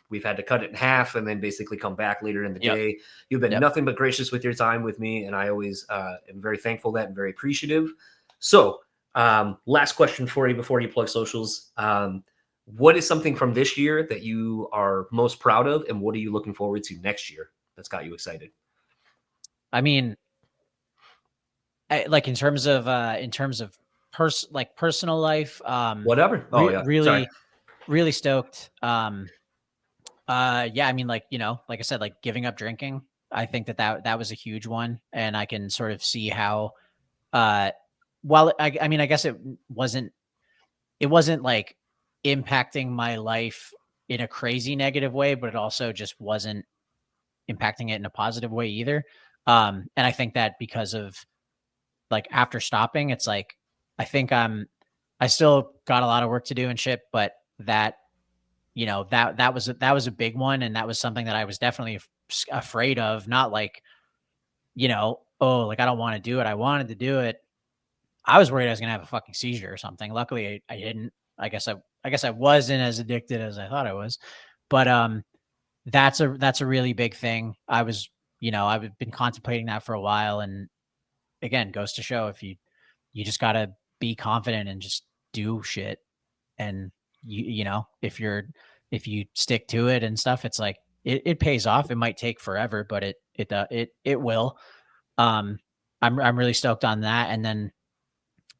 we've had to cut it in half and then basically come back later in the day. You've been nothing but gracious with your time with me, and I always am very thankful for that and very appreciative. So last question for you before you plug socials. What is something from this year that you are most proud of, and what are you looking forward to next year that's got you excited? I mean, like in terms of personal life, Whatever. Really stoked. Yeah, I mean, like, you know, like I said, like giving up drinking. I think that was a huge one, and I can sort of see how, while I mean, I guess it wasn't like impacting my life in a crazy negative way, but it also just wasn't impacting it in a positive way either. And I think that because of like after stopping, it's like, I think I still got a lot of work to do and shit, but that, you know, that was a big one. And that was something that I was definitely afraid of. Not like, you know, oh, like I don't want to do it. I wanted to do it. I was worried I was going to have a fucking seizure or something. Luckily I didn't. I guess I wasn't as addicted as I thought I was, but, that's a really big thing. I was, you know, I've been contemplating that for a while. And again, goes to show if you just got to be confident and just do shit. And you know, if you stick to it and stuff, it's like, it pays off. It might take forever, but it will. I'm really stoked on that. And then,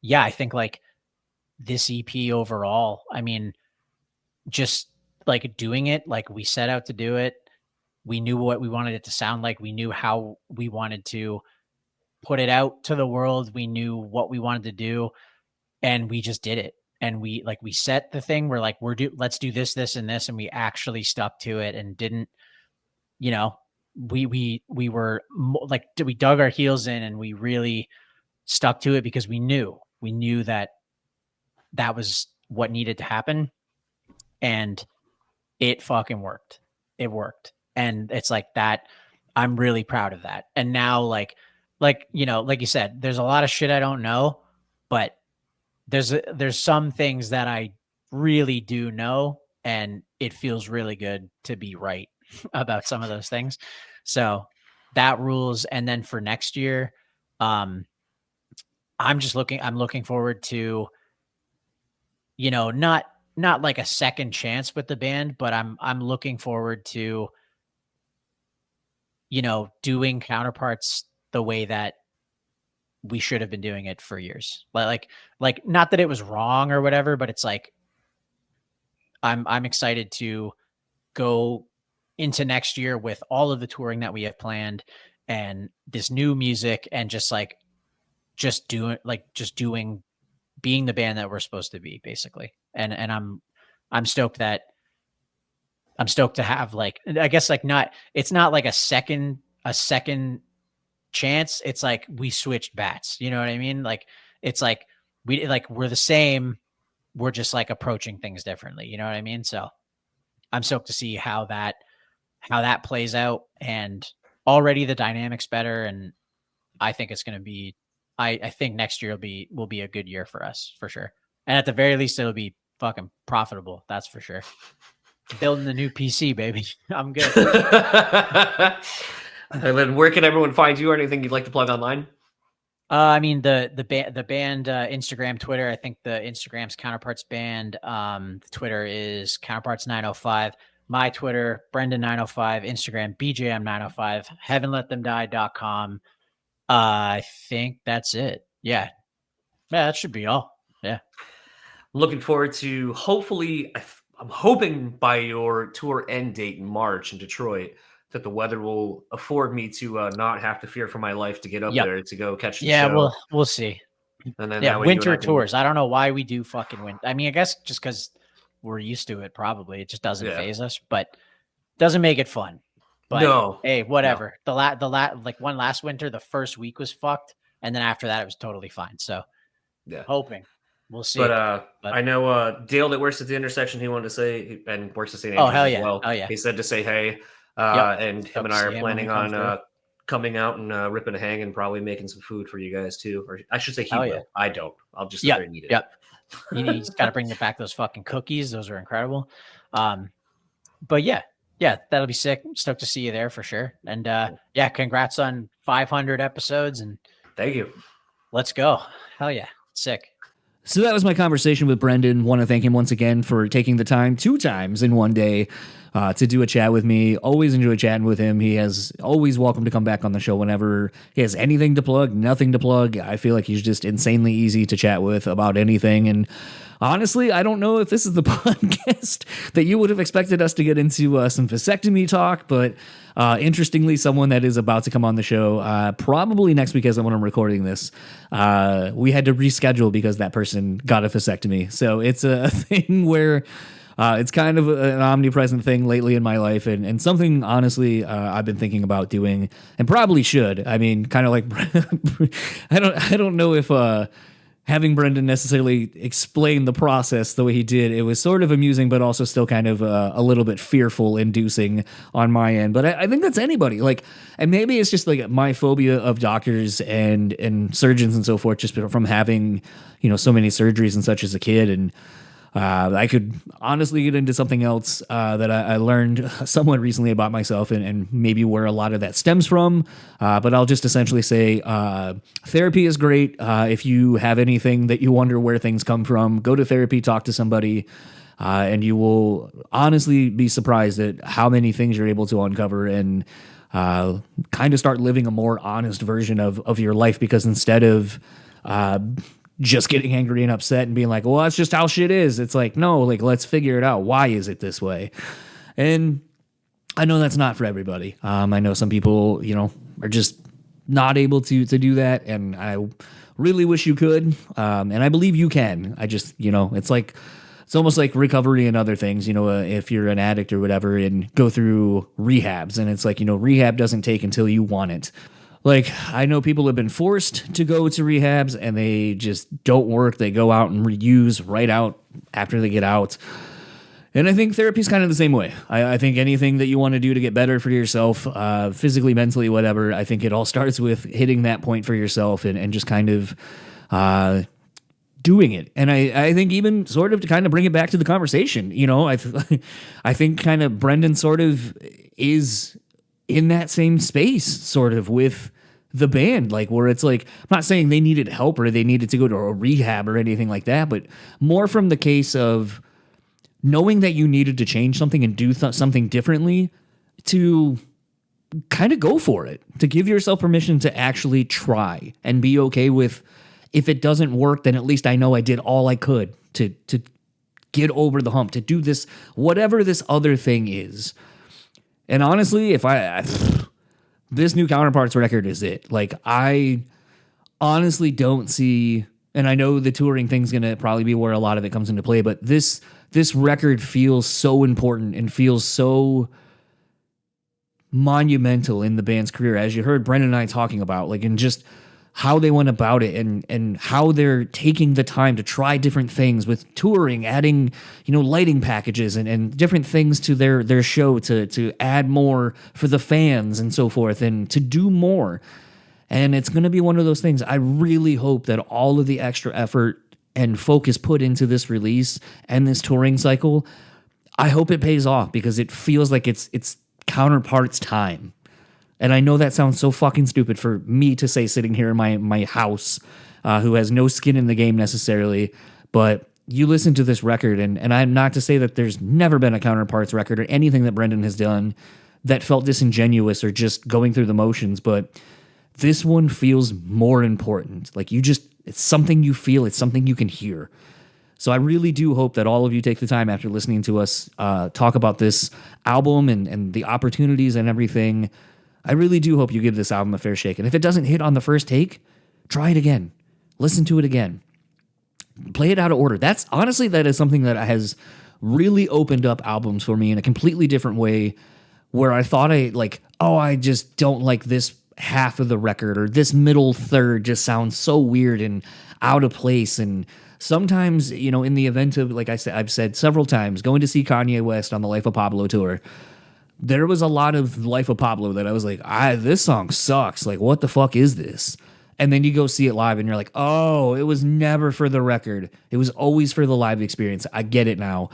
yeah, I think like this EP overall, I mean, just like doing it, like we set out to do it. We knew what we wanted it to sound like. We knew how we wanted to put it out to the world. We knew what we wanted to do, and we just did it. And we set the thing. We're like, let's do this, this, and this. And we actually stuck to it and didn't, you know, we dug our heels in and we really stuck to it because we knew that was what needed to happen. And it fucking worked. It worked. And it's like that. I'm really proud of that. And now like, you know, like you said, there's a lot of shit I don't know, but there's some things that I really do know, and it feels really good to be right about some of those things. So that rules. And then for next year, I'm looking forward to, you know, not like a second chance with the band, but I'm looking forward to, you know, doing Counterparts the way that we should have been doing it for years. Like not that it was wrong or whatever, but it's like, I'm excited to go into next year with all of the touring that we have planned and this new music, and being the band that we're supposed to be, basically. And I'm stoked to have, like, I guess, like, it's not like a second chance. It's like we switched bats, you know what I mean? Like, it's like we're the same, we're just like approaching things differently, you know what I mean? So I'm stoked to see how that plays out, and already the dynamic's better, and I think it's going to be, I think next year will be a good year for us, for sure. And at the very least, it'll be fucking profitable. That's for sure. Building the new PC, baby. I'm good. And then where can everyone find you, or anything you'd like to plug online? I mean, the band Instagram, Twitter. I think the Instagram's Counterparts Band. The Twitter is Counterparts905. My Twitter, Brendan905. Instagram, BJM905. HeavenLetThemDie.com. I think that's it. Yeah, that should be all. Yeah. Looking forward to, hopefully, I'm hoping by your tour end date in March in Detroit, that the weather will afford me to not have to fear for my life to get up there to go catch the show. Yeah, we'll see. And then winter tours. I don't know why we do fucking winter. I mean, I guess just because we're used to it, probably. It just doesn't faze us, but doesn't make it fun. But no. Hey, whatever. No. Like one last winter, the first week was fucked, and then after that, it was totally fine. So, hoping. We'll see. But I know Dale that works at the intersection, he wanted to say, and works at St. Andrews as well. Oh, yeah. He said to say hey. And him and I are planning on coming out and ripping a hang and probably making some food for you guys too. Or I should say he Hell will. yeah. I don't. I'll just sit there and eat it. Yep. He's got to bring back those fucking cookies. Those are incredible. But yeah, that'll be sick. Stoked to see you there for sure. And yeah, congrats on 500 episodes. And thank you. Let's go. Hell yeah. Sick. So that was my conversation with Brendan. Want to thank him once again for taking the time 2 times in one day to do a chat with me. Always enjoy chatting with him. He has always welcome to come back on the show whenever he has anything to plug, nothing to plug. I feel like he's just insanely easy to chat with about anything. And honestly, I don't know if this is the podcast that you would have expected us to get into some vasectomy talk, but interestingly, someone that is about to come on the show probably next week as when I'm recording this, we had to reschedule because that person got a vasectomy. So it's a thing where it's kind of an omnipresent thing lately in my life, and something, honestly, I've been thinking about doing and probably should. I mean, kind of like, I don't know if having Brendan necessarily explain the process the way he did, it was sort of amusing, but also still kind of a little bit fearful inducing on my end. But I think that's anybody. Like, and maybe it's just like my phobia of doctors and surgeons and so forth, just from having, so many surgeries and such as a kid. And I could honestly get into something else that I learned somewhat recently about myself and maybe where a lot of that stems from. But I'll just essentially say therapy is great. If you have anything that you wonder where things come from, go to therapy, talk to somebody, and you will honestly be surprised at how many things you're able to uncover and kind of start living a more honest version of your life, because instead of just getting angry and upset and being like, well, that's just how shit is. It's like, no, like, let's figure it out. Why is it this way? And I know that's not for everybody. I know some people, are just not able to do that. And I really wish you could. And I believe you can. I just, it's almost like recovery and other things, if you're an addict or whatever and go through rehabs, and it's like, rehab doesn't take until you want it. Like, I know people have been forced to go to rehabs and they just don't work. They go out and reuse right out after they get out. And I think therapy is kind of the same way. I think anything that you want to do to get better for yourself, physically, mentally, whatever, I think it all starts with hitting that point for yourself and just kind of doing it. And I think even sort of to kind of bring it back to the conversation, I think kind of Brendan sort of is in that same space sort of with the band, like where it's like, I'm not saying they needed help or they needed to go to a rehab or anything like that, but more from the case of knowing that you needed to change something and do something differently, to kind of go for it, to give yourself permission to actually try and be okay with, if it doesn't work, then at least I know I did all I could to get over the hump, to do this, whatever this other thing is. And honestly, if this new Counterparts record is it. Like, I honestly don't see, and I know the touring thing's going to probably be where a lot of it comes into play, but this record feels so important and feels so monumental in the band's career, as you heard Brendan and I talking about, like, and just how they went about it and how they're taking the time to try different things with touring, adding, lighting packages and different things to their show to add more for the fans and so forth, and to do more. And it's going to be one of those things. I really hope that all of the extra effort and focus put into this release and this touring cycle, I hope it pays off, because it feels like it's Counterparts time. And I know that sounds so fucking stupid for me to say sitting here in my house, who has no skin in the game necessarily, but you listen to this record, and I'm not to say that there's never been a Counterparts record or anything that Brendan has done that felt disingenuous or just going through the motions, but this one feels more important. Like, it's something you feel, it's something you can hear. So I really do hope that all of you take the time after listening to us talk about this album and the opportunities and everything. I really do hope you give this album a fair shake. And if it doesn't hit on the first take, try it again. Listen to it again. Play it out of order. That is something that has really opened up albums for me in a completely different way, where I thought I just don't like this half of the record, or this middle third just sounds so weird and out of place. And sometimes, in the event of, like I've said several times, going to see Kanye West on the Life of Pablo tour, there was a lot of Life of Pablo that I was like, this song sucks. Like, what the fuck is this? And then you go see it live and you're like, oh, it was never for the record. It was always for the live experience. I get it now.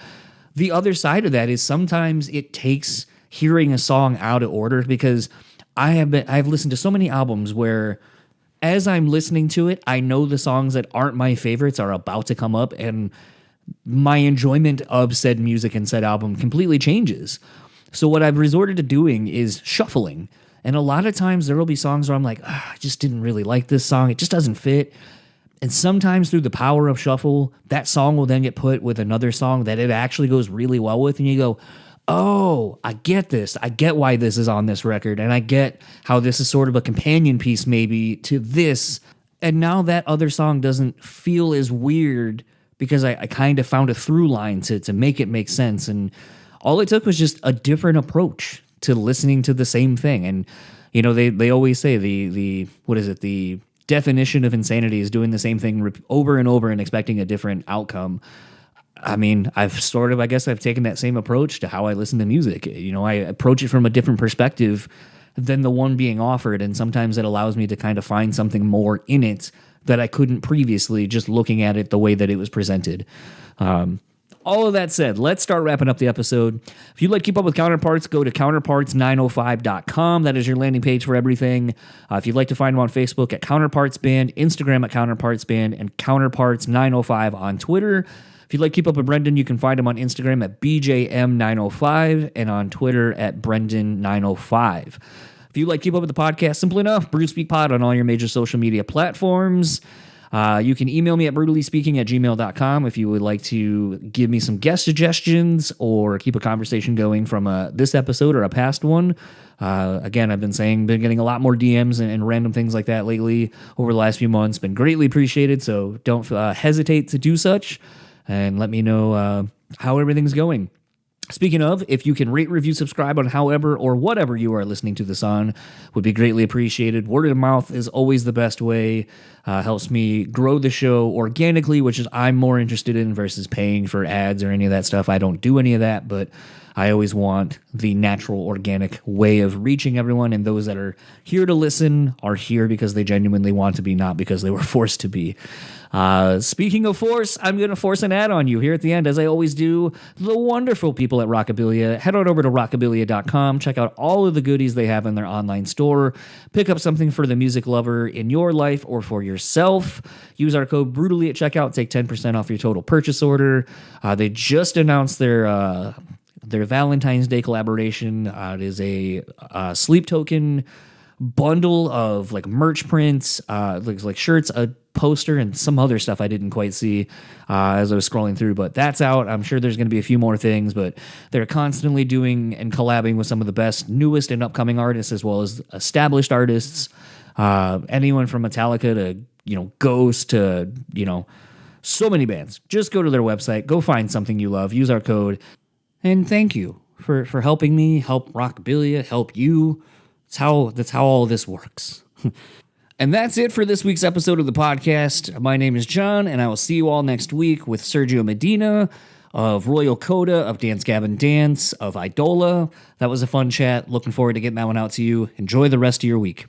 The other side of that is sometimes it takes hearing a song out of order, because I've listened to so many albums where as I'm listening to it, I know the songs that aren't my favorites are about to come up, and my enjoyment of said music and said album completely changes. So what I've resorted to doing is shuffling. And a lot of times there will be songs where I'm like, I just didn't really like this song. It just doesn't fit. And sometimes through the power of shuffle, that song will then get put with another song that it actually goes really well with. And you go, oh, I get this. I get why this is on this record. And I get how this is sort of a companion piece maybe to this. And now that other song doesn't feel as weird because I kind of found a through line to make it make sense. And all it took was just a different approach to listening to the same thing. And, you know, they always say the definition of insanity is doing the same thing over and over and expecting a different outcome. I mean, I've taken that same approach to how I listen to music. You know, I approach it from a different perspective than the one being offered. And sometimes it allows me to kind of find something more in it that I couldn't previously just looking at it the way that it was presented. All of that said, let's start wrapping up the episode. If you'd like to keep up with Counterparts, go to counterparts905.com. That is your landing page for everything. If you'd like to find them on Facebook at Counterparts Band, Instagram at Counterparts Band, and Counterparts905 on Twitter. If you'd like to keep up with Brendan, you can find him on Instagram at BJM905 and on Twitter at Brendan905. If you'd like to keep up with the podcast, simple enough, Brew Speak Pod on all your major social media platforms. You can email me at brewtallyspeaking@gmail.com if you would like to give me some guest suggestions or keep a conversation going from this episode or a past one. Again, I've been getting a lot more DMs and random things like that lately over the last few months. Been greatly appreciated, so don't hesitate to do such and let me know how everything's going. Speaking of, if you can rate, review, subscribe on however or whatever you are listening to this on, would be greatly appreciated. Word of mouth is always the best way. Helps me grow the show organically, which is I'm more interested in versus paying for ads or any of that stuff. I don't do any of that, but I always want the natural, organic way of reaching everyone, and those that are here to listen are here because they genuinely want to be, not because they were forced to be. Speaking of force, I'm going to force an ad on you here at the end, as I always do. The wonderful people at Rockabilia. Head on over to rockabilia.com. Check out all of the goodies they have in their online store. Pick up something for the music lover in your life or for yourself. Use our code BREWtally at checkout. Take 10% off your total purchase order. They just announced their Valentine's Day collaboration. It is a sleep token bundle of like merch prints, like shirts, a poster, and some other stuff I didn't quite see as I was scrolling through, but that's out. I'm sure there's going to be a few more things, but they're constantly doing and collabing with some of the best, newest, and upcoming artists, as well as established artists. Anyone from Metallica to, Ghost to, so many bands. Just go to their website, go find something you love, use our code, and thank you for helping me, help Rockabilia, help you. That's how all this works. And that's it for this week's episode of the podcast. My name is John, and I will see you all next week with Sergio Medina of Royal Coda, of Dance Gavin Dance, of Idola. That was a fun chat. Looking forward to getting that one out to you. Enjoy the rest of your week.